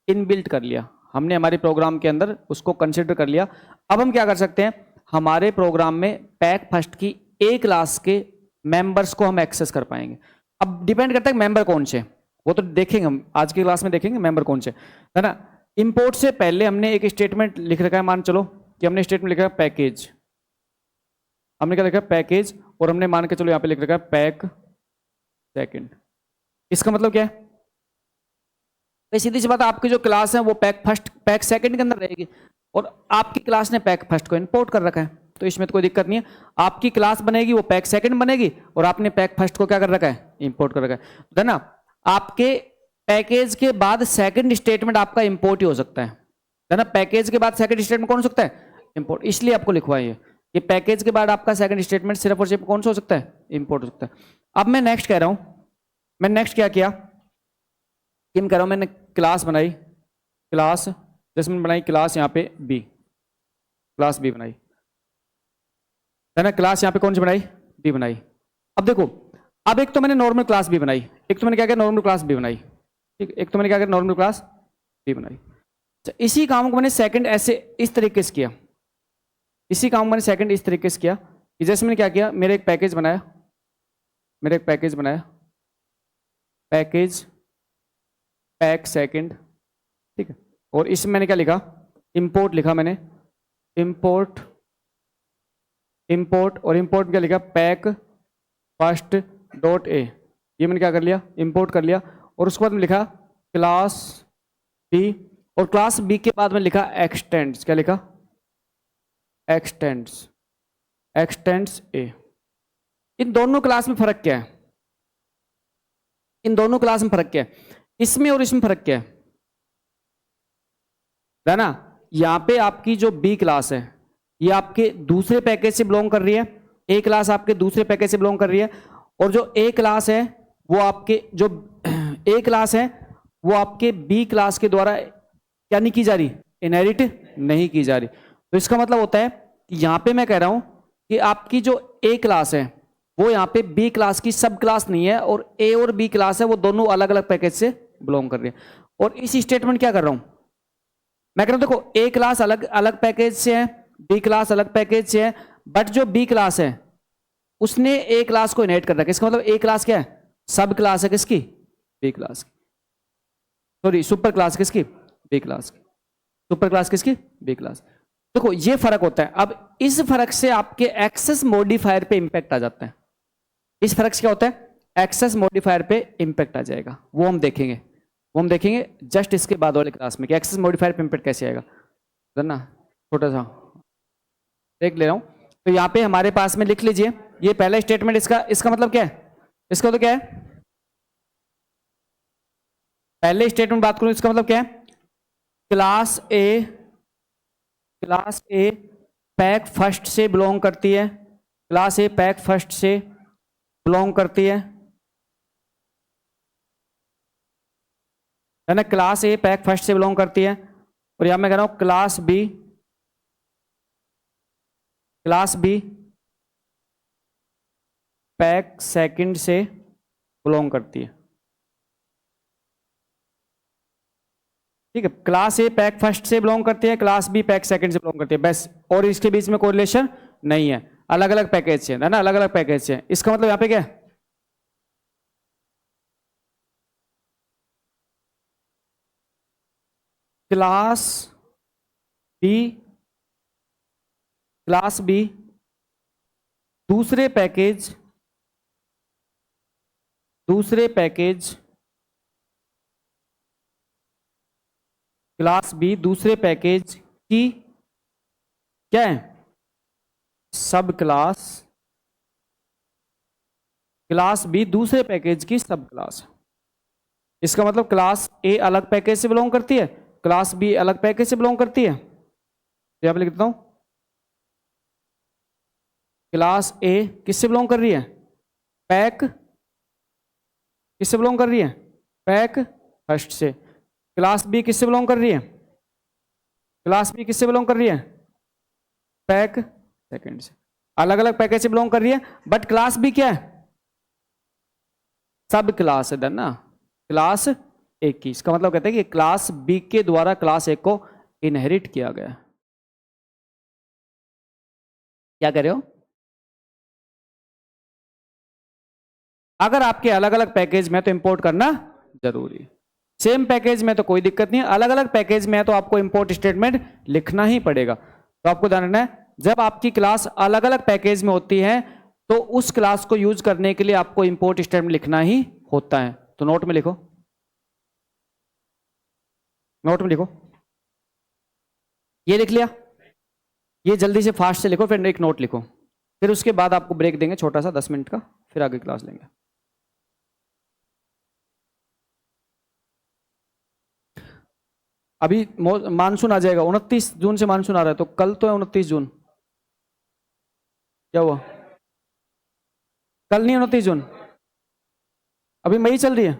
इनबिल्ट कर लिया, हमने हमारे प्रोग्राम के अंदर उसको कंसिडर कर लिया। अब हम क्या कर सकते हैं, हमारे प्रोग्राम में पैक फर्स्ट की ए क्लास के मेंबर्स को हम एक्सेस कर पाएंगे। अब डिपेंड करता है मेंबर कौन से, वो तो देखेंगे हम आज की क्लास में, देखेंगे मेंबर कौन से, है ना। इंपोर्ट से पहले हमने एक स्टेटमेंट लिख रखा है, मान चलो कि हमने स्टेटमेंट लिखा है पैकेज, हमने क्या लिखा है पैकेज, और हमने मान के चलो यहाँ पे लिख रखा है पैक सेकंड। इसका मतलब क्या है, सीधी सी बात है, आपकी जो क्लास है वो पैक फर्स्ट पैक सेकंड के अंदर रहेगी, और आपकी क्लास ने पैक फर्स्ट को इंपोर्ट कर रखा है, तो इसमें तो कोई दिक्कत नहीं है। आपकी क्लास बनेगी वो पैक सेकंड बनेगी, और आपने पैक फर्स्ट को क्या कर रखा है, इंपोर्ट कर रखा है ना। आपके पैकेज के बाद सेकंड स्टेटमेंट आपका इंपोर्ट ही हो सकता है ना, पैकेज के बाद सेकंड स्टेटमेंट कौन हो सकता है, इंपोर्ट। इसलिए आपको लिखवाइए कि पैकेज के बाद आपका सेकंड स्टेटमेंट सिर्फ और सिर्फ कौन सा हो सकता है, इंपोर्ट हो सकता है। अब मैं नेक्स्ट कह रहा हूं, मैं नेक्स्ट क्या किया, कि मैं कह रहा हूं मैंने क्लास बनाई, क्लास जैसे मैंने बनाई क्लास यहाँ पे बी, क्लास बी बनाई, है ना, क्लास यहाँ पे कौन सी बनाई, बी बनाई। अब देखो, अब एक तो मैंने नॉर्मल क्लास बी बनाई, एक तो मैंने क्या किया, नॉर्मल क्लास बी बनाई, ठीक, एक तो मैंने क्या किया, नॉर्मल क्लास बी बनाई। अच्छा, इसी काम को मैंने सेकंड ऐसे इस तरीके से किया, इसी काम को मैंने सेकंड इस तरीके से किया कि जैसे मैंने क्या किया, मेरे एक पैकेज बनाया, मेरे एक पैकेज बनाया, पैकेज पैक सेकंड, ठीक है, और इसमें मैंने क्या लिखा, इंपोर्ट लिखा मैंने, इंपोर्ट, इंपोर्ट, और इंपोर्ट में क्या लिखा, पैक फर्स्ट डॉट ए, ये मैंने क्या कर लिया, इंपोर्ट कर लिया। और उसके बाद में लिखा क्लास बी, और क्लास बी के बाद में लिखा एक्सटेंड्स, क्या लिखा, एक्सटेंड्स, एक्सटेंड्स ए। इन दोनों क्लास में फर्क क्या है, इन दोनों क्लास में फर्क क्या है, इसमें और इसमें फर्क क्या है ना। यहाँ पे आपकी जो बी क्लास है ये आपके दूसरे पैकेज से बिलोंग कर रही है, ए क्लास आपके दूसरे पैकेज से बिलोंग कर रही है, और जो ए क्लास है वो आपके जो ए क्लास है वो आपके बी क्लास के द्वारा क्या नहीं की जा रही, इनहेरिट नहीं की जा रही। तो इसका मतलब होता है कि यहाँ पे मैं कह रहा हूं कि आपकी जो ए क्लास है वो यहाँ पे बी क्लास की सब क्लास नहीं है, और ए और बी क्लास है वो दोनों अलग अलग पैकेज से बिलोंग कर रही है। और इस स्टेटमेंट क्या कर रहा हूं मैं कह रहा हूं, देखो ए क्लास अलग अलग पैकेज से है, बी क्लास अलग पैकेज से है, बट जो बी क्लास है उसने ए क्लास को इनहेरिट कर रखा है। इसका मतलब ए क्लास क्या है, सब क्लास है किसकी, बी क्लास की, सॉरी सुपर क्लास किसकी, बी क्लास की, सुपर क्लास किसकी, बी क्लास। देखो ये फर्क होता है। अब इस फर्क से आपके एक्सेस मॉडिफायर पे इंपैक्ट आ जाता है। इस फर्क से क्या होता है, एक्सेस मॉडिफायर पे इंपैक्ट आ जाएगा, वो हम देखेंगे जस्ट इसके बाद वाले क्लास में कि एक्सेस मॉडिफायर पे इंपैक्ट कैसे आएगा। ना छोटा सा देख ले रहा हूं। तो यहाँ पे हमारे पास में लिख लीजिए ये पहला स्टेटमेंट, इसका मतलब क्या है, इसका तो क्या है, पहले स्टेटमेंट बात करूं इसका मतलब क्या है, क्लास ए पैक फर्स्ट से बिलोंग करती है, क्लास ए पैक फर्स्ट से बिलोंग करती है ना, क्लास ए पैक फर्स्ट से बिलोंग करती है। और यहां मैं कह रहा हूं क्लास बी पैक सेकंड से बिलोंग करती है, ठीक है। क्लास ए पैक फर्स्ट से बिलोंग करती है, क्लास बी पैक सेकंड से बिलोंग करती है, बस। और इसके बीच में कोरिलेशन नहीं है, अलग अलग पैकेज से है ना, अलग अलग पैकेज से। इसका मतलब यहां पे क्या है, क्लास बी दूसरे पैकेज क्लास बी दूसरे पैकेज की क्या है, सब क्लास बी दूसरे पैकेज की सब क्लास। इसका मतलब क्लास ए अलग पैकेज से बिलोंग करती है, क्लास बी अलग पैकेज से बिलोंग करती है। यहां पे लिख देता हूं क्लास ए किससे बिलोंग कर रही है, पैक किससे बिलोंग कर रही है, पैक फर्स्ट से। क्लास बी किससे बिलोंग कर रही है, क्लास बी किससे बिलोंग कर रही है, पैक सेकंड से। अलग अलग पैकेज से बिलोंग कर रही है, बट क्लास बी क्या है, सब क्लास है ना, क्लास ए की। इसका मतलब कहते हैं कि क्लास बी के द्वारा क्लास ए को इनहेरिट किया गया। क्या कह रहे हो, अगर आपके अलग अलग पैकेज में तो इंपोर्ट करना जरूरी, सेम पैकेज में तो कोई दिक्कत नहीं है, अलग अलग पैकेज में है तो आपको इंपोर्ट स्टेटमेंट लिखना ही पड़ेगा। तो आपको ध्यान रखना है जब आपकी क्लास अलग अलग पैकेज में होती है तो उस क्लास को यूज करने के लिए आपको इंपोर्ट स्टेटमेंट लिखना ही होता है। तो नोट में लिखो, ये लिख लिया, ये जल्दी से फास्ट से लिखो, फिर एक नोट लिखो, फिर उसके बाद आपको ब्रेक देंगे छोटा सा 10 मिनट का, फिर आगे क्लास लेंगे। अभी मानसून आ जाएगा, 29 जून से मानसून आ रहा है, तो कल तो है 29 जून, क्या हुआ, कल नहीं 29 जून, अभी मई चल रही है,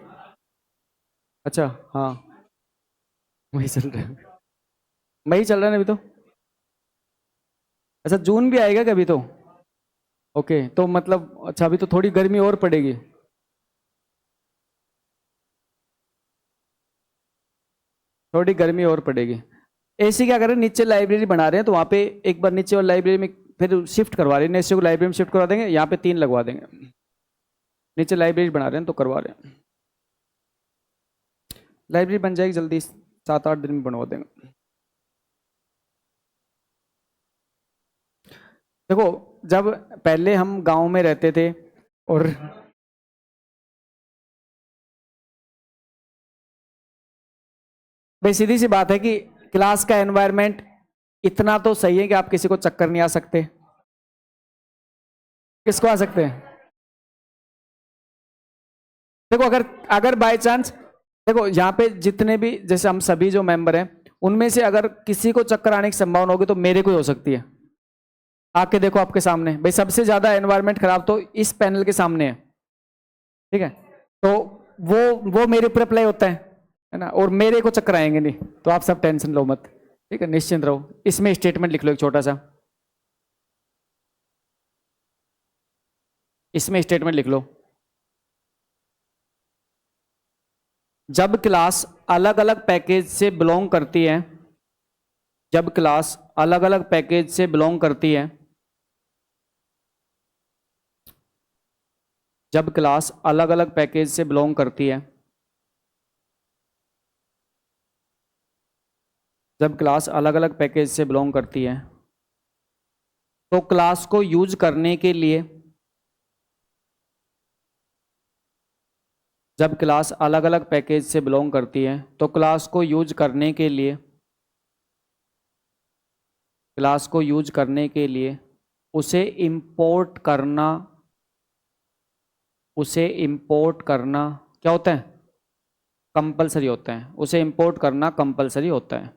अच्छा हाँ मई चल रहा है, मई चल रहा है ना अभी तो, अच्छा जून भी आएगा क्या अभी तो, ओके। तो मतलब अच्छा अभी तो थोड़ी गर्मी और पड़ेगी, थोड़ी गर्मी और पड़ेगी। एसी क्या कर रहे हैं, नीचे लाइब्रेरी बना रहे हैं, तो वहाँ पे एक बार नीचे वाली लाइब्रेरी में फिर शिफ्ट करवा रहे हैं, एसी को लाइब्रेरी में शिफ्ट करवा देंगे, यहाँ पे 3 लगवा देंगे, नीचे लाइब्रेरी बना रहे हैं तो करवा रहे हैं। लाइब्रेरी बन जाएगी जल्दी, 7-8 दिन में बनवा देंगे। देखो जब पहले हम गांव में रहते थे और भाई सीधी सी बात है कि क्लास का एनवायरनमेंट इतना तो सही है कि आप किसी को चक्कर नहीं आ सकते, किसको आ सकते हैं, देखो अगर बाय चांस, देखो यहाँ पे जितने भी जैसे हम सभी जो मेंबर हैं उनमें से अगर किसी को चक्कर आने की संभावना होगी तो मेरे को ही हो सकती है। आके देखो आपके सामने, भाई सबसे ज्यादा एनवायरनमेंट खराब तो इस पैनल के सामने है, ठीक है, तो वो मेरे ऊपर अप्लाई होता है ना, और मेरे को चक्कर आएंगे नहीं, तो आप सब टेंशन लो मत, ठीक है, निश्चिंत रहो। इसमें स्टेटमेंट लिख लो एक छोटा सा, इसमें स्टेटमेंट लिख लो, जब क्लास अलग अलग पैकेज से बिलोंग करती है, जब क्लास अलग अलग पैकेज से बिलोंग करती है, जब क्लास अलग अलग पैकेज से बिलोंग करती है, जब क्लास अलग अलग पैकेज से बिलोंग करती है, तो क्लास को यूज करने के लिए, जब क्लास अलग अलग पैकेज से बिलोंग करती है तो क्लास को यूज करने के लिए, क्लास को यूज करने के लिए उसे इंपोर्ट करना, उसे इंपोर्ट करना क्या होता है, कंपलसरी होता है, उसे इंपोर्ट करना कंपलसरी होता है,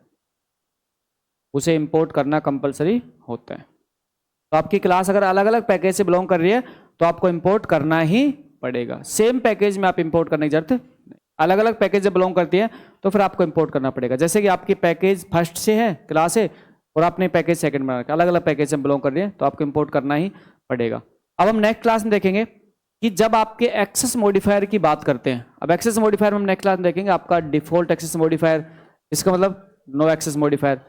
उसे इंपोर्ट करना कंपलसरी होता है। तो आपकी क्लास अगर अलग अलग पैकेज से बिलोंग कर रही है तो आपको इंपोर्ट करना ही पड़ेगा। सेम पैकेज में आप इंपोर्ट करने की जरूरत नहीं, अलग अलग पैकेज से बिलोंग करती है तो फिर आपको इंपोर्ट करना पड़ेगा। जैसे कि आपकी पैकेज फर्स्ट से है क्लास है और आपने पैकेज सेकंड में रखा, अलग अलग पैकेज से बिलोंग कर रही है तो आपको इंपोर्ट करना ही पड़ेगा। अब हम नेक्स्ट क्लास में देखेंगे कि जब आपके एक्सेस मॉडिफायर की बात करते हैं, अब एक्सेस मॉडिफायर हम नेक्स्ट क्लास में देखेंगे, आपका डिफॉल्ट एक्सेस मॉडिफायर, इसका मतलब नो एक्सेस मॉडिफायर,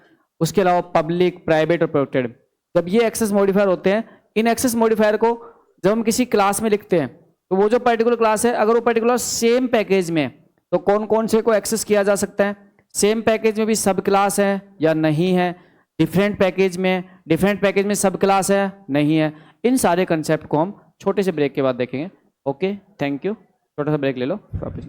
उसके अलावा पब्लिक, प्राइवेट और प्रोटेक्टेड। जब ये एक्सेस मॉडिफायर होते हैं, इन एक्सेस मॉडिफायर को जब हम किसी क्लास में लिखते हैं तो वो जो पर्टिकुलर क्लास है अगर वो पर्टिकुलर सेम पैकेज में, तो कौन कौन से को एक्सेस किया जा सकता है, सेम पैकेज में भी सब क्लास है या नहीं है, डिफरेंट पैकेज में सब क्लास है नहीं है, इन सारे कंसेप्ट को हम छोटे से ब्रेक के बाद देखेंगे। ओके, थैंक यू, छोटा सा ब्रेक ले लो वापस।